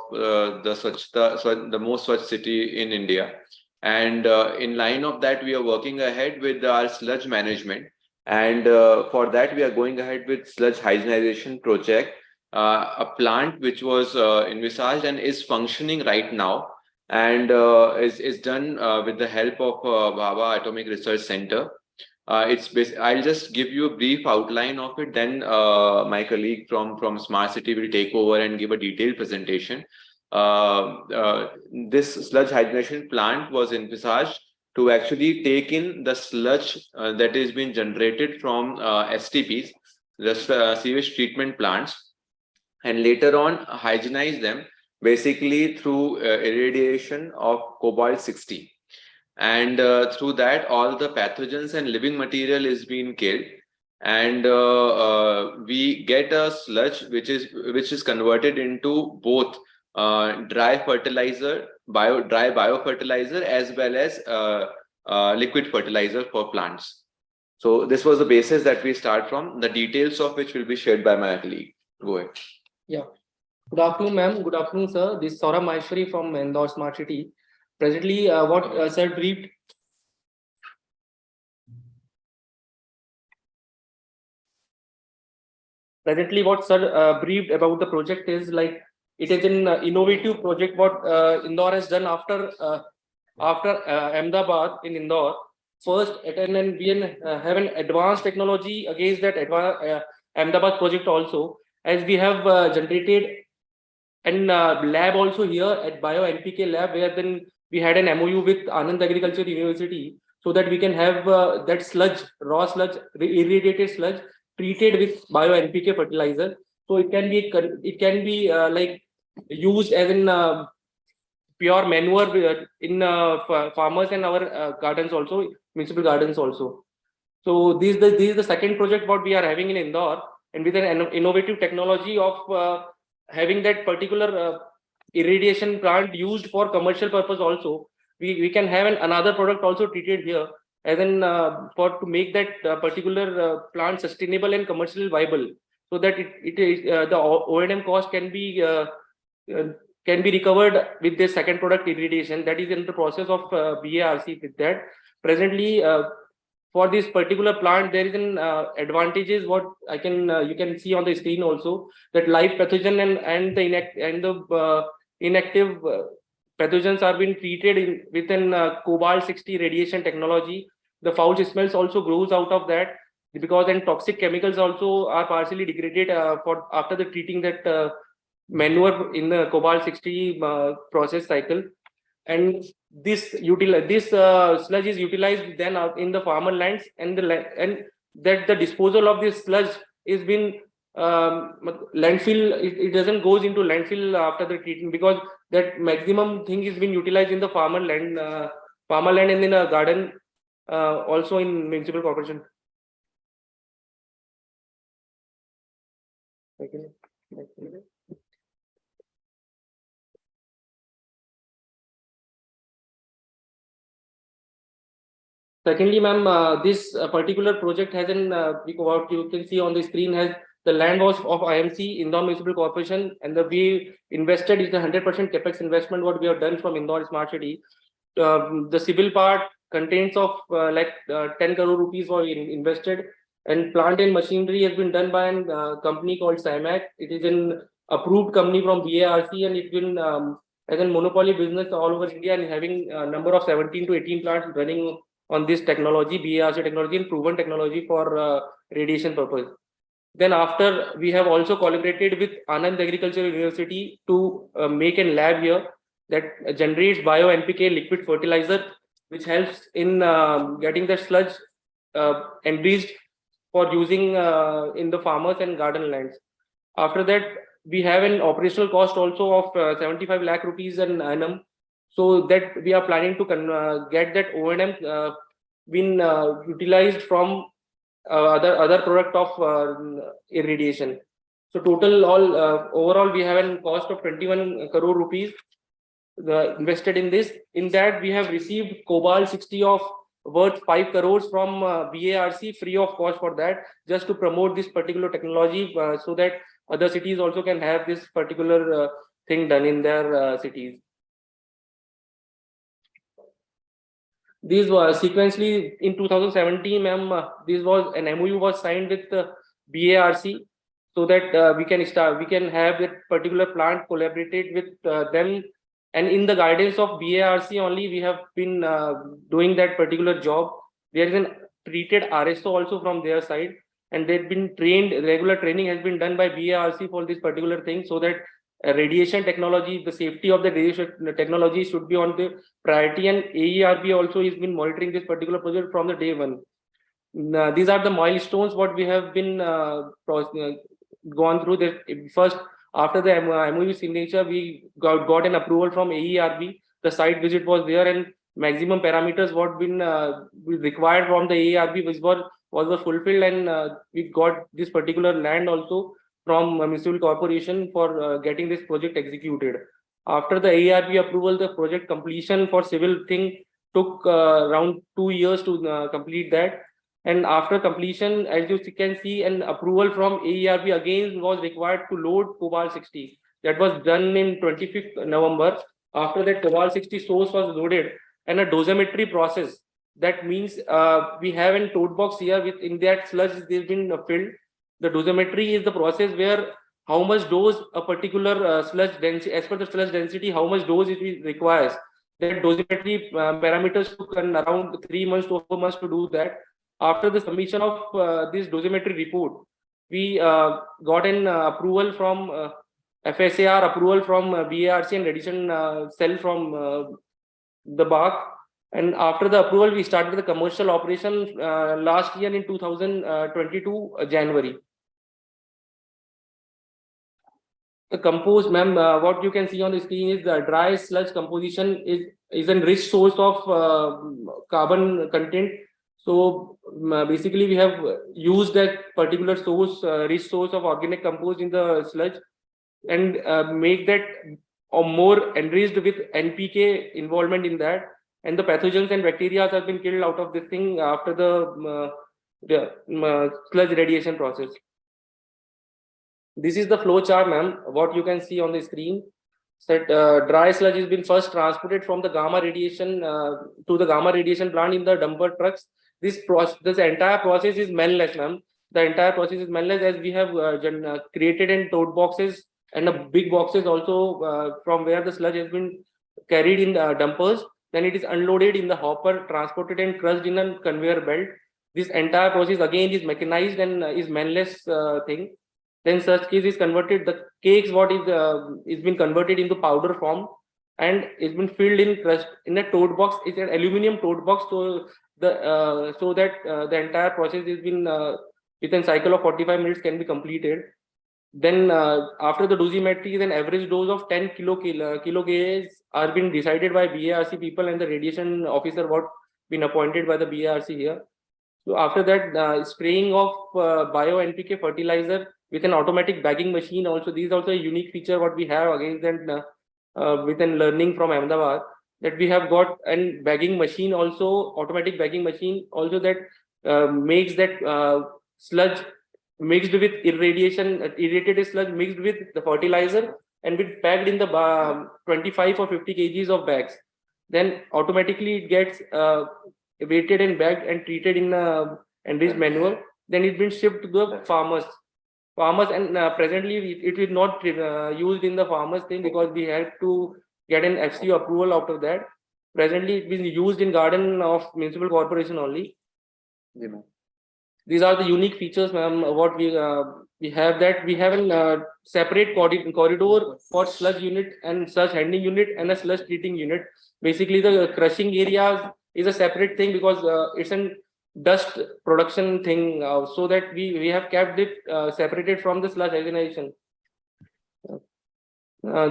the Swachhata, the most Swachh city in India, and in line of that we are working ahead with our sludge management. And for that we are going ahead with sludge hygienization project, a plant which was envisaged and is functioning right now, and is done with the help of Bhabha Atomic Research Center. I'll just give you a brief outline of it. Then my colleague from Smart City will take over and give a detailed presentation. This sludge hydrogenation plant was envisaged to actually take in the sludge that is being generated from STPs, the sewage treatment plants, and later on hygienize them basically through irradiation of cobalt-60. And through that, all the pathogens and living material is being killed, and we get a sludge which is converted into both dry fertilizer, dry biofertilizer, as well as liquid fertilizer for plants. So this was the basis that we start from, the details of which will be shared by my colleague. Go ahead. Yeah. Good afternoon, ma'am. Good afternoon, sir. This is Saurabh Maheshwari from Indore Smart City. Presently, what sir briefed. Presently, what sir briefed about the project is like it is an innovative project what Indore has done after Ahmedabad in Indore. First, and we have an advanced technology against that Ahmedabad project also, as we have generated and lab also here at Bio NPK lab, where then we had an MOU with Anand Agriculture University, so that we can have that sludge, raw sludge, irradiated sludge, treated with Bio NPK fertilizer. So it can be like used as in pure manure in farmers and our gardens also, municipal gardens also. So this is the second project what we are having in Indore, and with an innovative technology of having that particular irradiation plant used for commercial purpose also. We can have another product also treated here, as in to make that particular plant sustainable and commercially viable, so that the O&M cost can be recovered with this second product irradiation. That is in the process of BARC with that. Presently, for this particular plant, there is an advantages what I can you can see on the screen also, that live pathogen and the inactive pathogens are being treated within cobalt-60 radiation technology. The foul smells also grows out of that, because then toxic chemicals also are partially degraded after the treating that manure in the cobalt-60 process cycle. And this sludge is utilized then out in the farmer lands, and that the disposal of this sludge is been landfill. It doesn't goes into landfill after the treatment, because that maximum thing is being utilized in the farmer land and in a garden, also in municipal corporation. Secondly, ma'am, this particular project has what you can see on the screen has the land was of IMC, Indore Municipal Corporation, and we invested is the 100% capex investment what we have done from Indore Smart City. The civil part contains of 10 crore rupees were invested, and plant and machinery has been done by a company called SIMAC. It is an approved company from BARC, and it will as a monopoly business all over India, and having a number of 17 to 18 plants running on this technology, BARC technology, and proven technology for radiation purpose. Then after, we have also collaborated with Anand Agriculture University to make a lab here that generates Bio NPK liquid fertilizer, which helps in getting the sludge enriched for using in the farmers and garden lands. After that, we have an operational cost also of 75 lakh rupees an annum, so that we are planning to get that O&M been utilized from other product of irradiation. So total overall we have a cost of 21 crore rupees invested in this. In that, we have received cobalt-60 of worth 5 crores from BARC free of cost for that, just to promote this particular technology, so that other cities also can have this particular thing done in their cities. These were sequentially in 2017, ma'am. This was an MOU was signed with BARC, so that we can have that particular plant collaborated with them, and in the guidance of BARC only we have been doing that particular job. There is an treated RSO also from their side, and they've been trained. Regular training has been done by BARC for this particular thing, so that radiation technology, the safety of the radiation technology should be on the priority, and AERB also has been monitoring this particular project from the day one. These are the milestones what we have been gone through. The first, after the MOU signature, we got an approval from AERB. The site visit was there, and maximum parameters what been required from the AERB was fulfilled, and we got this particular land also from municipal corporation for getting this project executed. After the AERB approval, the project completion for civil thing took around 2 years to complete that. And after completion, as you can see, an approval from AERB again was required to load Cobalt 60. That was done in 25th November. After that, Cobalt 60 source was loaded, and a dosimetry process. That means we have a tote box here with in that sludge they've been filled. The dosimetry is the process where how much dose a particular sludge density, as per the sludge density, how much dose it requires. That dosimetry parameters took around 3 months to 4 months to do that. After the submission of this dosimetry report, we got an approval from FSAR, approval from BARC and radiation cell from the BARC. And after the approval, we started the commercial operation last year in 2022 January. The compost, ma'am, what you can see on the screen is the dry sludge composition is a rich source of carbon content. So basically, we have used that particular source, rich source of organic compost in the sludge, and make that more enriched with NPK involvement in that, and the pathogens and bacteria have been killed out of this thing after the sludge radiation process. This is the flow chart, ma'am. What you can see on the screen. That dry sludge has been first transported from the gamma radiation to the gamma radiation plant in the dumper trucks. This entire process is manless, ma'am. The entire process is manless, as we have created in tote boxes and big boxes also from where the sludge has been carried in dumpers. Then it is unloaded in the hopper, transported and crushed in a conveyor belt. This entire process again is mechanized and is manless thing. Then such case is converted. The cakes what is been converted into powder form, and it's been filled in crushed in a tote box. It's an aluminum tote box, so that the entire process has been within cycle of 45 minutes can be completed. Then after the dosimetry, an average dose of 10 kilogauge are been decided by BARC people and the radiation officer what been appointed by the BARC here. So after that, spraying of bio NPK fertilizer with an automatic bagging machine also. These also a unique feature what we have against that with an learning from Ahmedabad, that we have got an bagging machine also, automatic bagging machine also, that makes that sludge mixed with irradiated sludge mixed with the fertilizer and be packed in the 25 or 50 kgs of bags. Then automatically it gets weighted and bagged and treated in enriched manual. Then it been shipped to the farmers, and presently it is not used in the farmers thing because we had to get an FCO approval after that. Presently it is used in garden of municipal corporation only. Yeah, these are the unique features, ma'am. What we have, that we have a separate corridor for sludge unit and sludge handling unit and a sludge treating unit. Basically the crushing areas is a separate thing because it's an dust production thing, so that we have kept it separated from the sludge aggregation.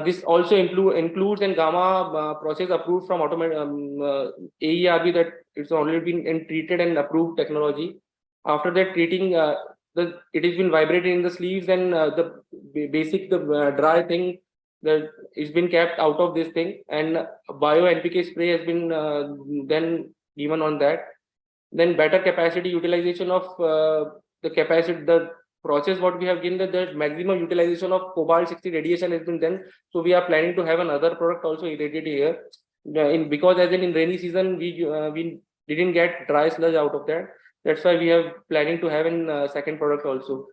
This also includes an gamma process approved from AERB, that it's already been treated and approved technology. After that treating, it has been vibrated in the sleeves, and the basic dry thing that is been kept out of this thing, and bio NPK spray has been then given on that. Then better capacity utilization of the process what we have given, that the maximum utilization of Cobalt 60 radiation has been done. So we are planning to have another product also irradiated here, because as in rainy season we didn't get dry sludge out of that. That's why we are planning to have a second product also.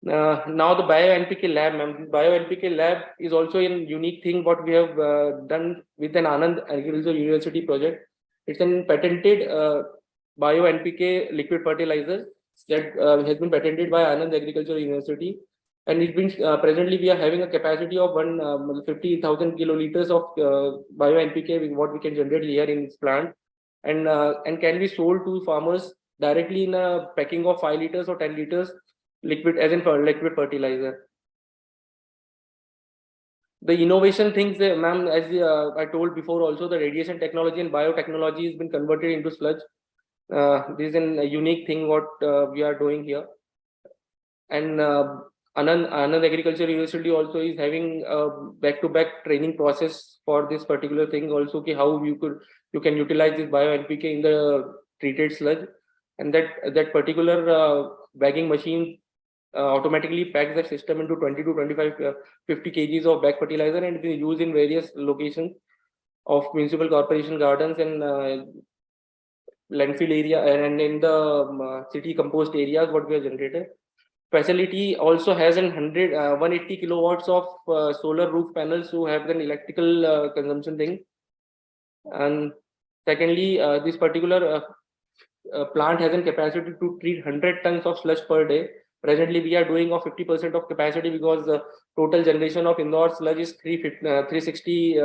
Now the bio NPK lab, ma'am. Bio NPK lab is also a unique thing what we have done with an Anand Agricultural University project. It's a patented bio NPK liquid fertilizer that has been patented by Anand Agricultural University. And it's been presently we are having a capacity of 50,000 kiloliters of bio NPK, what we can generate here in this plant, and can be sold to farmers directly in a packing of 5 liters or 10 liters liquid, as in for liquid fertilizer. The innovation things, ma'am, as I told before, also the radiation technology and biotechnology has been converted into sludge. This is a unique thing what we are doing here. And Anand Agriculture University also is having a back-to-back training process for this particular thing also, okay, how you can utilize this bio NPK in the treated sludge, and that particular bagging machine automatically packs the system into 20 to 25 50 kgs of bag fertilizer, and it is used in various locations of municipal corporation gardens and landfill area, and in the city compost areas what we have generated. Facility also has 180 kilowatts of solar roof panels who have an electrical consumption thing. And secondly, this particular plant has a capacity to treat 100 tons of sludge per day. Presently, we are doing of 50% of capacity because the total generation of Indore sludge is 360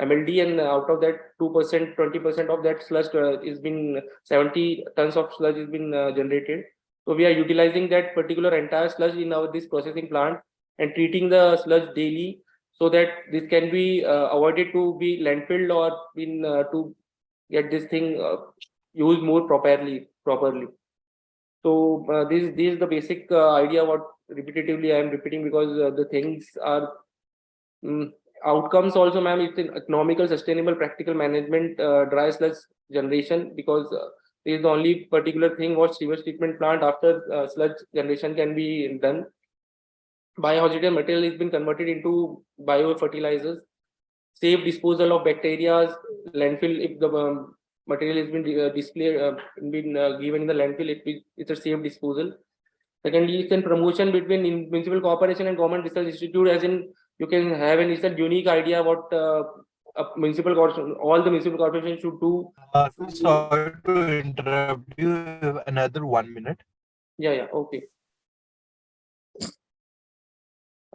MLD, and out of that 2%, 20% of that sludge is been 70 tons of sludge has been generated. So we are utilizing that particular entire sludge in this processing plant and treating the sludge daily, so that this can be avoided to be landfilled or to get this thing used more properly. So this is the basic idea what repetitively I am repeating, because the things are outcomes also, ma'am. It's an economical, sustainable, practical management, dry sludge generation, because this is the only particular thing what sewage treatment plant after sludge generation can be done. Biohazardous material has been converted into biofertilizers. Safe disposal of bacteria, landfill, if the material has been given in the landfill, it's a safe disposal. Secondly, it's in promotion between municipal corporation and government research institute, as in you can have it's a unique idea what a municipal corporation, all the municipal corporations should do. Sorry to interrupt you. Another 1 minute. Yeah, okay.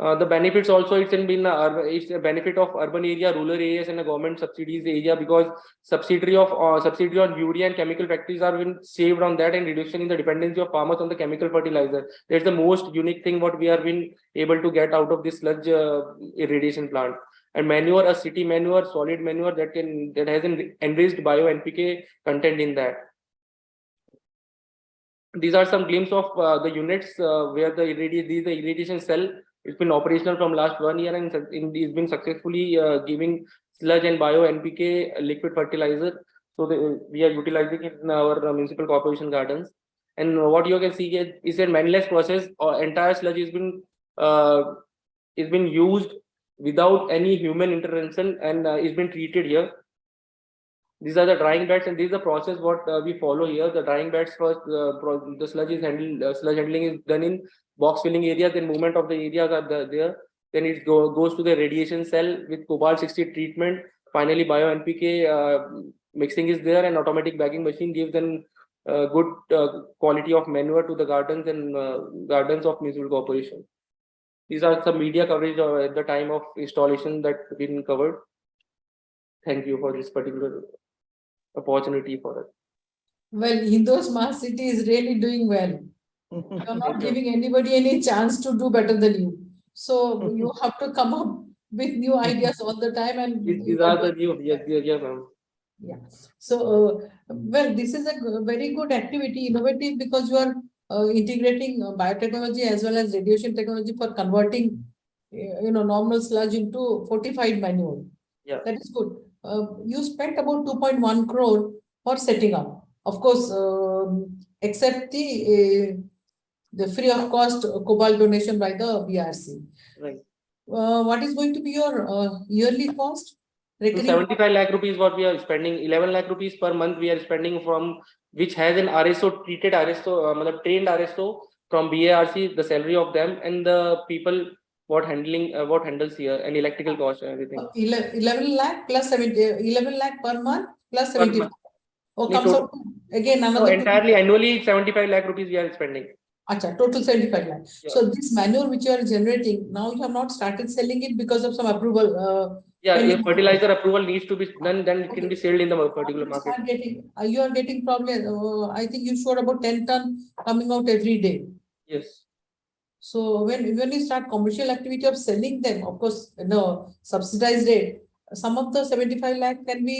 The benefits also, it's a benefit of urban area, rural areas, and the government subsidies area, because subsidy on urea and chemical factories are been saved on that, and reduction in the dependency of farmers on the chemical fertilizer. That's the most unique thing what we have been able to get out of this sludge irradiation plant. And manure, a city manure, solid manure that has an enriched bio NPK content in that. These are some glimpses of the units where the irradiation cell. It's been operational from last 1 year, and it's been successfully giving sludge and bio NPK liquid fertilizer. So we are utilizing it in our municipal corporation gardens. And what you can see here is a manless process. Entire sludge is been used without any human intervention, and is been treated here. These are the drying beds, and this is the process what we follow here. The drying beds first, the sludge is handled. Sludge handling is done in box filling areas. Then movement of the areas are there. Then it goes to the radiation cell with cobalt-60 treatment. Finally, bio NPK mixing is there, and automatic bagging machine gives them good quality of manure to the gardens and gardens of municipal corporation. These are some media coverage at the time of installation that been covered. Thank you for this particular opportunity for us. Well, Indore Smart City is really doing well. You're not giving anybody any chance to do better than you. So you have to come up with new ideas all the time. And these are the new, yeah, ma'am. Yeah. So, well, this is a very good activity, innovative, because you are integrating biotechnology as well as radiation technology for converting, normal sludge into fortified manure. Yeah. That is good. You spent about 2.1 crore for setting up. Of course, except the free of cost cobalt donation by the BRC. Right. What is going to be your yearly cost? So 75 lakh rupees what we are spending. 11 lakh rupees per month we are spending, from which has an RSO, treated RSO, trained RSO from BARC, the salary of them, and the people what handles here, and electrical cost and everything. 11 lakh plus 11 lakh per month plus 75. Or comes out again No, another entirely annually 75 lakh rupees we are spending. Acha, total 75 lakh. Yeah. So this manure which you are generating, now you have not started selling it because of some approval. Yeah, pending if fertilizer approval needs to be done, then it can be sold in the particular market. You are getting probably, I think you showed about 10 ton coming out every day. Yes. So when you start commercial activity of selling them, of course, no subsidized rate, some of the 75 lakh can be.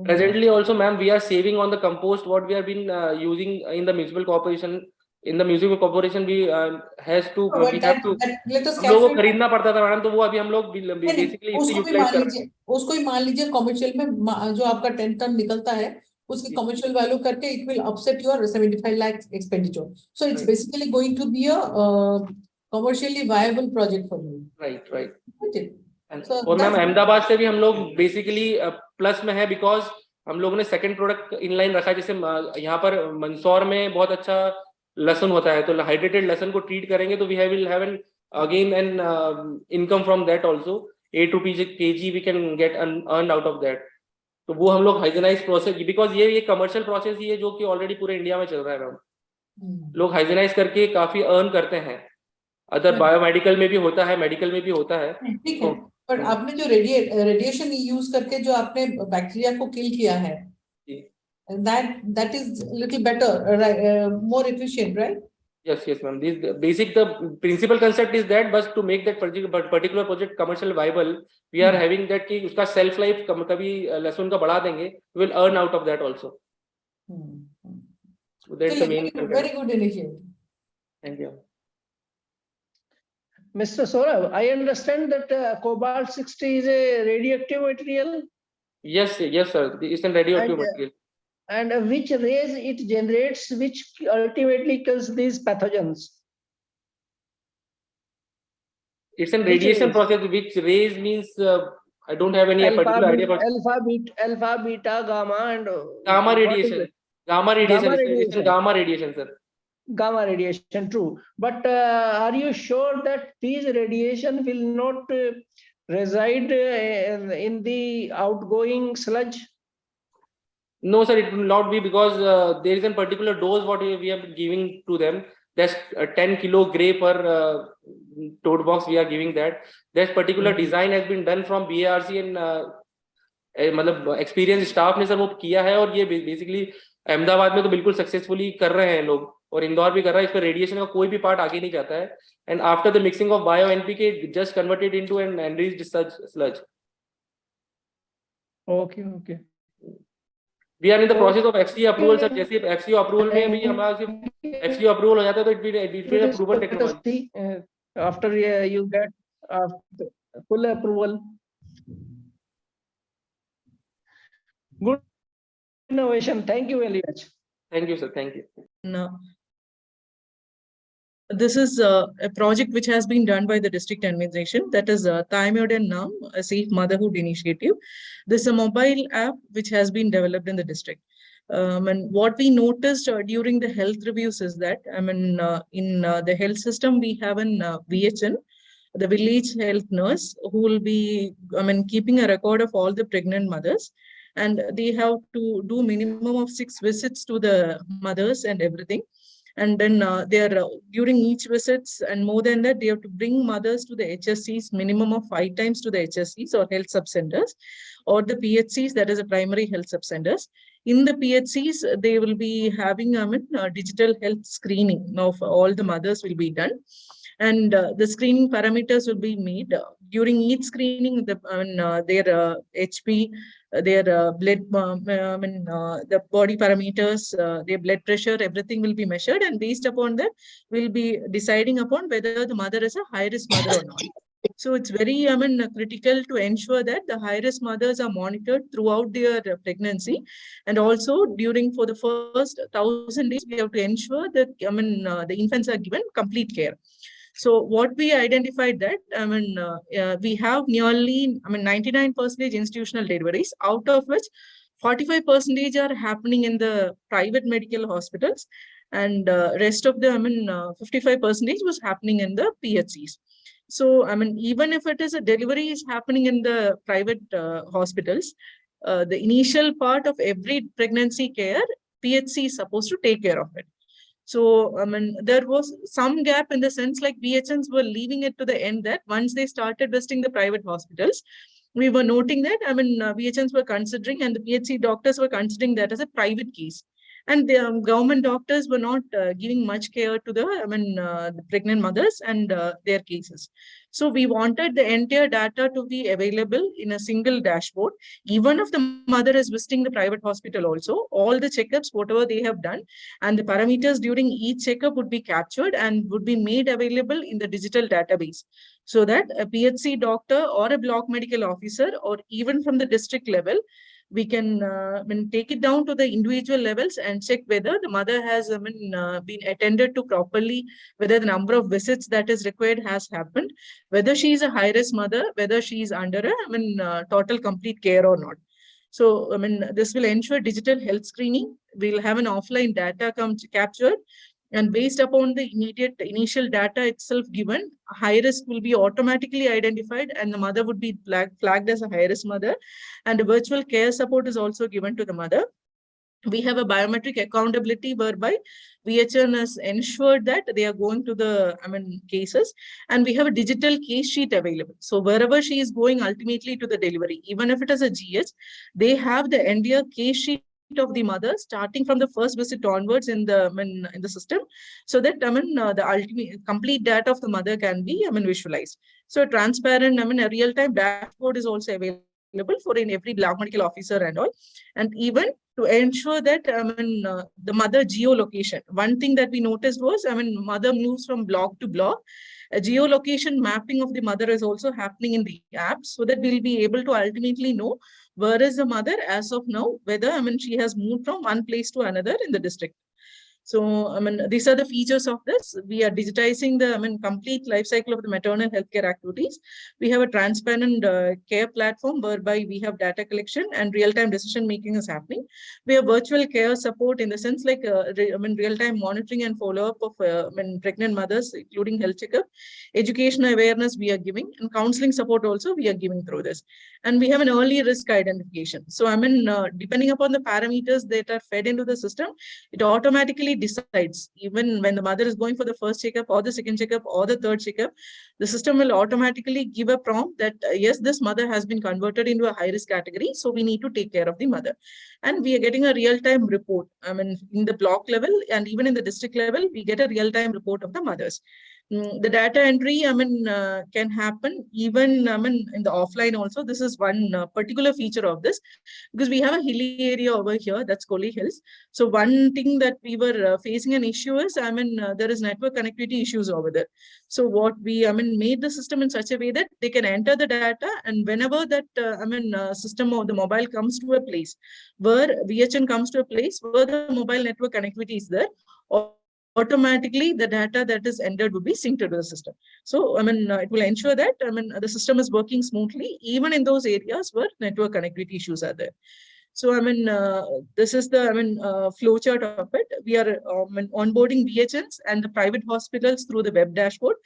Presently, also, ma'am, we are saving on the compost what we have been using in the municipal corporation. In the municipal corporation, we has to we have to. Let us हम लोगों को खरीदना पड़ता था madam, तो वो अभी हम लोग बेसिकली इससे यूटिलाइज कर रहे हैं. उसको ही मान लीजिए कमर्शियल में जो आपका 10 टन निकलता है उसकी कमर्शियल वैल्यू करके it will upset your 75 lakh expenditure. So it's basically going to be a commercially viable project for you. Right. और मैम अहमदाबाद से भी हम लोग बेसिकली प्लस में है बिकॉज हम लोगों ने सेकंड प्रोडक्ट इनलाइन रखा है. जैसे यहाँ पर मंदसौर में बहुत अच्छा लहसुन होता है, तो हाइड्रेटेड लहसुन को ट्रीट करेंगे तो we will have an again an income from that also. 8 rupees kg we can get earn out of that. तो वो हम लोग हाइजेनाइज प्रोसेस, बिकॉज ये कमर्शियल प्रोसेस ही है जो कि ऑलरेडी पूरे इंडिया में चल रहा है मैम. लोग हाइजेनाइज करके काफी अर्न करते हैं. अदर बायोमेडिकल में भी होता है, मेडिकल में भी होता है. ठीक है, पर आपने जो रेडिएशन यूज करके जो आपने बैक्टीरिया को किल किया है, that is little better, more efficient, right? Yes, ma'am. The principal concept is that, but to make that particular project commercial viable, we are having that कि उसका shelf life कभी लहसुन का बढ़ा देंगे, we will earn out of that also. So that's the main. Very good initiative. Thank you. Mr. Saurabh, I understand that cobalt 60 is a radioactive material. Yes, sir. It's a radioactive material. And which rays it generates, which ultimately kills these pathogens? It's a radiation process. Which rays means I don't have any particular idea about. Alpha, beta, gamma, and gamma radiation. Gamma radiation, sir. Gamma radiation, true. But are you sure that these radiation will not reside in the outgoing sludge? No, sir, it will not be, because there is a particular dose what we are giving to them. That's 10 kilo gray per tote box we are giving that. That particular design has been done from BARC and मतलब experienced staff ने sir वो किया है. और ये basically Ahmedabad में तो बिल्कुल सक्सेसफुली कर रहे हैं लोग, और इंदौर भी कर रहा है. इस पर रेडिएशन का कोई भी पार्ट आगे नहीं जाता है. And after the mixing of bio NPK just converted into an enriched sludge. Okay. We are in the process of FCO approval, sir. जैसे FCO approval में भी हमारा सिर्फ FCO approval हो जाता है तो it will be proven technology. After you get full approval. Good innovation. Thank you very much. Thank you, sir. Thank you. No. This is a project which has been done by the district administration, that is Taimod and Nam, a safe motherhood initiative. This is a mobile app which has been developed in the district. And what we noticed during the health reviews is that, in the health system, we have an VHN, the village health nurse, who will be, keeping a record of all the pregnant mothers. And they have to do minimum of 6 visits to the mothers and everything. And then during each visits and more than that, they have to bring mothers to the HSCs, minimum of 5 times to the HSCs or health sub-centers, or the PHCs, that is a primary health sub-centers. In the PHCs, they will be having digital health screening of all the mothers will be done. And the screening parameters will be made. During each screening, their HP, their blood, the body parameters, their blood pressure, everything will be measured, and based upon that, we'll be deciding upon whether the mother is a high-risk mother or not. So it's very critical to ensure that the high-risk mothers are monitored throughout their pregnancy, and also for the first 1,000 days, we have to ensure that the infants are given complete care. So what we identified that, we have nearly 99% institutional deliveries, out of which 45% are happening in the private medical hospitals, and rest of the 55% was happening in the PHCs. So even if it is a delivery is happening in the private hospitals, the initial part of every pregnancy care, PHC is supposed to take care of it. So, I mean, there was some gap in the sense like BHNs were leaving it to the end that once they started visiting the private hospitals, we were noting that, I mean, BHNs were considering and the PHC doctors were considering that as a private case. And the government doctors were not giving much care to the pregnant mothers and their cases. So we wanted the entire data to be available in a single dashboard. Even if the mother is visiting the private hospital also, all the checkups, whatever they have done, and the parameters during each checkup would be captured and would be made available in the digital database. So that a PHC doctor or a block medical officer or even from the district level, we can take it down to the individual levels and check whether the mother has been attended to properly, whether the number of visits that is required has happened, whether she is a high-risk mother, whether she is under a total complete care or not. So, this will ensure digital health screening. We'll have an offline data captured, and based upon the initial data itself given, high risk will be automatically identified and the mother would be flagged as a high risk mother, and a virtual care support is also given to the mother. We have a biometric accountability whereby VHN has ensured that they are going to the cases, and we have a digital case sheet available. So wherever she is going ultimately to the delivery, even if it is a GH, they have the entire case sheet of the mother starting from the first visit onwards in the system, so that the ultimate complete data of the mother can be visualized. So a transparent a real-time dashboard is also available for in every block medical officer and all, and even to ensure that the mother geolocation. One thing that we noticed was mother moves from block to block. A geolocation mapping of the mother is also happening in the app, so that we'll be able to ultimately know where is the mother as of now, whether she has moved from one place to another in the district. So, these are the features of this. We are digitizing the complete life cycle of the maternal healthcare activities. We have a transparent care platform whereby we have data collection and real-time decision making is happening. We have virtual care support in the sense like real-time monitoring and follow-up of pregnant mothers, including health checkup, education awareness we are giving, and counseling support also we are giving through this. And we have an early risk identification. So, depending upon the parameters that are fed into the system, it automatically decides, even when the mother is going for the first checkup or the second checkup or the third checkup, the system will automatically give a prompt that yes, this mother has been converted into a high risk category, so we need to take care of the mother. And we are getting a real-time report. In the block level and even in the district level, we get a real-time report of the mothers. The data entry can happen even in the offline also. This is one particular feature of this, because we have a hilly area over here, that's Kolli Hills. So one thing that we were facing an issue is there is network connectivity issues over there. So what we made the system in such a way that they can enter the data, and whenever that system or the mobile comes to a place where VHN comes to a place where the mobile network connectivity is there, automatically the data that is entered will be synced to the system. So it will ensure that the system is working smoothly even in those areas where network connectivity issues are there. So this is the flowchart of it. We are onboarding VHNs and the private hospitals through the web dashboard.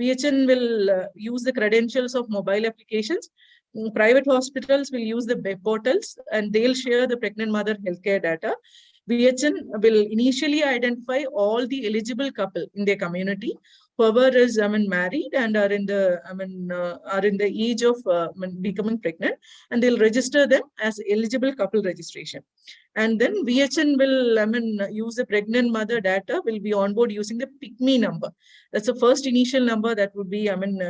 VHN will use the credentials of mobile applications. Private hospitals will use the web portals, and they'll share the pregnant mother healthcare data. VHN will initially identify all the eligible couple in their community, whoever is married and are in the age of becoming pregnant, and they'll register them as eligible couple registration. And then VHN will use the pregnant mother data, will be on board using the PICME number. That's the first initial number that would be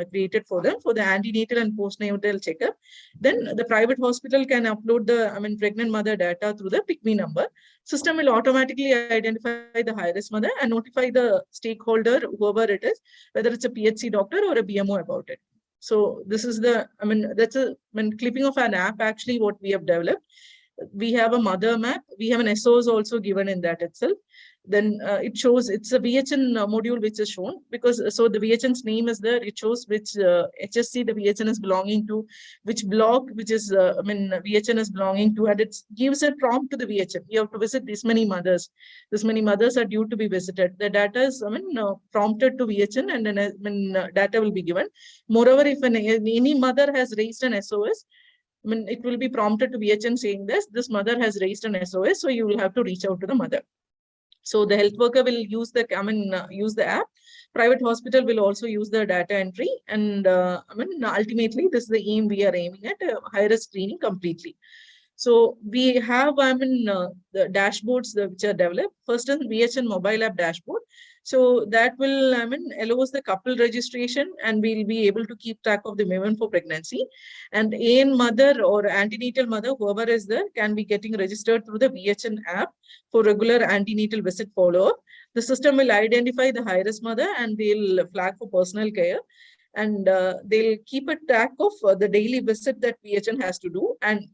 created for them for the antenatal and postnatal checkup. Then the private hospital can upload the pregnant mother data through the PICME number. System will automatically identify the high-risk mother and notify the stakeholder, whoever it is, whether it's a PHC doctor or a BMO about it. So this is the, that's a clipping of an app actually what we have developed. We have a mother map. We have an SOS also given in that itself. Then it shows it's a VHN module which is shown, because so the VHN's name is there. It shows which HSC the VHN is belonging to, which block which is VHN is belonging to, and it gives a prompt to the VHN. You have to visit this many mothers. This many mothers are due to be visited. The data is prompted to VHN, and then data will be given. Moreover, if any mother has raised an SOS, I mean, it will be prompted to VHN saying this mother has raised an SOS, so you will have to reach out to the mother. So the health worker will use the use the app. Private hospital will also use the data entry, and ultimately this is the aim we are aiming at, high-risk screening completely. So we have the dashboards which are developed. First is VHN mobile app dashboard. So that will allows the couple registration, and we'll be able to keep track of the women for pregnancy. And AN mother or antenatal mother, whoever is there, can be getting registered through the VHN app for regular antenatal visit follow-up. The system will identify the high-risk mother and they'll flag for personal care. And they'll keep a track of the daily visit that VHN has to do, and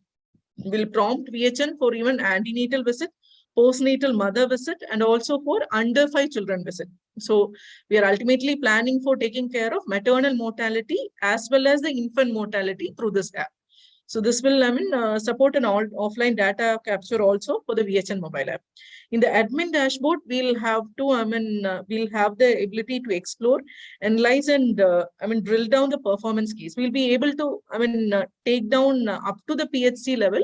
will prompt VHN for even antenatal visit, postnatal mother visit, and also for under 5 children visit. So we are ultimately planning for taking care of maternal mortality as well as the infant mortality through this app. So this will support an offline data capture also for the VHN mobile app. In the admin dashboard, we'll have to we'll have the ability to explore, analyze, and drill down the performance keys. We'll be able to take down up to the PHC level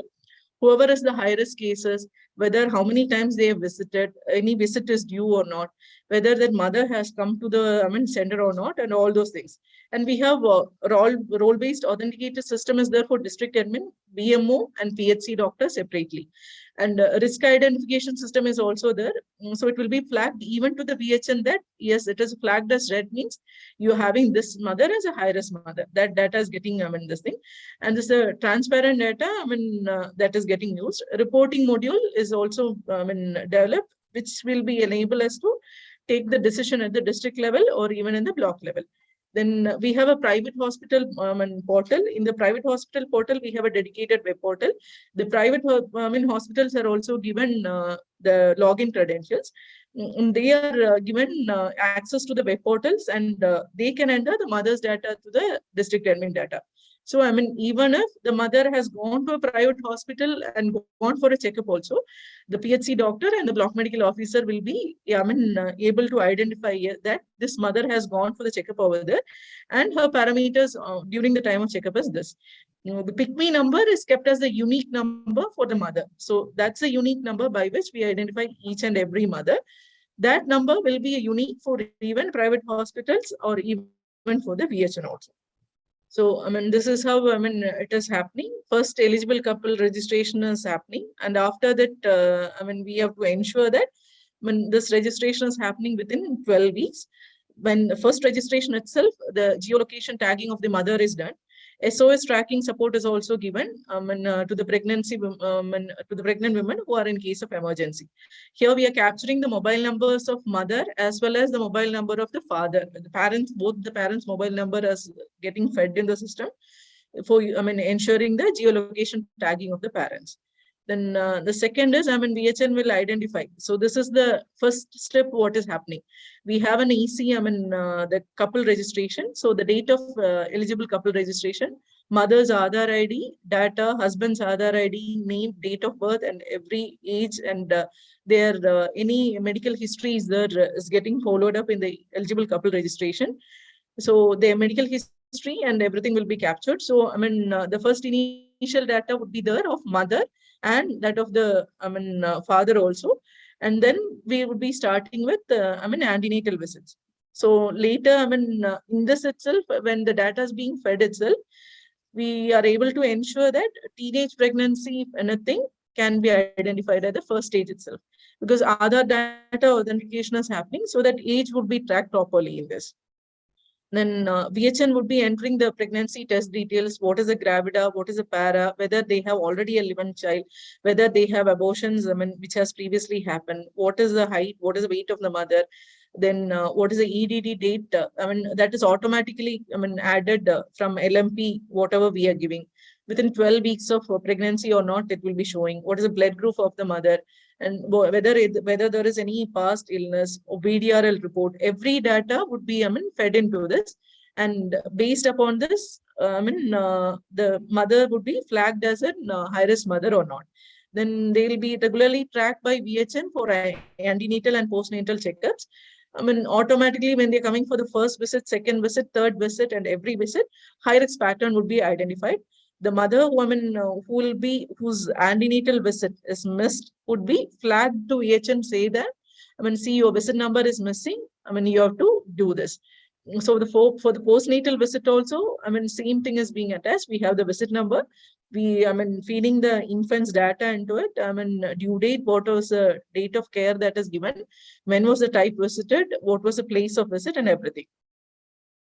whoever is the high risk cases, whether how many times they have visited, any visit is due or not, whether that mother has come to the center or not, and all those things. And we have a role-based authenticated system is there for district admin, BMO, and PHC doctors separately. And risk identification system is also there. So it will be flagged even to the VHN that, yes, it is flagged as red, means you're having this mother as a high-risk mother. That data is getting, this thing. And this transparent data, that is getting used. Reporting module is also, developed, which will be enable us to take the decision at the district level or even in the block level. Then we have a private hospital portal. In the private hospital portal, we have a dedicated web portal. The private hospitals are also given the login credentials. And they are given access to the web portals, and they can enter the mother's data to the district admin data. So, even if the mother has gone to a private hospital and gone for a checkup also, the PHC doctor and the block medical officer will be, able to identify that this mother has gone for the checkup over there, and her parameters during the time of checkup is this. The PICME number is kept as the unique number for the mother. So that's a unique number by which we identify each and every mother. That number will be unique for even private hospitals or even for the VHN also. So, this is how, it is happening. First, eligible couple registration is happening. And after that, we have to ensure that this registration is happening within 12 weeks. When the first registration itself, the geolocation tagging of the mother is done. SOS tracking support is also given to the pregnancy to the pregnant women who are in case of emergency. Here we are capturing the mobile numbers of mother as well as the mobile number of the father. The parents, both the parents' mobile number is getting fed in the system for ensuring the geolocation tagging of the parents. Then the second is, VHN will identify. So this is the first step, what is happening. We have an EC, the couple registration. So the date of eligible couple registration, mother's Aadhaar ID, data, husband's Aadhaar ID, name, date of birth, and every age, and their any medical history is there, is getting followed up in the eligible couple registration. So their medical history and everything will be captured. So, the first initial data would be there of mother, and that of the father also, and then we would be starting with antenatal visits. So later, in this itself, when the data is being fed itself, we are able to ensure that teenage pregnancy, if anything, can be identified at the first stage itself, because other data authentication is happening, so that age would be tracked properly in this. Then VHN would be entering the pregnancy test details, what is a gravida, what is a para, whether they have already a living child, whether they have abortions, which has previously happened, what is the height, what is the weight of the mother, then what is the EDD date, that is automatically added from LMP, whatever we are giving. Within 12 weeks of pregnancy or not, it will be showing what is the blood group of the mother, and whether there is any past illness or VDRL report. Every data would be fed into this, and based upon this, the mother would be flagged as a high-risk mother or not. Then they will be regularly tracked by VHN for antenatal and postnatal checkups. Automatically when they're coming for the first visit, second visit, third visit, and every visit, high-risk pattern would be identified. the mother woman whose antenatal visit is missed would be flagged to EHN, say that, see, your visit number is missing. You have to do this. So for the postnatal visit also, same thing is being attached. We have the visit number. We, feeding the infant's data into it. Due date, what was the date of care that is given, when was the type visited, what was the place of visit, and everything.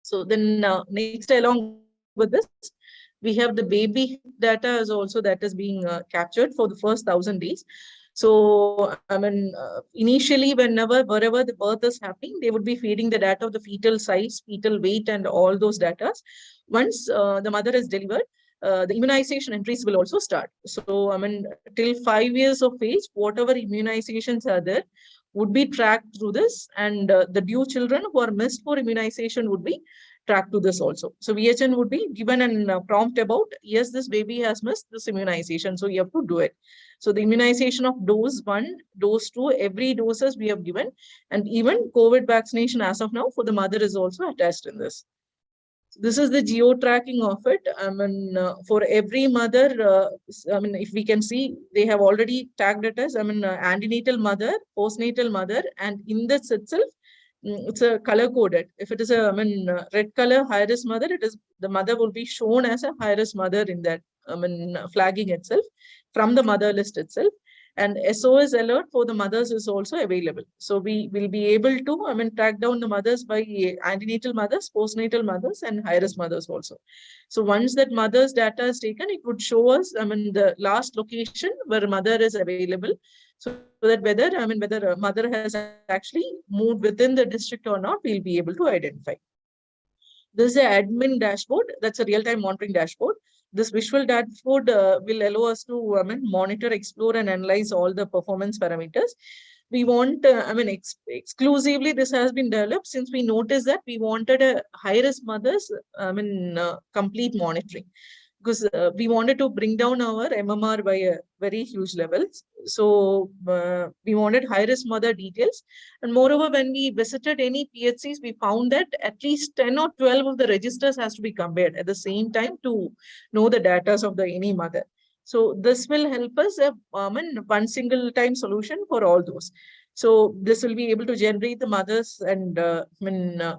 So then next, along with this, we have the baby data is also that is being captured for the first 1,000 days. So, initially, wherever the birth is happening, they would be feeding the data of the fetal size, fetal weight, and all those data. Once the mother is delivered, the immunization entries will also start. So, till 5 years of age, whatever immunizations are there would be tracked through this, and the due children who are missed for immunization would be tracked to this also. So VHN would be given a prompt about, yes, this baby has missed this immunization, so you have to do it. So the immunization of dose 1, dose 2, every doses we have given, and even COVID vaccination as of now for the mother is also attached in this. This is the geo tracking of it. For every mother, if we can see, they have already tagged it as, antenatal mother, postnatal mother, and in this itself, it's a color coded. If it is a, red color high risk mother, it is the mother will be shown as a high risk mother in that, flagging itself from the mother list itself. And SOS alert for the mothers is also available. So we will be able to, track down the mothers by antenatal mothers, postnatal mothers, and high risk mothers also. So once that mother's data is taken, it would show us, the last location where mother is available. So that whether a mother has actually moved within the district or not, we'll be able to identify. This is an admin dashboard. That's a real-time monitoring dashboard. This visual dashboard will allow us to monitor, explore, and analyze all the performance parameters. We want, exclusively this has been developed since we noticed that we wanted a high-risk mothers, complete monitoring. Because we wanted to bring down our MMR by a very huge level. So we wanted high-risk mother details. And moreover, when we visited any PHCs, we found that at least 10 or 12 of the registers has to be compared at the same time to know the data of the any mother. So this will help us one single time solution for all those. So this will be able to generate the mothers and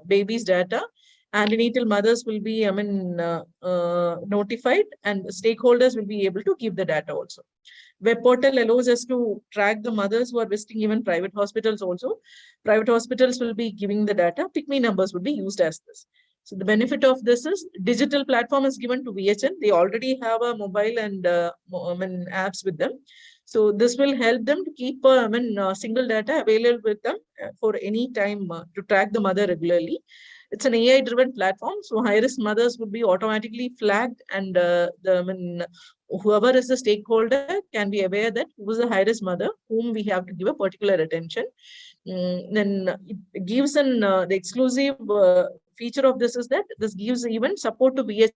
babies data. Antenatal mothers will be notified, and stakeholders will be able to give the data also. Web portal allows us to track the mothers who are visiting even private hospitals also. Private hospitals will be giving the data. PICMI numbers will be used as this. So the benefit of this is digital platform is given to VHN. They already have a mobile and apps with them. So this will help them to keep single data available with them for any time to track the mother regularly. It's an AI-driven platform, so high-risk mothers would be automatically flagged, and whoever is the stakeholder can be aware that who is a high-risk mother whom we have to give a particular attention. Then it gives the exclusive feature of this is that this gives even support to VHN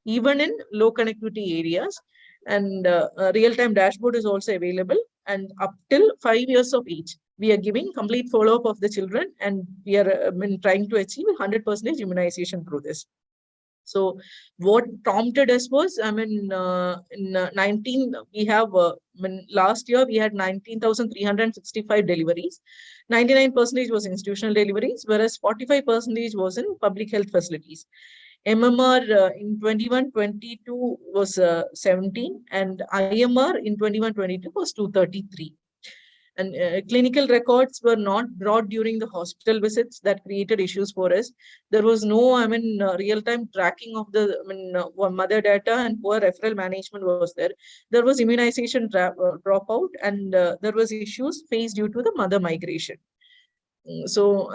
even in low connectivity areas, and a real-time dashboard is also available, and up till 5 years of age. We are giving complete follow-up of the children, and we are trying to achieve 100% immunization through this. So what prompted us was, in 19, we have, last year we had 19,365 deliveries. 99% was institutional deliveries, whereas 45% was in public health facilities. MMR in 21-22 was 17, and IMR in 21-22 was 233. And clinical records were not brought during the hospital visits. That created issues for us. There was no, real-time tracking of the mother data, and poor referral management was there. There was immunization dropout, and there was issues faced due to the mother migration. So,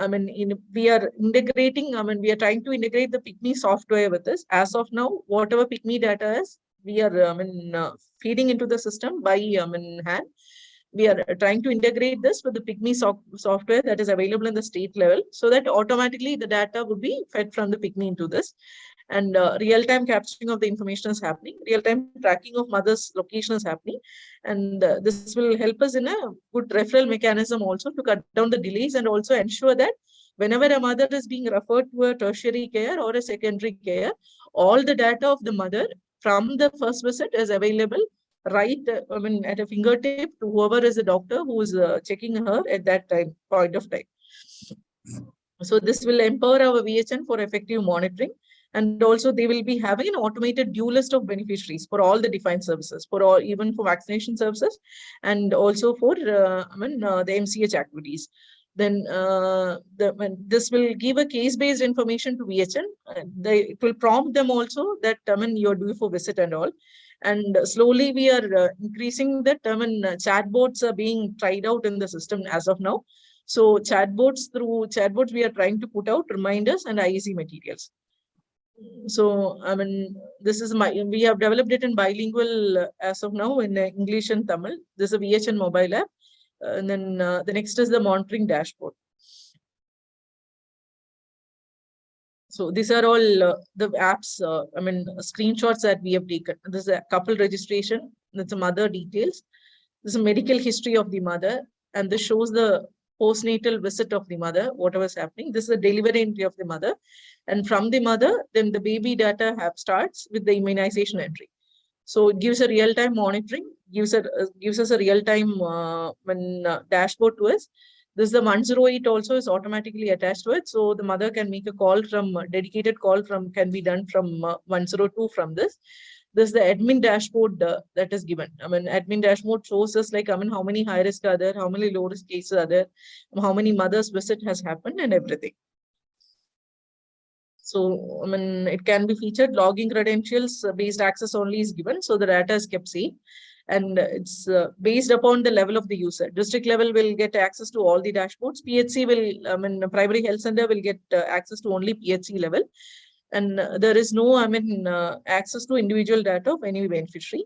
we are integrating, we are trying to integrate the PICMI software with this. As of now, whatever PICMI data is, we are feeding into the system by hand. We are trying to integrate this with the PICMI software that is available in the state level, so that automatically the data would be fed from the PICMI into this. And real-time capturing of the information is happening. Real-time tracking of mother's location is happening. And this will help us in a good referral mechanism also to cut down the delays, and also ensure that whenever a mother is being referred to a tertiary care or a secondary care, all the data of the mother from the first visit is available right, at a fingertip to whoever is the doctor who is checking her at that point of time. So this will empower our VHN for effective monitoring. And also they will be having an automated due list of beneficiaries for all the defined services, for all, even for vaccination services, and also for the MCH activities. Then this will give a case-based information to VHN. It will prompt them also that you're due for visit and all. And slowly we are increasing that. Chatbots are being tried out in the system as of now. So through chatbots, we are trying to put out reminders and IEC materials. So, this is we have developed it in bilingual as of now in English and Tamil. This is a VHN mobile app. And then the next is the monitoring dashboard. So these are all the apps, screenshots that we have taken. This is a couple registration. That's the mother details. This is a medical history of the mother. And this shows the postnatal visit of the mother, whatever is happening. This is the delivery entry of the mother. And from the mother, then the baby data starts with the immunization entry. So it gives a real-time monitoring, gives us a real-time dashboard to us. This is the 108 also is automatically attached to it. So the mother can make a call dedicated call can be done from 102 from this. This is the admin dashboard that is given. Admin dashboard shows us how many high risk are there, how many low risk cases are there, how many mothers visit has happened and everything. So, it can be featured. Logging credentials based access only is given. So the data is kept safe. And it's based upon the level of the user. District level will get access to all the dashboards. PHC will, primary health center will get access to only PHC level. And there is no, access to individual data of any beneficiary.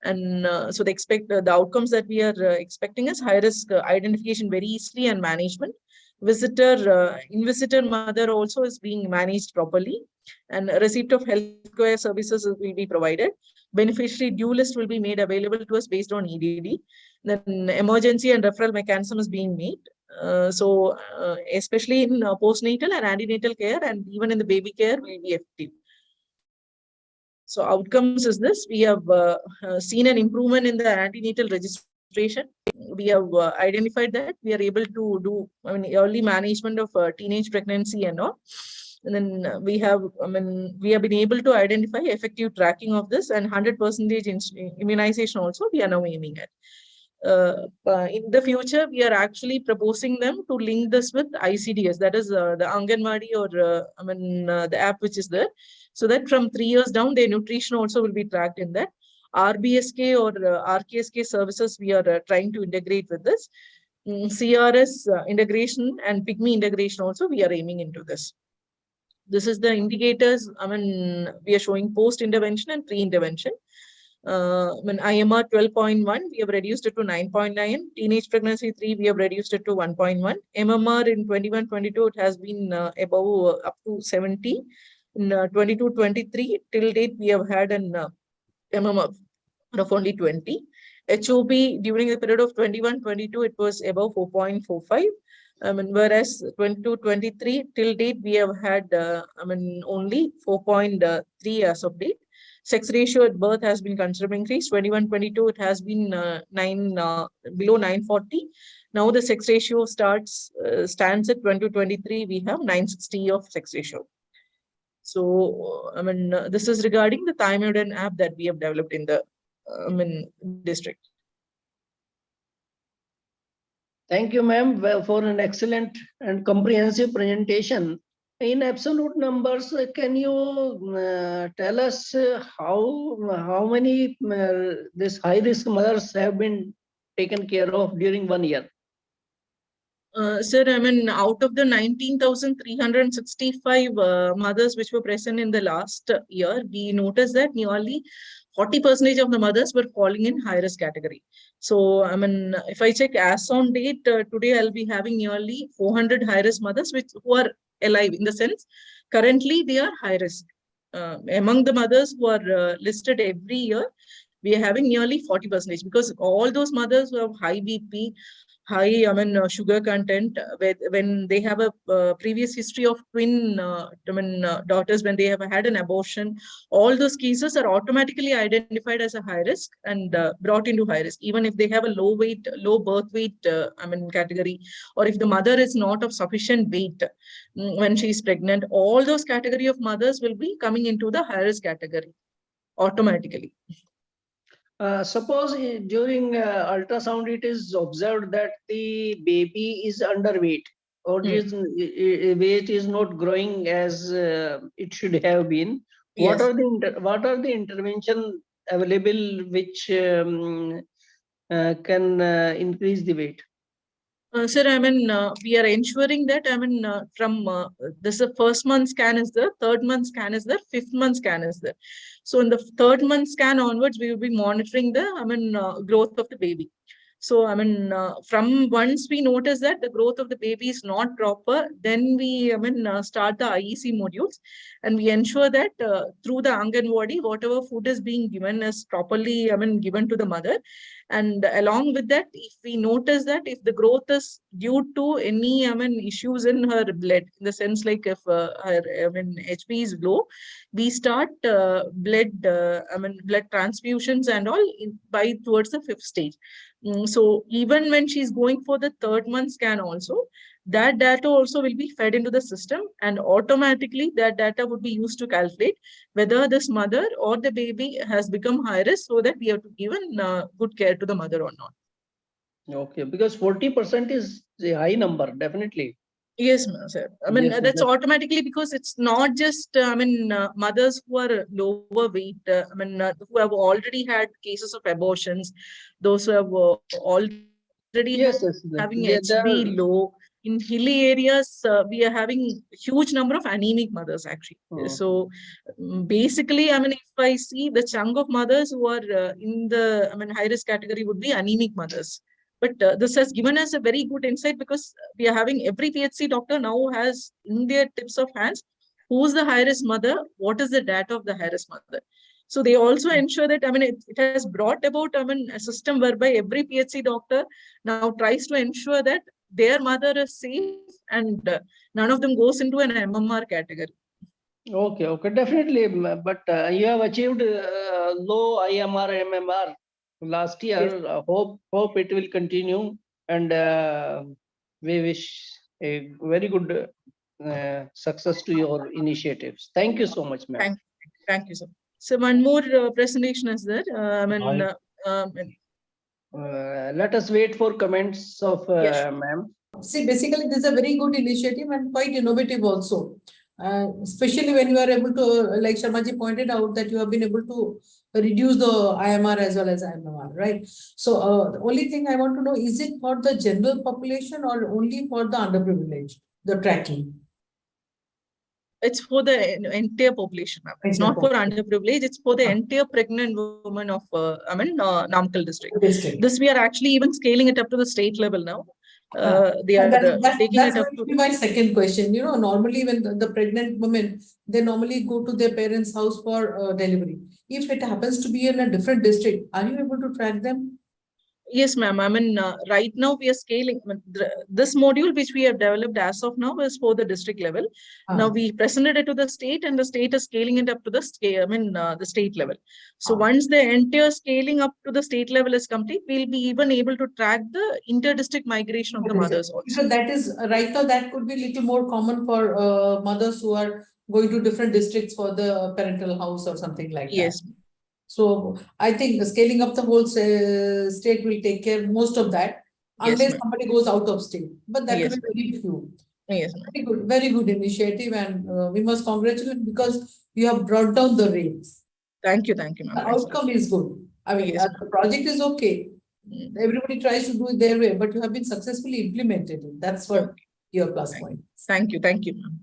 And so the outcomes that we are expecting is high risk identification very easily and management. In-visitor mother also is being managed properly, and receipt of healthcare services will be provided. Beneficiary due list will be made available to us based on EDD. Then emergency and referral mechanism is being made. Especially in postnatal and antenatal care, and even in the baby care will be effective. So outcomes is this: we have seen an improvement in the antenatal registration. We have identified that we are able to do early management of teenage pregnancy and all. And then we have been able to identify effective tracking of this, and 100% immunization also we are now aiming at. In the future, we are actually proposing them to link this with ICDS, that is the Anganwadi or the app which is there, so that from 3 years down, their nutrition also will be tracked in that. RBSK or RKSK services we are trying to integrate with this. CRS integration and PIGME integration also we are aiming into this. This is the indicators. We are showing post-intervention and pre-intervention. IMR 12.1, we have reduced it to 9.9. Teenage pregnancy 3, we have reduced it to 1.1. MMR in 21-22, it has been above up to 70. In 22-23, till date, we have had an MMR of only 20. HOB during the period of 21-22, it was above 4.45. Whereas 22-23 till date, we have had only 4.3 as of date. Sex ratio at birth has been considerably increased. 21-22, it has been below 940. Now the sex ratio stands at 22-23. We have 960 of sex ratio. So, this is regarding the Thymidine app that we have developed in the district. Thank you, ma'am, for an excellent and comprehensive presentation. In absolute numbers, can you tell us how many this high-risk mothers have been taken care of during 1 year? Sir, out of the 19,365 mothers which were present in the last year, we noticed that nearly 40% of the mothers were falling in high-risk category. So, if I check as on date, today I'll be having nearly 400 high-risk mothers who are alive, in the sense currently they are high risk. Among the mothers who are listed every year, we are having nearly 40%, because all those mothers who have high BP, high, sugar content, when they have a previous history of twin, daughters, when they have had an abortion, all those cases are automatically identified as a high risk and brought into high risk, even if they have a low birth weight, category, or if the mother is not of sufficient weight when she is pregnant, all those category of mothers will be coming into the high risk category automatically. Suppose during ultrasound it is observed that the baby is underweight, or weight is not growing as it should have been. What are the intervention available which can increase the weight? Sir, we are ensuring that, from this first month scan is there, third month scan is there, fifth month scan is there. So in the third month scan onwards, we will be monitoring the, growth of the baby. So, from once we notice that the growth of the baby is not proper, then we, start the IEC modules, and we ensure that through the Anganwadi, whatever food is being given is properly, given to the mother. And along with that, if we notice that if the growth is due to any, issues in her blood, in the sense like if her, HP is low, we start blood transfusions and all by towards the 5th stage. So even when she's going for the third month scan also, that data also will be fed into the system, and automatically that data would be used to calculate whether this mother or the baby has become high risk, so that we have to give good care to the mother or not. Okay, because 40% is a high number, definitely. Yes, sir. That's automatically, because it's not just, mothers who are lower weight, who have already had cases of abortions, those who have already having HB low. In hilly areas, we are having huge number of anemic mothers, actually. So basically, if I see the chunk of mothers who are in the high risk category would be anemic mothers. But this has given us a very good insight, because we are having every PHC doctor now has in their tips of hands who's the high risk mother, what is the data of the high risk mother. So they also ensure that, it has brought about, a system whereby every PHC doctor now tries to ensure that their mother is safe and none of them goes into an MMR category. Okay, definitely. But you have achieved low IMR, MMR last year. Yes. Hope it will continue, and we wish a very good success to your initiatives. Thank you so much, ma'am. Thank you, sir. So one more presentation is there. Let us wait for comments of ma'am. See, basically, this is a very good initiative and quite innovative also. Especially when you are able to, like Sharmaji pointed out, that you have been able to reduce the IMR as well as IMR, right? So the only thing I want to know, is it for the general population or only for the underprivileged, the tracking? It's for the entire population, ma'am. It's not for underprivileged. It's for the entire pregnant woman of, Namakkal district. This we are actually even scaling it up to the state level now. They are taking it up to my second question. Normally when the pregnant women, they normally go to their parents' house for delivery. If it happens to be in a different district, are you able to track them? Yes, ma'am. Right now we are scaling. This module which we have developed as of now is for the district level. Now we presented it to the state, and the state is scaling it up to the scale. The state level. So once the entire scaling up to the state level is complete, we'll be even able to track the inter-district migration of the mothers also. So that is right now. That could be a little more common for mothers who are going to different districts for the parental house or something like that. Yes. So I think scaling up the whole state will take care of most of that, unless somebody goes out of state. But that will be very few. Yes, very good initiative, and we must congratulate, because you have brought down the rates. Thank you, ma'am. The outcome is good. The project is okay. Everybody tries to do it their way, but you have been successfully implemented. That's what your plus point. Thank you, ma'am.